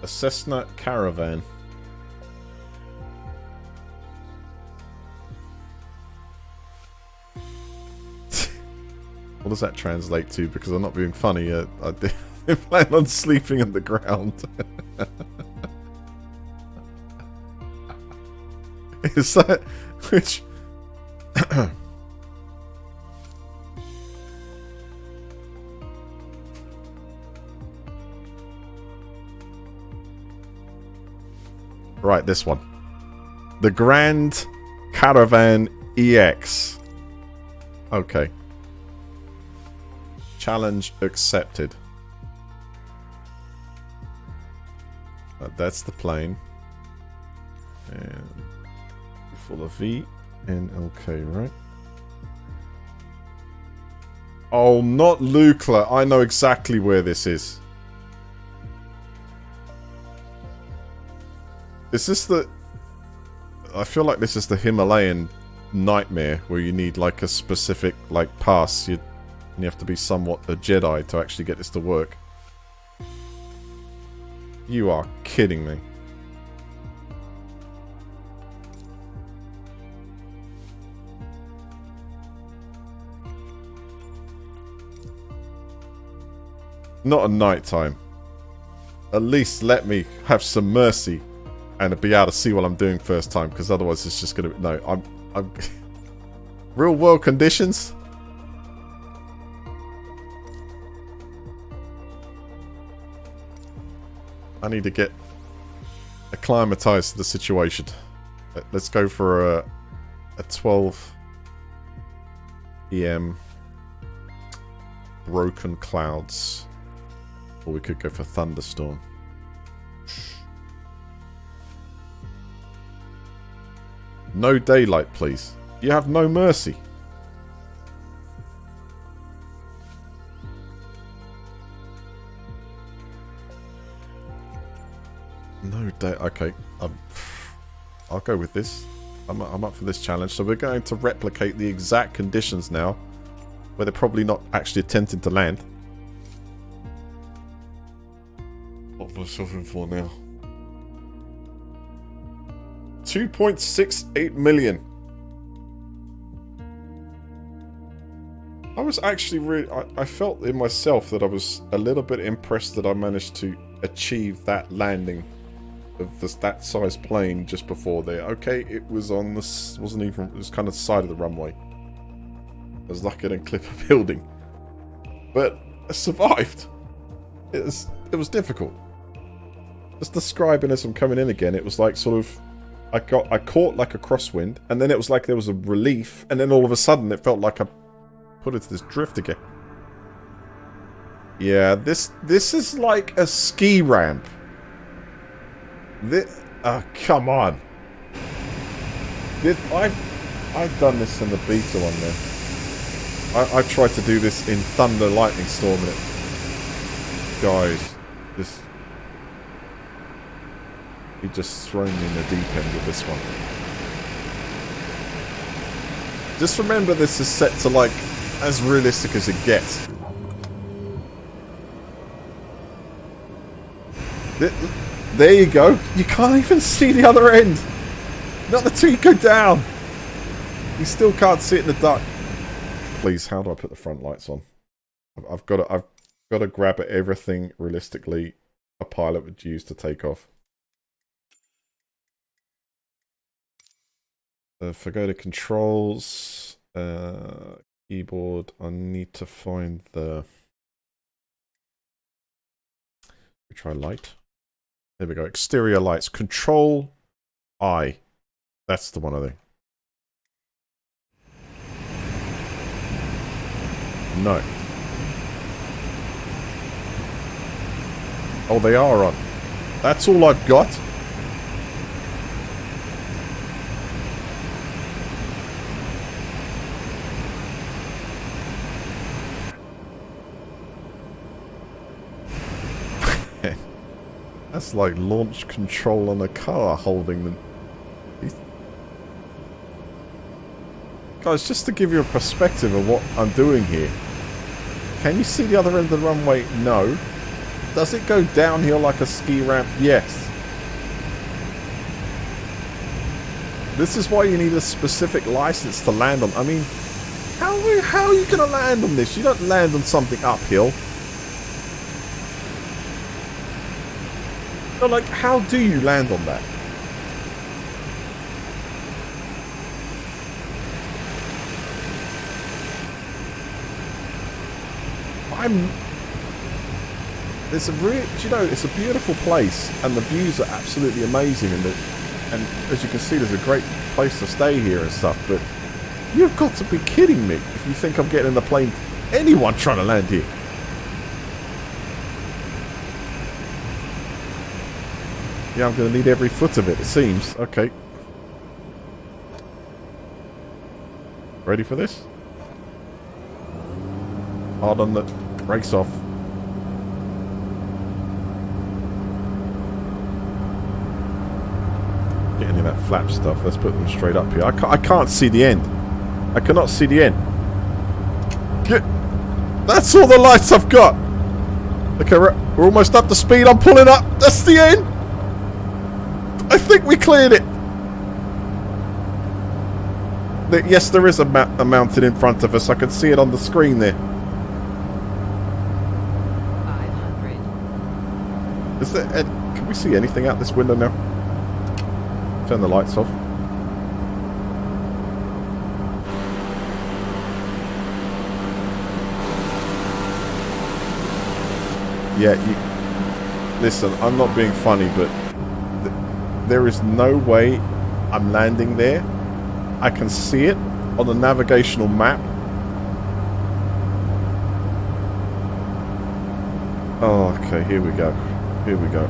A Cessna Caravan. What does that translate to? Because I'm not being funny. I plan on sleeping on the ground. Is that which? Right, this one. The Grand Caravan EX. Okay. Challenge accepted. That's the plane. And for the V and LK, right? Oh, not Lukla. I know exactly where this is. Is this the... I feel like this is the Himalayan nightmare where you need like a specific like pass. You have to be somewhat a Jedi to actually get this to work. You are kidding me. Not at night time. At least let me have some mercy and be able to see what I'm doing first time, because otherwise it's just gonna... No, I'm... Real world conditions? I need to get acclimatized to the situation. Let's go for a 12 PM broken clouds. Or we could go for thunderstorm. No daylight, please. You have no mercy. No day. Okay, I'll go with this. I'm up for this challenge. So we're going to replicate the exact conditions now, where they're probably not actually attempting to land. What am I suffering for now? 2.68 million. I was actually really... I felt in myself that I was a little bit impressed that I managed to achieve that landing of that size plane just before there. Okay, it was on this... wasn't even... it was kind of the side of the runway. I was lucky I didn't clip a building. But I survived. It was difficult. Just describing as I'm coming in again, it was like sort of... I caught like a crosswind, and then it was like there was a relief, and then all of a sudden it felt like I put into this drift again. Yeah, this is like a ski ramp. Come on. I've done this in the beta one there. I tried to do this in Thunder Lightning Storm, and guys, this... He just thrown me in the deep end with this one. Just remember this is set to like as realistic as it gets. There you go. You can't even see the other end. Not until you go down. You still can't see it in the dark. Please, how do I put the front lights on? I've got to grab at everything realistically a pilot would use to take off. If I go to controls, keyboard, I need to find the... We try light. There we go. Exterior lights. Control I. That's the one, I think. No. Oh, they are on. That's all I've got. That's like launch control on a car holding them. Guys, just to give you a perspective of what I'm doing here. Can you see the other end of the runway? No. Does it go downhill like a ski ramp? Yes. This is why you need a specific license to land on. I mean, how are you going to land on this? You don't land on something uphill. So, like, how do you land on that? It's a it's a beautiful place, and the views are absolutely amazing, and as you can see, there's a great place to stay here and stuff. But you've got to be kidding me if you think I'm getting in the plane. Anyone trying to land here? Yeah, I'm going to need every foot of it, it seems. Okay. Ready for this? Hard on the brakes off. Get any of that flap stuff. Let's put them straight up here. I can't see the end. I cannot see the end. That's all the lights I've got. Okay, we're almost up to speed. I'm pulling up. That's the end. I think we cleared it. Yes, there is a mountain in front of us. I can see it on the screen there. 500. Is there? Can we see anything out this window now? Turn the lights off. Yeah, listen, I'm not being funny, but there is no way I'm landing there. I can see it on the navigational map. Oh, okay, here we go. Here we go.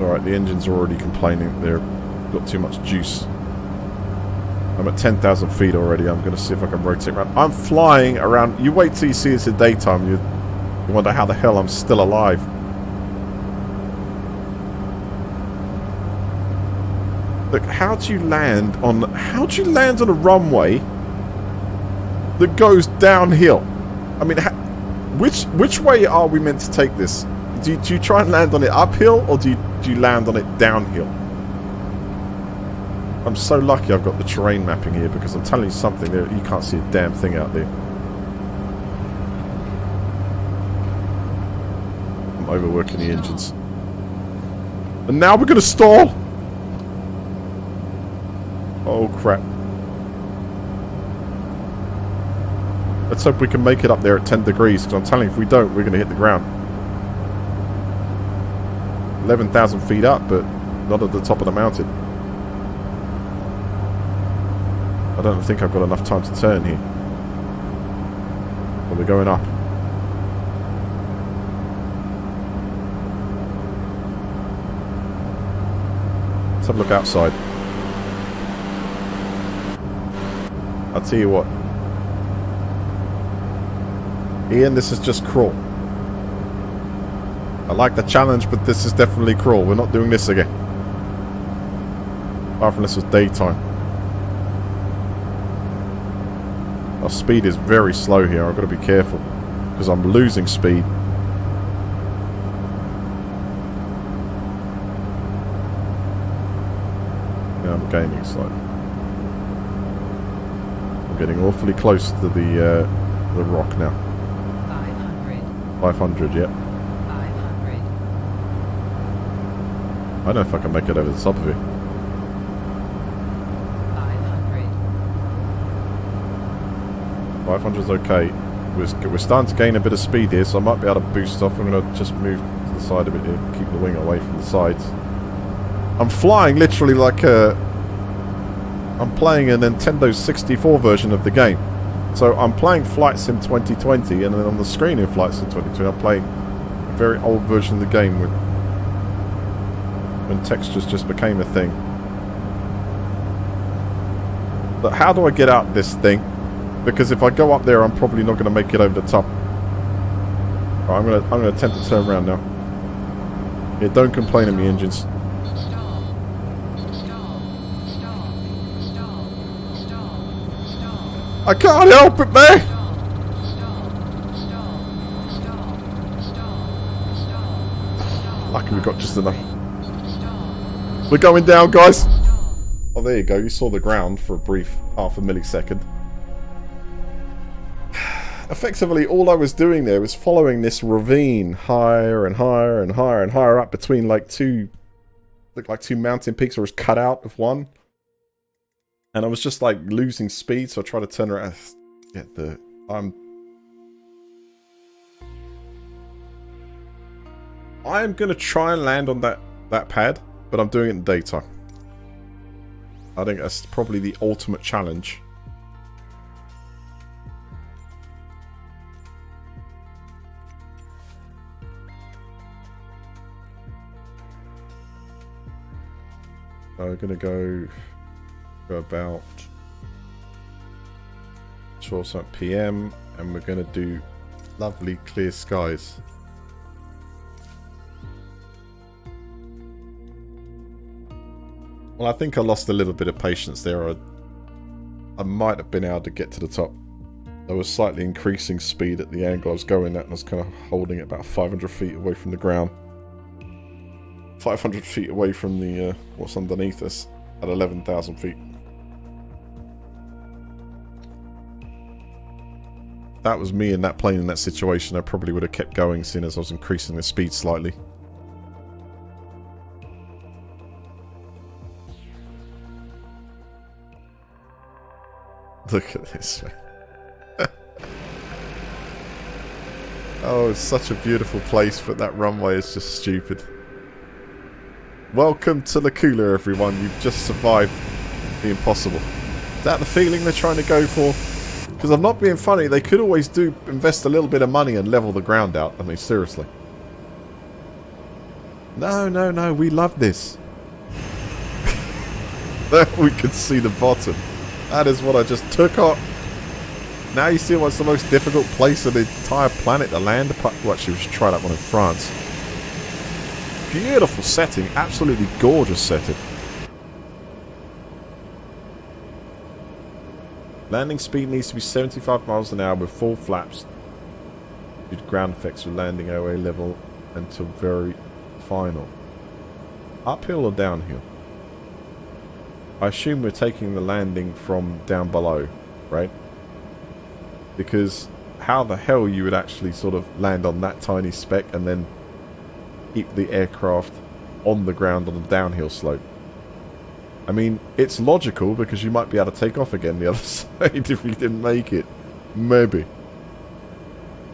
Alright, the engine's already complaining they've got too much juice. I'm at 10,000 feet already. I'm going to see if I can rotate around. I'm flying around. You wait till you see this in daytime. You wonder how the hell I'm still alive. Look, how do you land on a runway that goes downhill? I mean, which way are we meant to take this? Do you try and land on it uphill, or do you land on it downhill? I'm so lucky I've got the terrain mapping here, because I'm telling you something, you can't see a damn thing out there. I'm overworking the engines. And now we're going to stall! Oh crap. Let's hope we can make it up there at 10 degrees, because I'm telling you, if we don't, we're going to hit the ground. 11,000 feet up, but not at the top of the mountain. I don't think I've got enough time to turn here. But we're going up. Let's have a look outside. I'll tell you what. Ian, this is just crawl. I like the challenge, but this is definitely crawl. We're not doing this again. Apart from this was daytime. Our speed is very slow here. I've got to be careful, because I'm losing speed. Yeah, I'm gaining slightly. I'm getting awfully close to the rock now. 500. 500, yeah. 500. I don't know if I can make it over the top of it. 500 is okay. We're starting to gain a bit of speed here, so I might be able to boost off. I'm going to just move to the side a bit here, keep the wing away from the sides. I'm flying literally like I'm playing a Nintendo 64 version of the game. So I'm playing Flight Sim 2020, and then on the screen in Flight Sim 2020 I'm playing a very old version of the game when textures just became a thing. But how do I get out this thing? Because if I go up there, I'm probably not going to make it over the top. Right, I'm going to attempt to turn around now. Yeah, don't complain at me, engines. I can't help it, man! Lucky we got just enough. We're going down, guys! Oh, there you go. You saw the ground for a brief half a millisecond. Effectively, all I was doing there was following this ravine higher and higher and higher and higher up between like two mountain peaks, or was cut out of one. And I was just like losing speed, so I tried to turn around. Get the I'm gonna try and land on that pad, but I'm doing it in daytime. I think that's probably the ultimate challenge. we're going to go about 12 p.m. and we're going to do lovely clear skies. Well, I think I lost a little bit of patience there. I might have been able to get to the top. I was slightly increasing speed at the angle I was going at, and I was kind of holding it about 500 feet away from the ground. 500 feet away from the what's underneath us at 11,000 feet. If that was me in that plane in that situation, I probably would have kept going, seeing as I was increasing the speed slightly. Look at this, man. Oh, it's such a beautiful place, but that runway is just stupid. Welcome to Lacoola, everyone. You've just survived the impossible. Is that the feeling they're trying to go for? Because I'm not being funny. They could always invest a little bit of money and level the ground out. I mean, seriously. No, no, no. We love this. There we can see the bottom. That is what I just took off. Now you see what's the most difficult place on the entire planet to land. Well, actually, we should try that one in France. Beautiful setting. Absolutely gorgeous setting. Landing speed needs to be 75 miles an hour with full flaps due to ground effects with landing OA level until very final. Uphill or downhill? I assume we're taking the landing from down below, right? Because how the hell you would actually sort of land on that tiny speck and then keep the aircraft on the ground on a downhill slope? I mean, it's logical because you might be able to take off again the other side if you didn't make it. Maybe.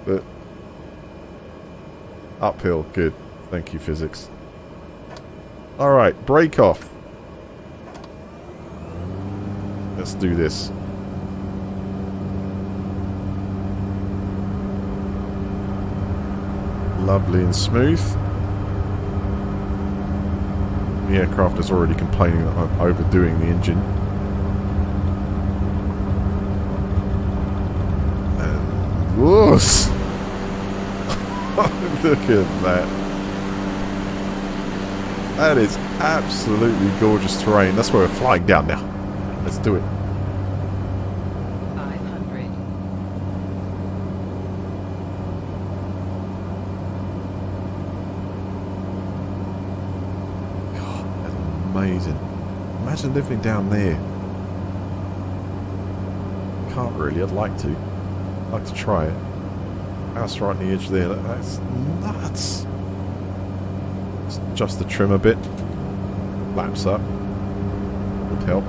But uphill, good. Thank you, physics. Alright, break off. Let's do this. Lovely and smooth. The aircraft is already complaining that I'm overdoing the engine. And whoosh! Look at that. That is absolutely gorgeous terrain. That's where we're flying down now. Let's do it. 500. God, that's amazing. Imagine living down there. Can't really. I'd like to. I'd like to try it. House right on the edge there. That's nuts. Let's adjust the trim a bit. Flaps up. Would help.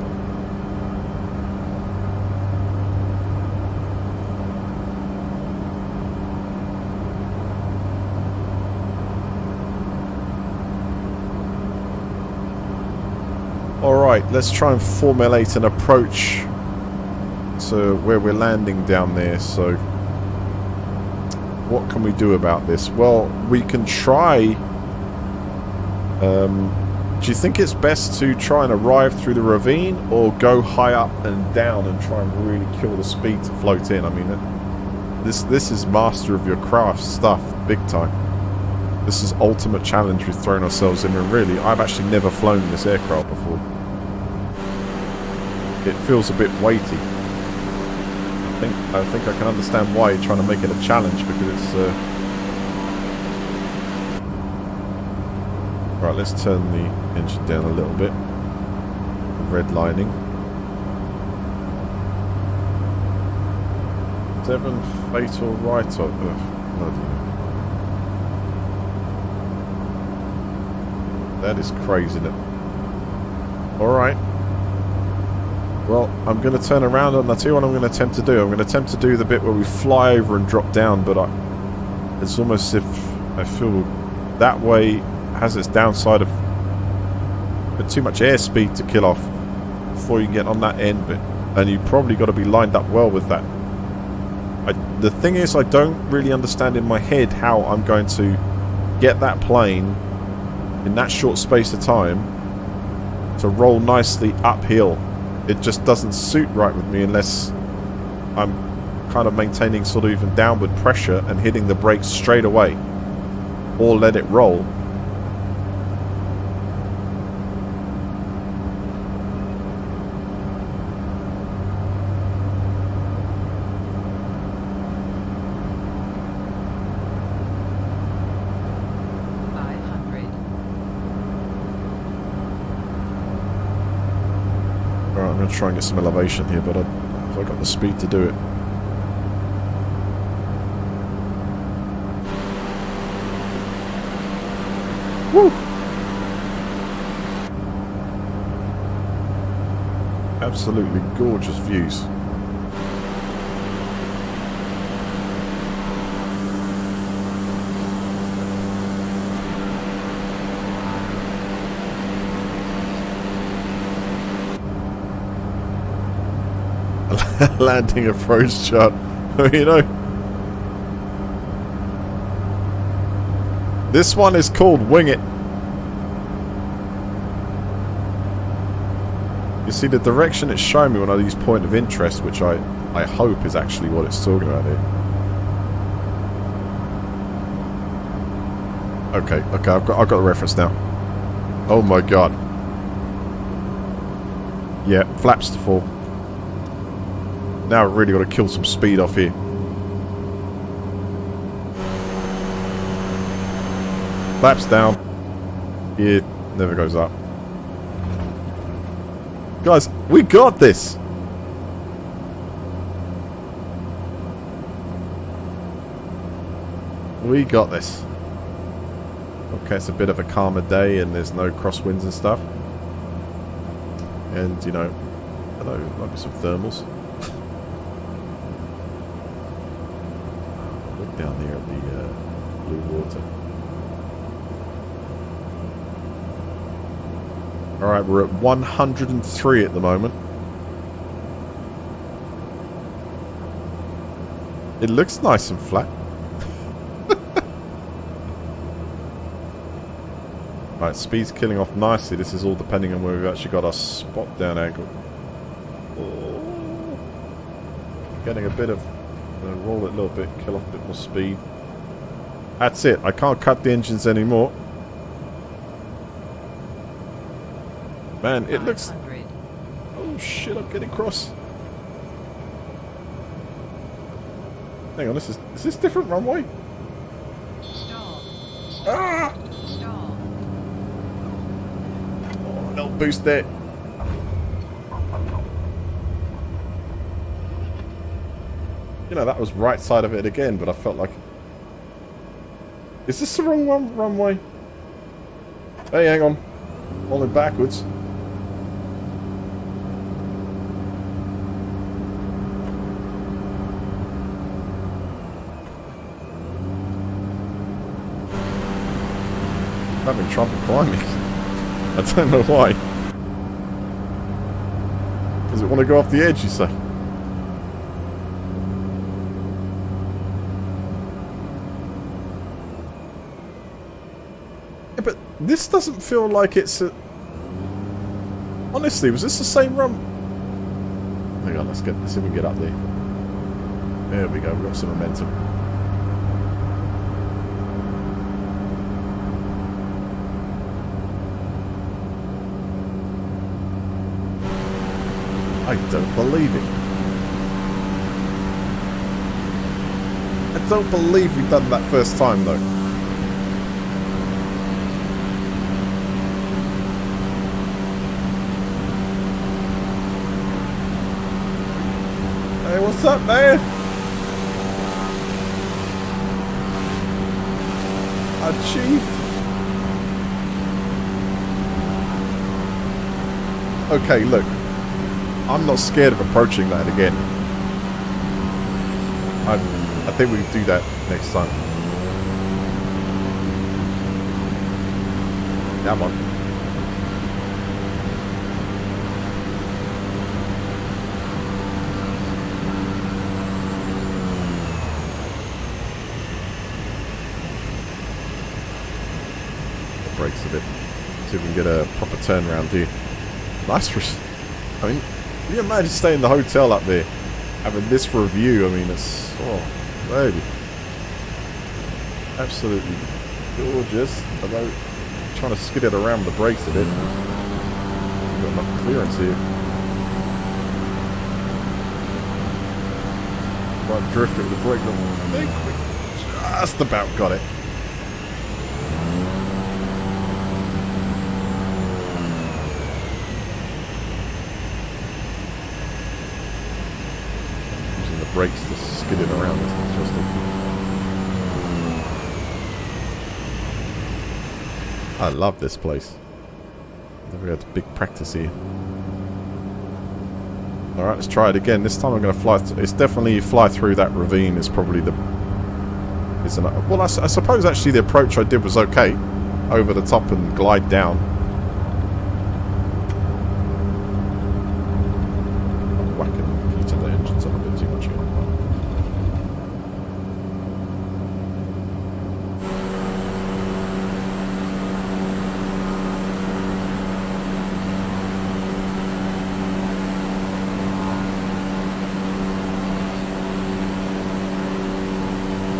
Alright, let's try and formulate an approach to where we're landing down there. So, what can we do about this? Well, we can try... do you think it's best to try and arrive through the ravine or go high up and down and try and really kill the speed to float in? I mean, this is master of your craft stuff, big time. This is ultimate challenge we've thrown ourselves in, and really, I've actually never flown this aircraft before. It feels a bit weighty. I think I can understand why you're trying to make it a challenge, because it's... Right, let's turn the engine down a little bit. Redlining. 7 fatal write-off. That is crazy, isn't it? Alright. Well, I'm going to turn around and I'll tell you what I'm going to attempt to do. I'm going to attempt to do the bit where we fly over and drop down, but it's almost as if I feel that way has its downside of too much airspeed to kill off before you get on that end bit. And you've probably got to be lined up well with that. The thing is, I don't really understand in my head how I'm going to get that plane in that short space of time to roll nicely uphill. It just doesn't suit right with me unless I'm kind of maintaining sort of even downward pressure and hitting the brakes straight away, or let it roll. Alright, I'm going to try and get some elevation here, but have I got the speed to do it? Woo! Absolutely gorgeous views. Landing a froze shot. You know, this one is called Wing It. You see, the direction it's showing me when I use point of interest, which I hope is actually what it's talking about here. Okay, I've got the reference now. Oh my god. Yeah, flaps to full. Now I've really got to kill some speed off here. Flaps down. It never goes up. Guys, we got this! We got this. Okay, it's a bit of a calmer day and there's no crosswinds and stuff. And, you know, I don't know, might be some thermals. Look down there at the blue water. Alright, we're at 103 at the moment. It looks nice and flat. Right, speed's killing off nicely. This is all depending on where we've actually got our spot down angle. Oh. Getting a bit of... roll it a little bit, kill off a bit more speed. That's it. I can't cut the engines anymore. Man, it looks... Oh shit, I'm getting cross. Hang on, is this different runway? Stall. Ah! Stall. Oh, a little boost there. You know, that was right side of it again, but I felt like... Is this the wrong runway? Hey, hang on. Rolling backwards. I'm having trouble climbing. I don't know why. Does it want to go off the edge, you say? Yeah, but this doesn't feel like it's a... Honestly, was this the same run? Hang on, let's see if we can get up there. There we go, we've got some momentum. I don't believe it. I don't believe we've done that first time, though. Hey, what's up, man? Achieved. Okay, look. I'm not scared of approaching that again. I think we can do that next time. Come on. The brakes a bit. See if we can get a proper turnaround here. Nice. I mean, can you imagine staying in the hotel up there, having this for a view? I mean, it's lady, absolutely gorgeous. Although trying to skid it around the brakes a bit, got enough clearance here. Right, drift it with the brake. I think we just about got it. Brakes to skid it around. That's interesting. I love this place. We had big practice here. Alright, let's try it again. This time I'm going to fly. It's definitely fly through that ravine is probably the... Well, I suppose actually the approach I did was okay. Over the top and glide down.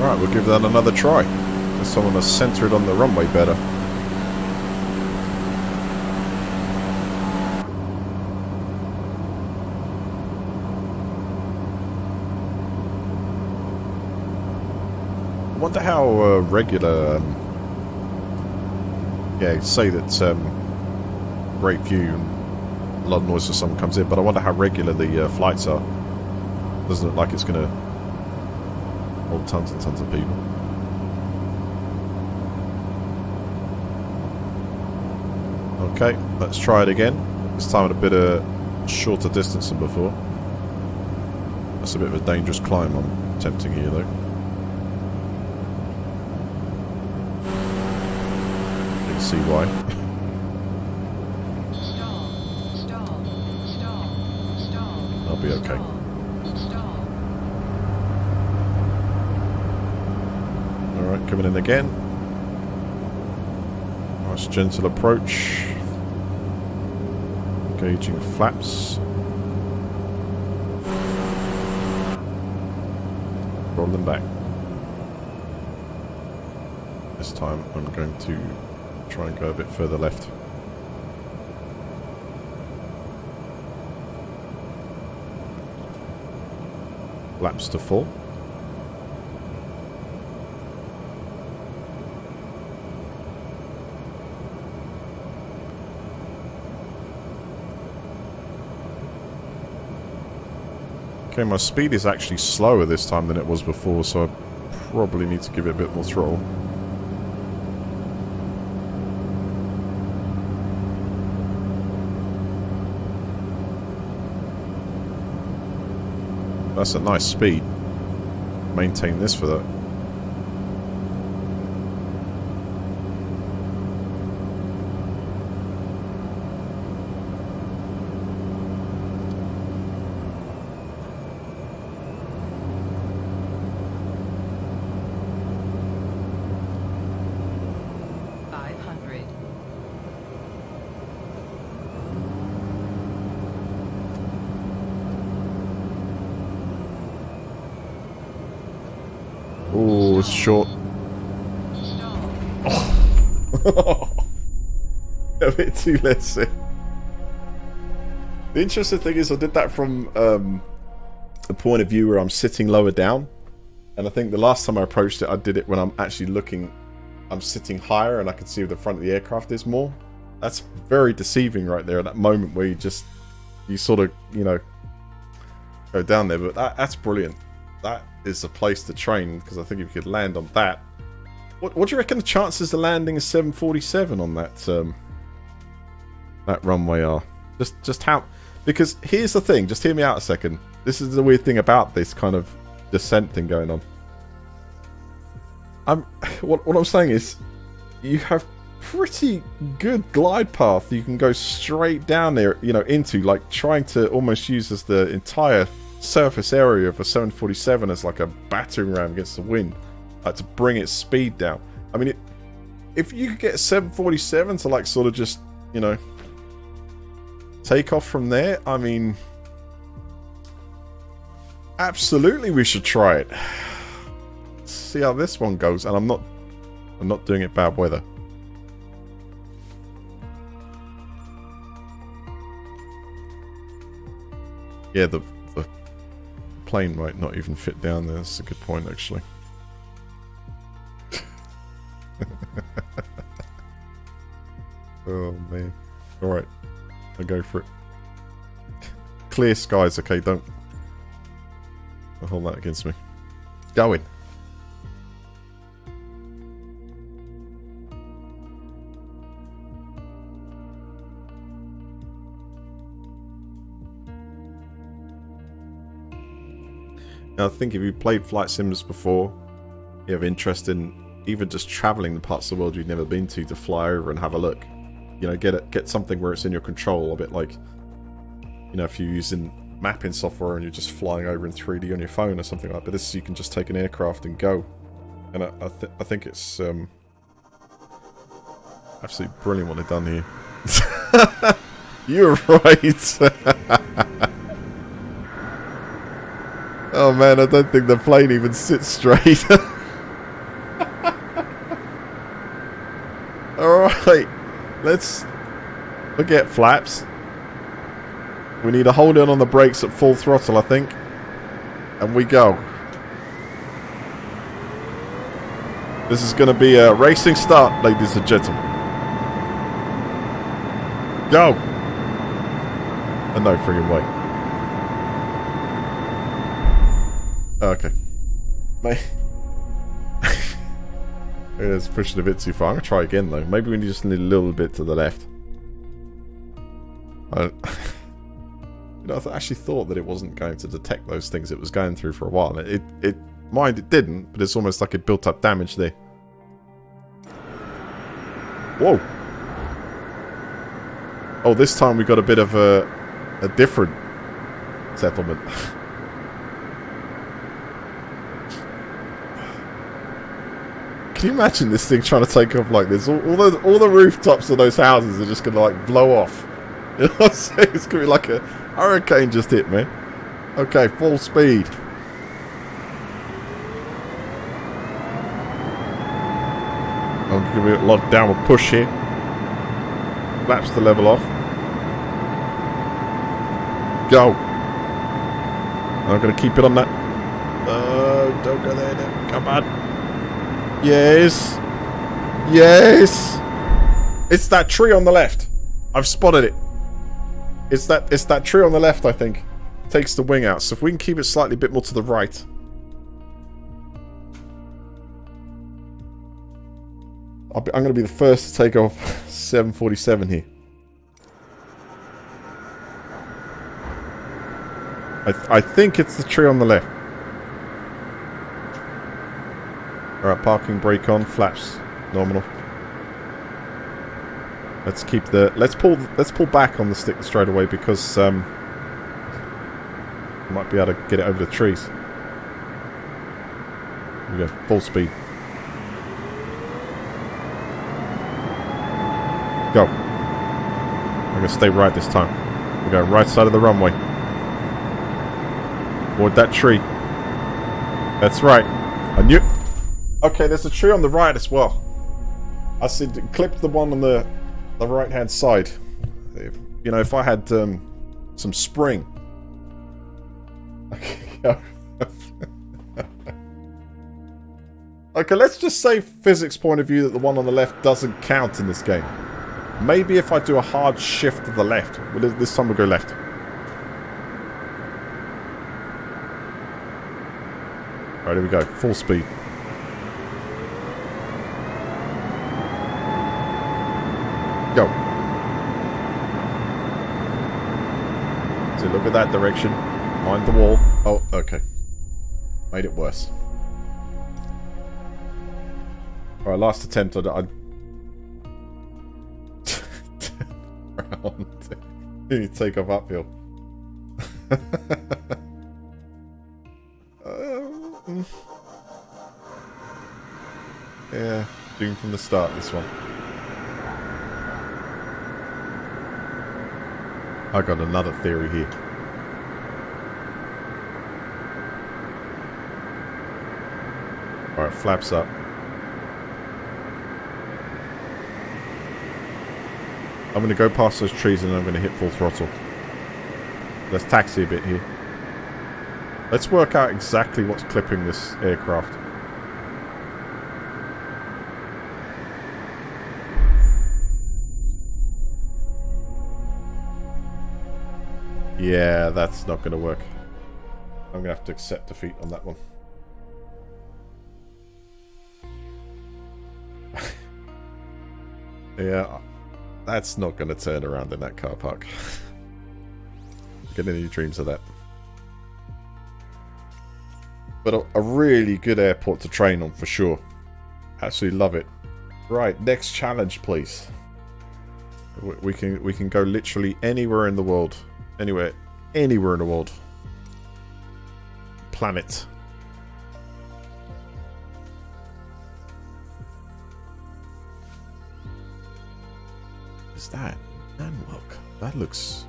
Alright, we'll give that another try. This time I'm going to center it on the runway better. I wonder how regular... yeah, say that great view and a lot of noise or something comes in, but I wonder how regular the flights are. Doesn't look like it's going to hold tons and tons of people. Okay, let's try it again. This time at a bit of shorter distance than before. That's a bit of a dangerous climb I'm attempting here though. You can see why. I'll be okay. Alright, coming in again. Nice gentle approach. Engaging flaps. Roll them back. This time I'm going to try and go a bit further left. Flaps to full. Okay, my speed is actually slower this time than it was before, so I probably need to give it a bit more throttle. That's a nice speed. Maintain this for that. Oh, it's short. Oh. A bit too less. The interesting thing is I did that from the point of view where I'm sitting lower down. And I think the last time I approached it, I did it when I'm actually looking, I'm sitting higher and I can see where the front of the aircraft is more. That's very deceiving right there at that moment where you sort of, you know, go down there. But that's brilliant. That is the place to train, because I think if you could land on that. What do you reckon the chances of landing a 747 on that that runway are? Just how? Because here's the thing. Just hear me out a second. This is the weird thing about this kind of descent thing going on. What I'm saying is, you have pretty good glide path. You can go straight down there, you know, into like trying to almost use as the entire surface area of a 747 as like a battering ram against the wind, to bring its speed down. I mean, if you could get a 747 to like sort of just, you know, take off from there? I mean, absolutely we should try it. See how this one goes. And I'm not doing it bad weather. Yeah, the plane might not even fit down there. That's a good point, actually. Oh, man. Alright. I'll go for it. Clear skies. Okay, don't hold that against me. Going. Now, I think if you played flight sims before, you have interest in even just traveling the parts of the world you've never been to fly over and have a look. You know, get something where it's in your control, a bit like, you know, if you're using mapping software and you're just flying over in 3D on your phone or something like that. But this, you can just take an aircraft and go. And I think it's absolutely brilliant what they've done here. You're right. Oh man, I don't think the plane even sits straight. Alright, let's forget flaps. We need to hold in on the brakes at full throttle, I think. And we go. This is going to be a racing start, ladies and gentlemen. Go! And no friggin' way. Okay. It's pushing a bit too far. I'm going to try again, though. Maybe we just need a little bit to the left. I actually thought that it wasn't going to detect those things it was going through for a while. It didn't, but it's almost like it built up damage there. Whoa! Oh, this time we got a bit of a different settlement. Can you imagine this thing trying to take off like this? All the rooftops of those houses are just going to like blow off. You know what I'm saying? It's going to be like a hurricane just hit, man. Okay, full speed. I'm giving it a lot of downward push here. Flaps to level off. Go. I'm going to keep it on that. Don't go there now. Come on. Yes. Yes. It's that tree on the left. I've spotted it. It's that tree on the left, I think. Takes the wing out. So if we can keep it slightly a bit more to the right. I'm going to be the first to take off 747 here. I think it's the tree on the left. Alright, parking brake on, flaps nominal. Let's keep the let's pull back on the stick straight away because we might be able to get it over the trees. Here we go, full speed. Go. I'm gonna stay right this time. We go right side of the runway. Avoid that tree. That's right. I knew. Okay, there's a tree on the right as well. I said clip the one on the right hand side. You know, if I had some spring. Okay, let's just say physics point of view that the one on the left doesn't count in this game. Maybe if I do a hard shift to the left. Well, this time we'll go left. Alright, here we go. Full speed. Go. So look at that direction. Mind the wall. Oh, okay. Made it worse. Alright, last attempt. I you need to take off uphill. Yeah, doomed from the start, this one. I got another theory here. Alright, flaps up. I'm going to go past those trees and I'm going to hit full throttle. Let's taxi a bit here. Let's work out exactly what's clipping this aircraft. Yeah, that's not going to work. I'm going to have to accept defeat on that one. Yeah, that's not going to turn around in that car park. Get any dreams of that. But a really good airport to train on for sure. Absolutely love it. Right, next challenge, please. We can go literally anywhere in the world. Anywhere in the world. Planet. Is that Nanwalk? That looks...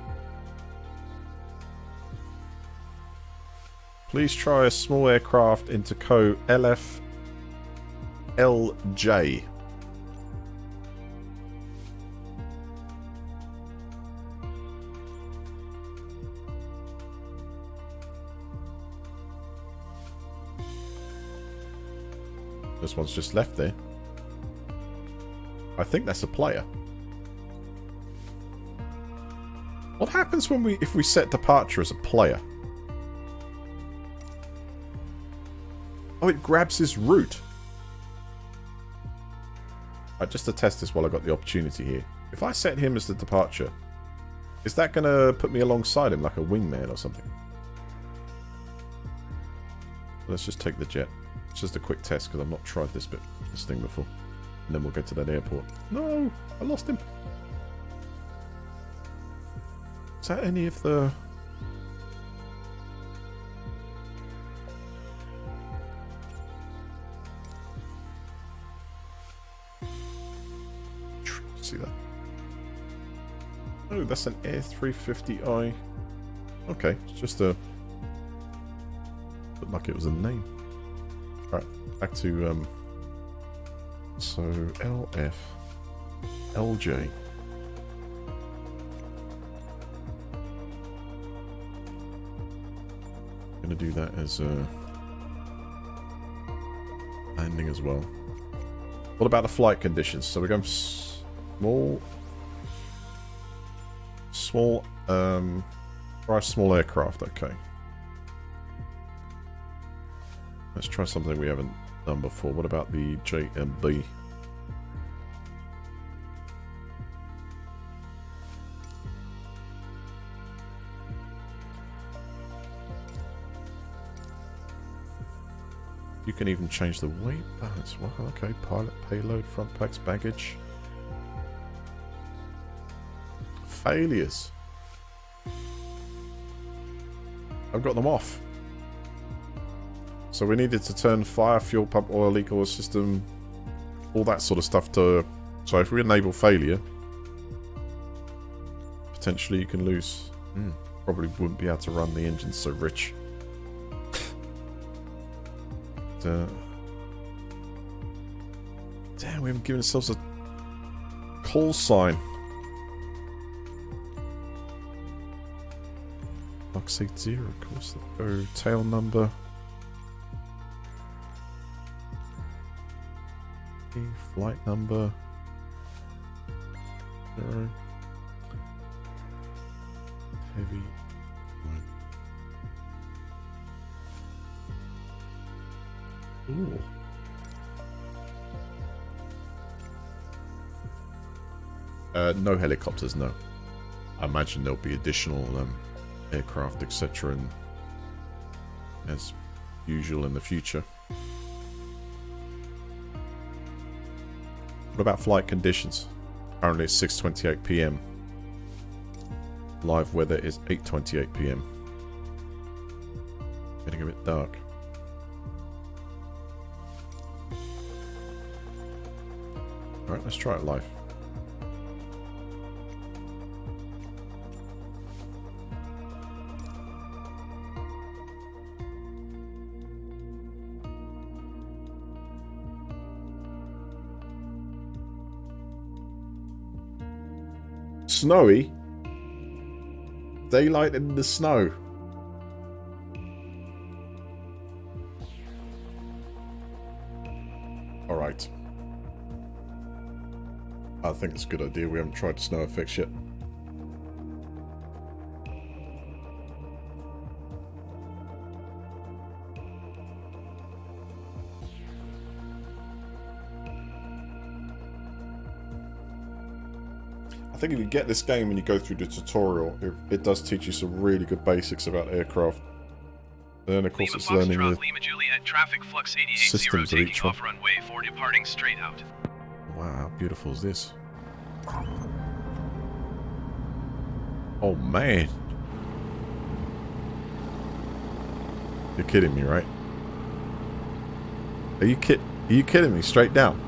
Please try a small aircraft into code LFLJ. This one's just left there. I think that's a player. What happens when if we set departure as a player? Oh, it grabs his route. Right, just to test this while I got the opportunity here. If I set him as the departure, is that going to put me alongside him like a wingman or something? Let's just take the jet. It's just a quick test because I've not tried this thing before. And then we'll go to that airport. No! I lost him. Is that any of the... See that? Oh, that's an Air 350i. Okay, it's just a... Looked like it was a name. Alright, back to, so, LF... LJ. Gonna do that as a... landing as well. What about the flight conditions? So we're going try small aircraft, okay. Let's try something we haven't done before. What about the JMB? You can even change the weight balance. Well, okay, pilot, payload, front packs, baggage. Failures. I've got them off. So we needed to turn fire, fuel pump, oil leak, oil system, all that sort of stuff to... So if we enable failure, potentially you can lose... probably wouldn't be able to run the engine so rich. Damn, we haven't given ourselves a call sign. Box 80, of course. Oh, tail number. Flight number. 0. Heavy. Ooh. No helicopters, no. I imagine there'll be additional aircraft, etc. and as usual in the future. What about flight conditions? Currently it's 6:28 PM. Live weather is 8:28 PM. Getting a bit dark. Alright, let's try it live. snowy. Daylight in the snow. Alright. I think it's a good idea. We haven't tried snow effects yet. I think if you get this game and you go through the tutorial, it does teach you some really good basics about aircraft. And then of course Lima it's learning Foxtrot, the Lima Juliet, traffic flux 88-0, systems of taking each one. off runway 4, departing straight out. Wow, how beautiful is this? Oh man. You're kidding me, right? Are you kidding me? Straight down.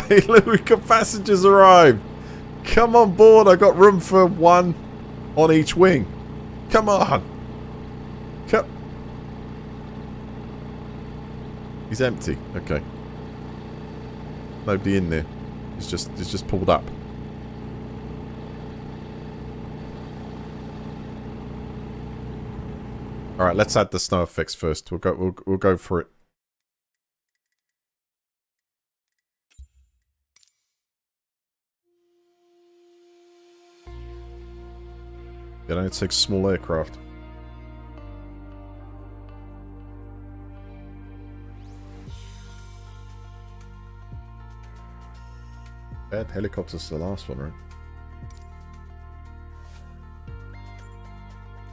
Hey, look, we've got passengers arrived. Come on board. I got room for one on each wing. Come on. Come. He's empty. Okay. Nobody in there. It's just pulled up. All right, let's add the snow effects first. We'll go for it. It only takes small aircraft. Bad helicopter's the last one, right?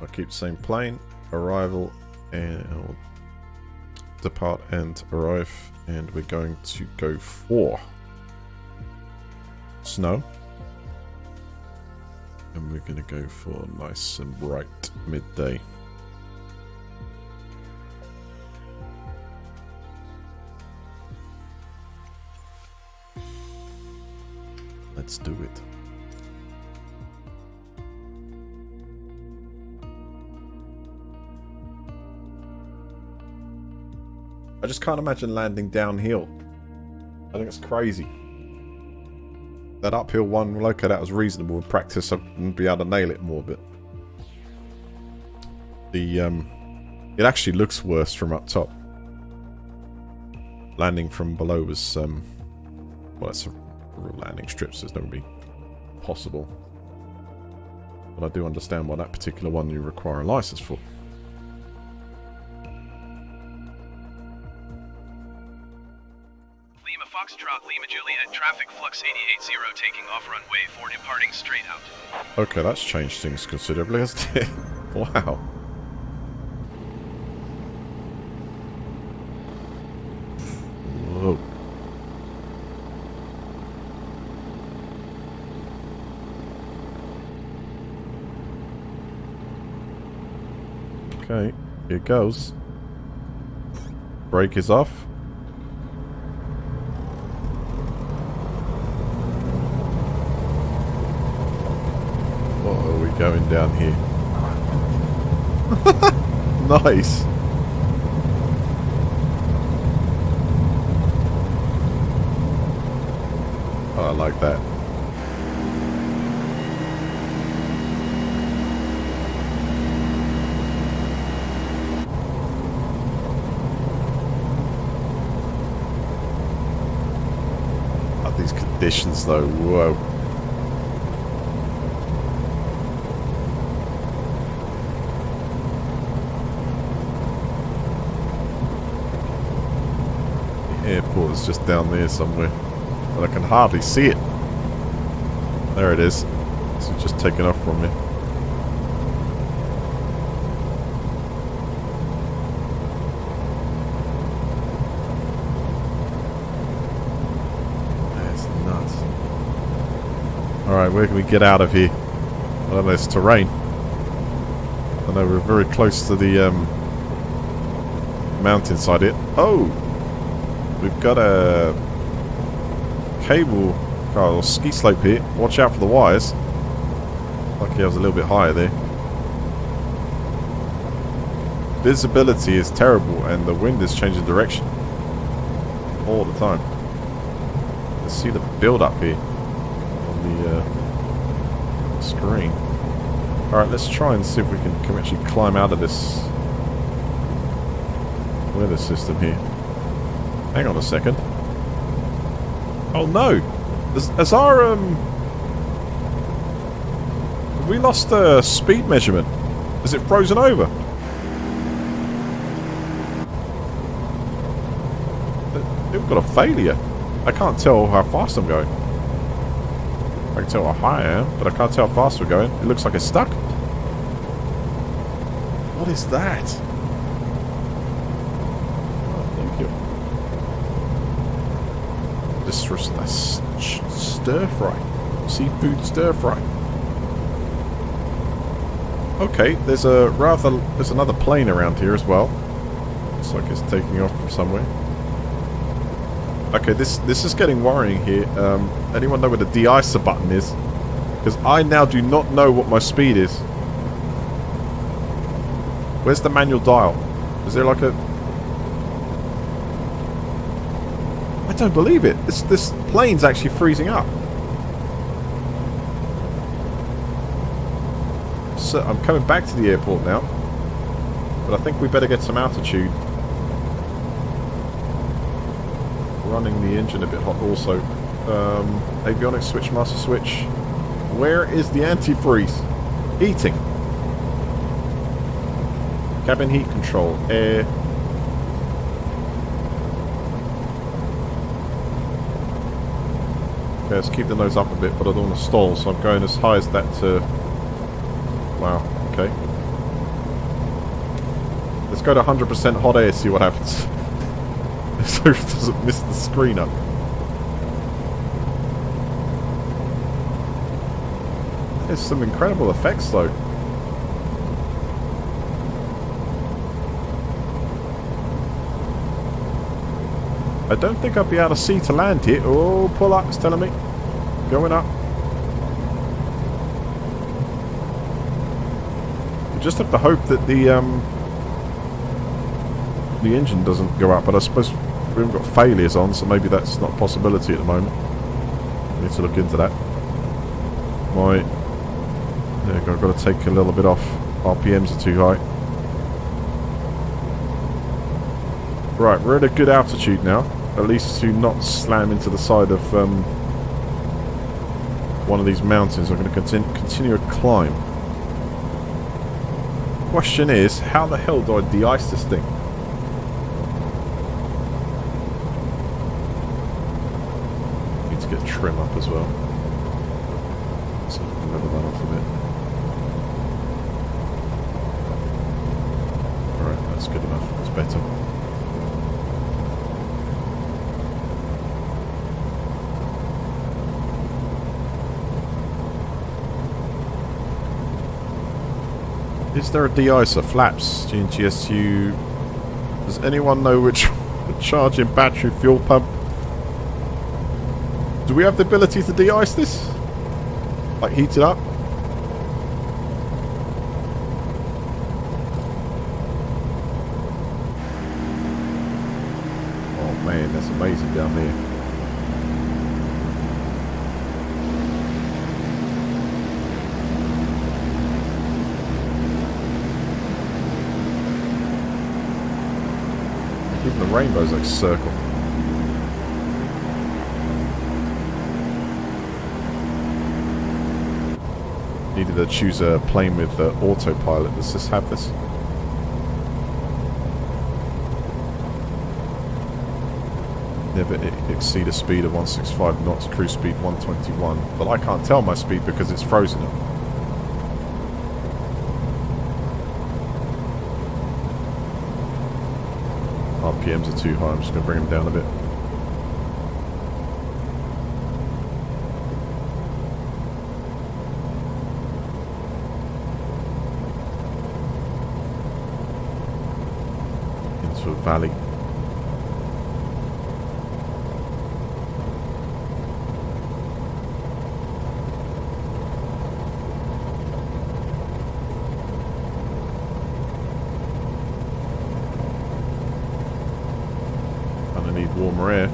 I'll keep the same plane. Arrival and depart and arrive, and we're going to go for snow. And we're going to go for nice and bright midday. Let's do it. I just can't imagine landing downhill. I think it's crazy. That uphill one, well, okay, that was reasonable. With practice, I'd be able to nail it more, but the it actually looks worse from up top. Landing from below was well, it's a real landing strip, so it's not going to be possible. But I do understand why that particular one you require a license for. Lima Foxtrot, Lima Juliet, traffic flux 88-0, taking off runway 4, departing straight out. Okay, that's changed things considerably, hasn't it? Wow. Whoa. Okay, here goes. Brake is off. What are we going down here? Nice. Oh, I like that. Oh, these conditions though, whoa. Airport is just down there somewhere, but I can hardly see it. There it is. It's just taken off from me. That's nuts. Alright, where can we get out of here? I don't know, it's terrain. I know we're very close to the mountainside here. Oh! We've got a cable car or ski slope here. Watch out for the wires. Lucky I was a little bit higher there. Visibility is terrible and the wind is changing direction all the time. see the build up here on the screen. Alright, let's try and see if we can actually climb out of this weather system here. Hang on a second. Oh no! Has our have we lost the speed measurement? Is it frozen over? We've got a failure. I can't tell how fast I'm going. I can tell how high I am, but I can't tell how fast we're going. It looks like it's stuck. What is that? Oh, thank you. This was a stir fry. Seafood stir fry. Okay, there's another plane around here as well. Looks like it's taking off from somewhere. Okay, this is getting worrying here. Anyone know where the de-icer button is? Because I now do not know what my speed is. Where's the manual dial? Is there like a... I don't believe it. This plane's actually freezing up. So I'm coming back to the airport now. But I think we better get some altitude. Running the engine a bit hot also. Avionics switch, master switch. Where is the antifreeze? Heating. Cabin heat control. Air. Okay, let's keep the nose up a bit, but I don't want to stall, so I'm going as high as that to... Wow, okay. Let's go to 100% hot air, see what happens. So it doesn't miss the screen up. There's some incredible effects though. I don't think I'll be able to see to land here. Oh, pull up, it's telling me. Going up. You just have to hope that the engine doesn't go up, but I suppose we haven't got failures on, so maybe that's not a possibility at the moment. Need to look into that. There you go, I've got to take a little bit off. RPMs are too high. Right, we're at a good altitude now. At least to not slam into the side of one of these mountains. I'm going to continue a climb. Question is, how the hell do I de-ice this thing? Need to get trim up as well. So I can level that off a bit. Alright, that's good enough. That's better. Is there a de-icer? Flaps, GNGSU. Does anyone know which charging battery fuel pump? Do we have the ability to de-ice this? Like heat it up? Oh man, that's amazing down there. Even the rainbow's like circle. Needed to choose a plane with autopilot. Does this have this? Never exceed a speed of 165 knots, cruise speed 121. But I can't tell my speed because it's frozen up. RPMs are too high, I'm just going to bring them down a bit. Into a valley. Warmer air.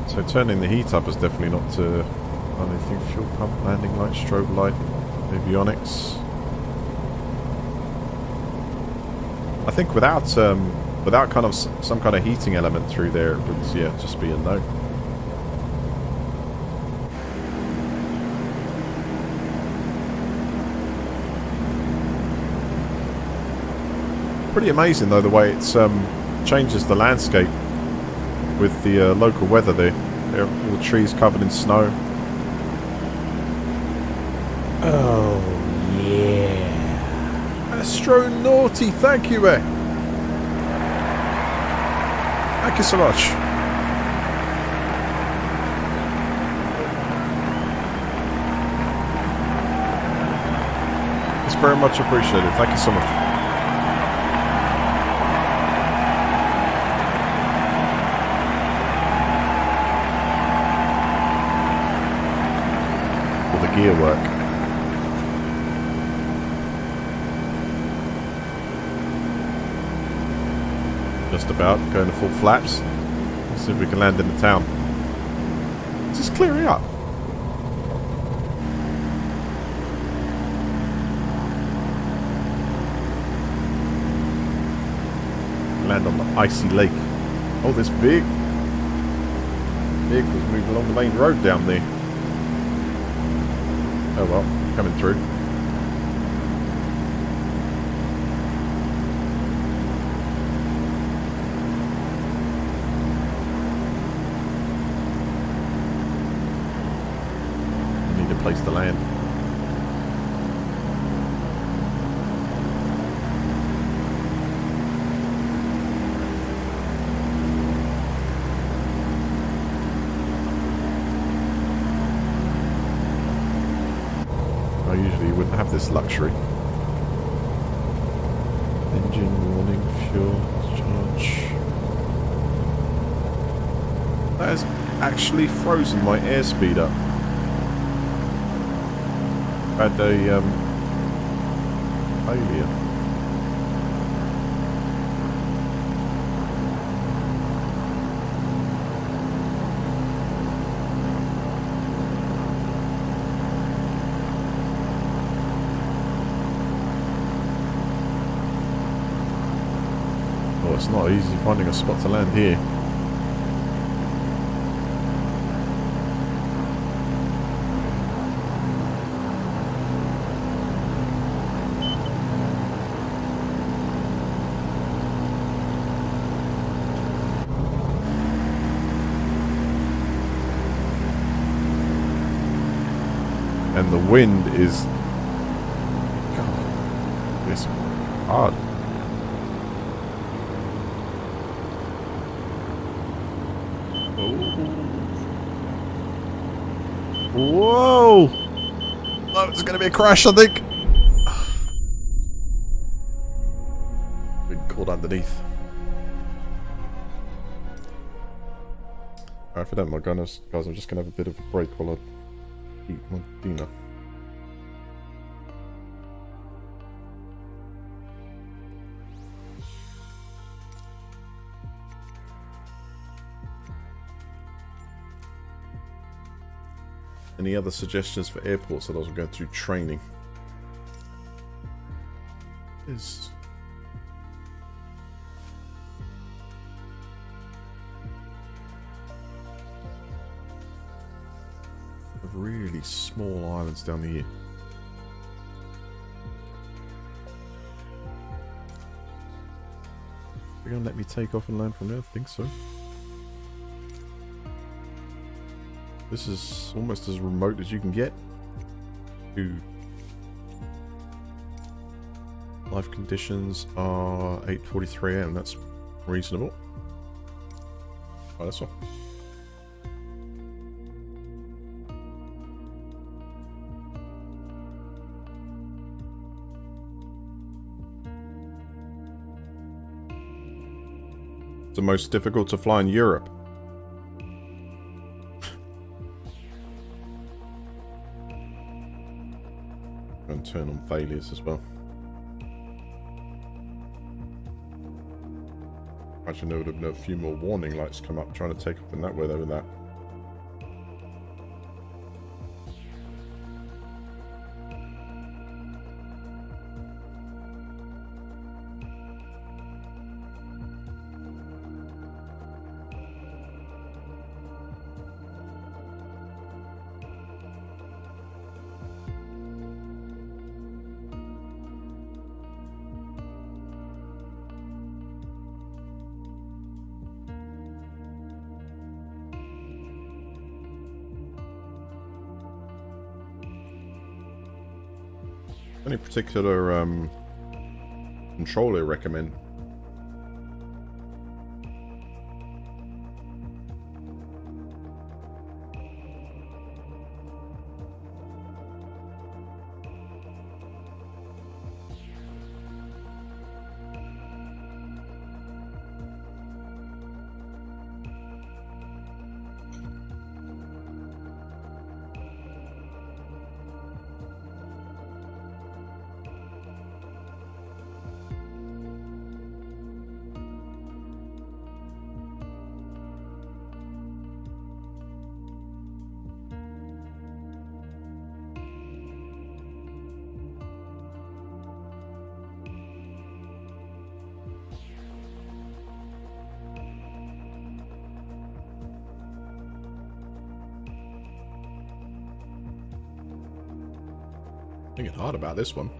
So turning the heat up is definitely not anything. Fuel pump, landing light, strobe light, avionics. I think without kind of some kind of heating element through there, it would just be a no. Pretty amazing though the way it's changes the landscape with the local weather there. There are all the trees covered in snow. Oh, yeah. Astro Naughty, thank you, eh? Thank you so much. It's very much appreciated. Thank you so much. For the gear work. Just about going to full flaps. Let's see if we can land in the town. It's just clearing up. Land on the icy lake. Oh, this big vehicle's moving along the main road down there. Oh well, coming through. Place to land. I usually wouldn't have this luxury. Engine warning, fuel charge. That has actually frozen my airspeed up. Had a failure. Oh, it's not easy finding a spot to land here. And the wind is... God, it's hard. Whoa! Oh, it's going to be a crash, I think. Been caught underneath. Alright, if I don't mind, guys, I'm just going to have a bit of a break while I eat my dinner. Any other suggestions for airports that I was going through training? Is really small islands down here. They're gonna let me take off and land from there? I think so. This is almost as remote as you can get. Life conditions are 8:43 AM. That's reasonable. Oh, that's all. The most difficult to fly in Europe. And turn on failures as well. Imagine there would have been a few more warning lights come up trying to take up in that weather with that. Any particular controller recommend? Thinking hard about this one.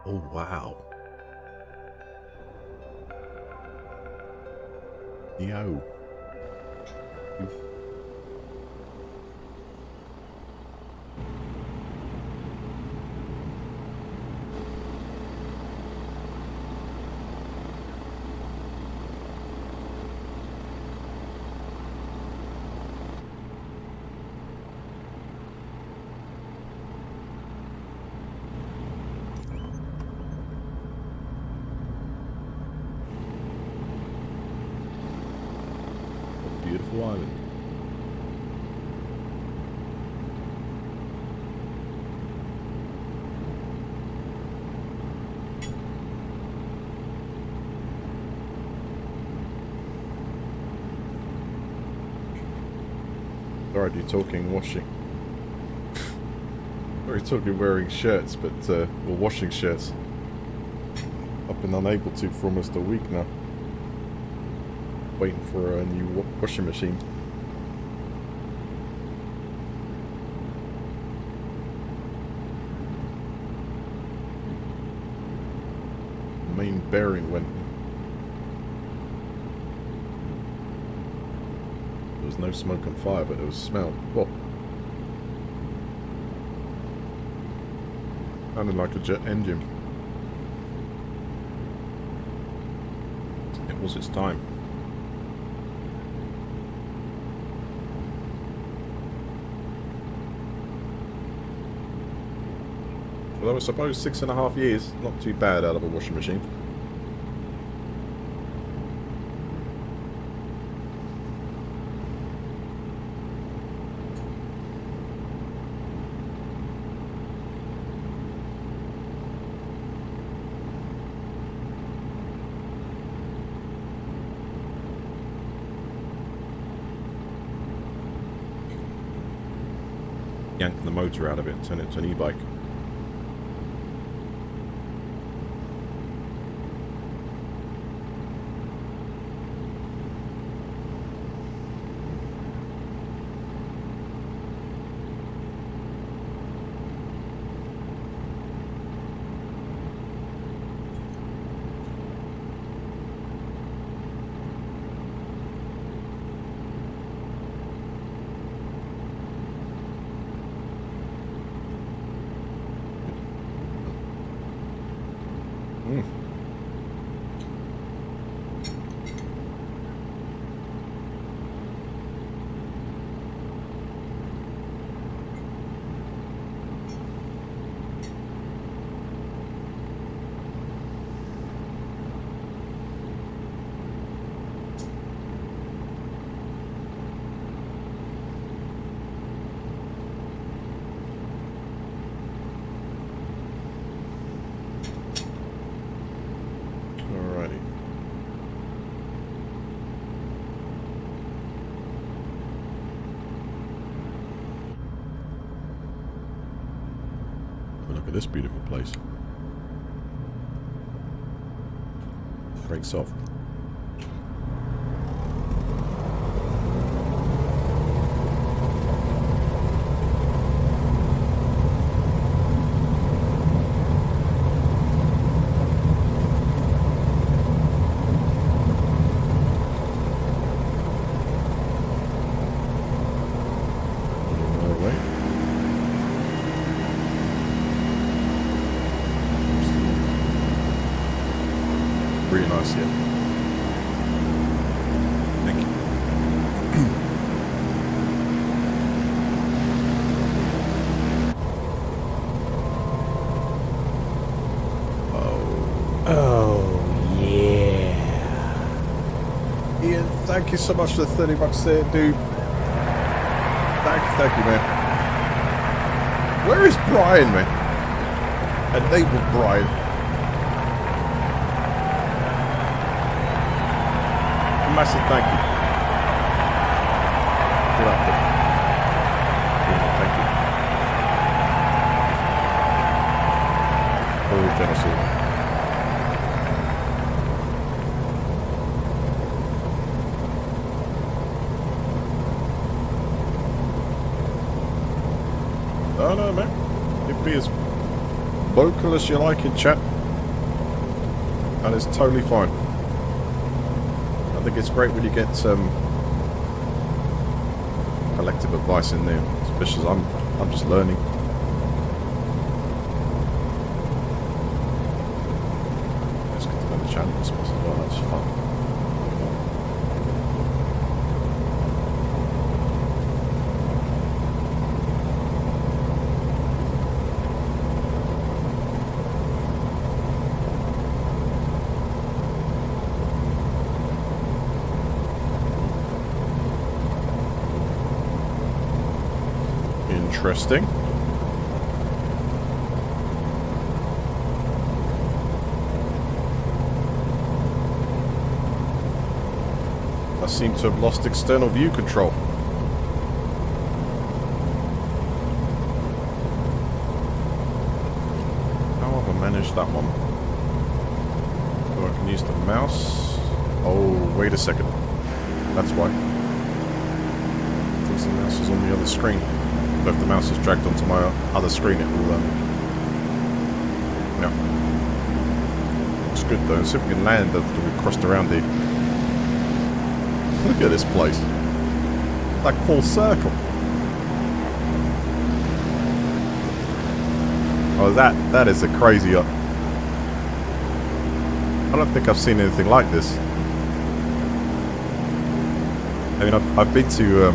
Oh, wow. Yo. Beautiful island. Already talking washing. Already talking wearing shirts, but well, washing shirts. I've been unable to for almost a week now. Waiting for a new washing machine. The main bearing went. There was no smoke and fire, but there was smell. What? Sounded like a jet engine. It was its time. Although I suppose 6.5 years, not too bad out of a washing machine. Yank the motor out of it and turn it to an e-bike. Alrighty. Look at this beautiful place. Brakes off. really nice here. Thank you. Oh, yeah. Ian, thank you so much for the 30 bucks there, dude. Thank you, man. Where is Brian, man? Enable Brian. A massive thank you. Good up, dude. Yeah, thank you. Oh, genocide. Oh no, man. You can be as vocal as you like in chat. And it's totally fine. I think it's great when you get some collective advice in there, especially as I'm just learning. Let's get to know the channel as well, that's fun. Interesting. I seem to have lost external view control. How have I managed that one? So I can use the mouse. Oh, wait a second. That's why. The mouse is on the other screen. But if the mouse is dragged onto my other screen, it will. Yeah. Looks good though. Let's see if we can land after we crossed around here. Look at this place. Like full circle. Oh, that is a crazy. I don't think I've seen anything like this. I mean, I've been to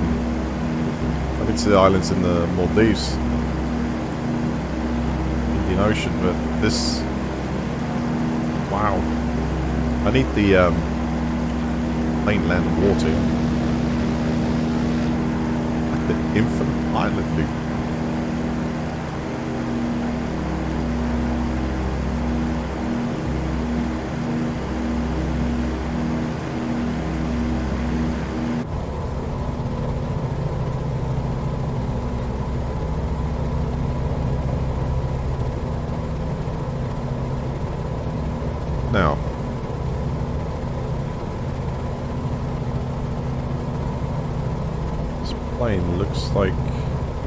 the islands in the Maldives, Indian Ocean, but this, wow. I need the mainland water, like the infinite island view. Now, this plane looks like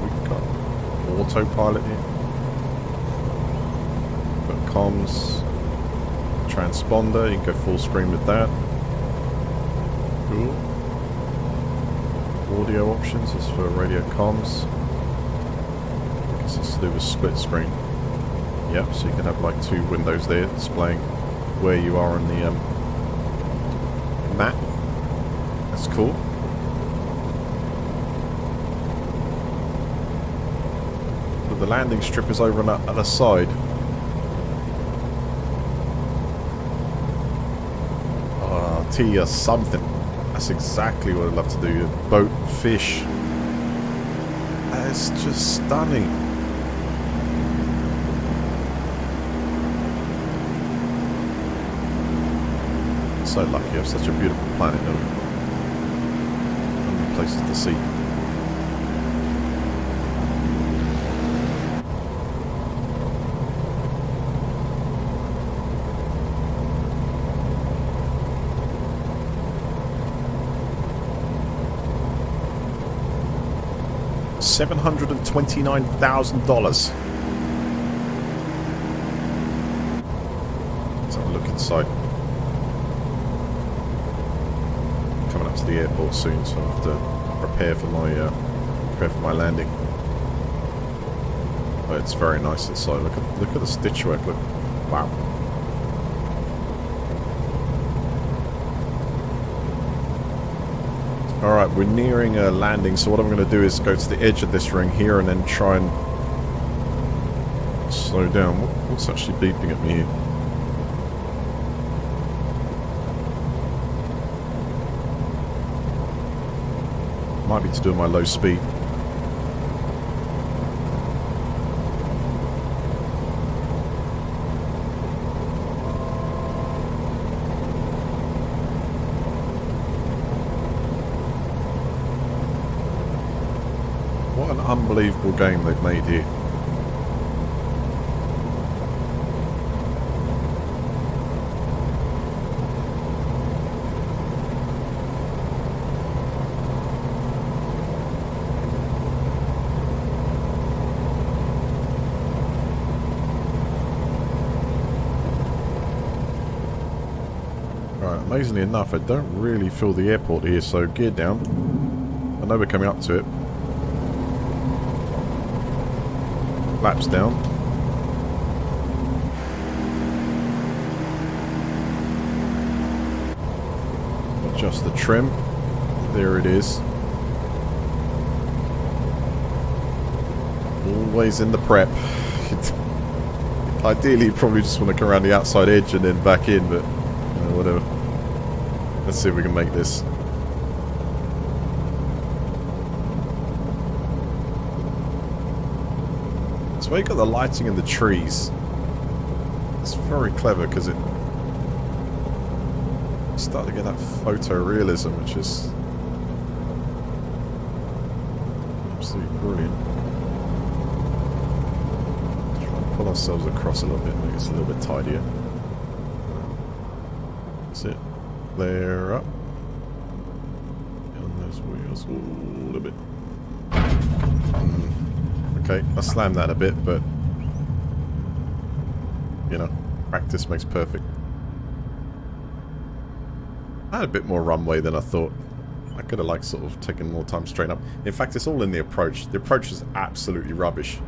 we've got autopilot here. Got comms, transponder, you can go full screen with that. Cool. Audio options is for radio comms. I guess it's to do with split screen. Yep, so you can have like two windows there displaying where you are on the map. That's cool. But the landing strip is over on the other side. Oh, tea or something. That's exactly what I'd love to do. Boat, fish. That's just stunning. So lucky I have such a beautiful planet and places to see. $729,000. Let's have a look inside. Coming up to the airport soon, so I have to prepare for my landing. But it's very nice inside. Look at the stitchwork. Look, wow. Alright, we're nearing a landing, so what I'm going to do is go to the edge of this ring here and then try and slow down. What's actually beeping at me here? Might be to do with my low speed. What an unbelievable game they've made here. Right, amazingly enough, I don't really feel the airport here, so gear down. I know we're coming up to it. Flaps down. Adjust the trim. There it is. Always in the prep. Ideally, you probably just want to come around the outside edge and then back in, but whatever. Let's see if we can make this. So you got the lighting in the trees. It's very clever because it start to get that photorealism, which is absolutely brilliant. Try and pull ourselves across a little bit, make it a little bit tidier. That's it. Flare up. On those wheels a little bit. Okay, I slammed that a bit, but you know, practice makes perfect. I had a bit more runway than I thought. I could have like sort of taken more time straighten up. In fact, it's all in the approach. The approach is absolutely rubbish.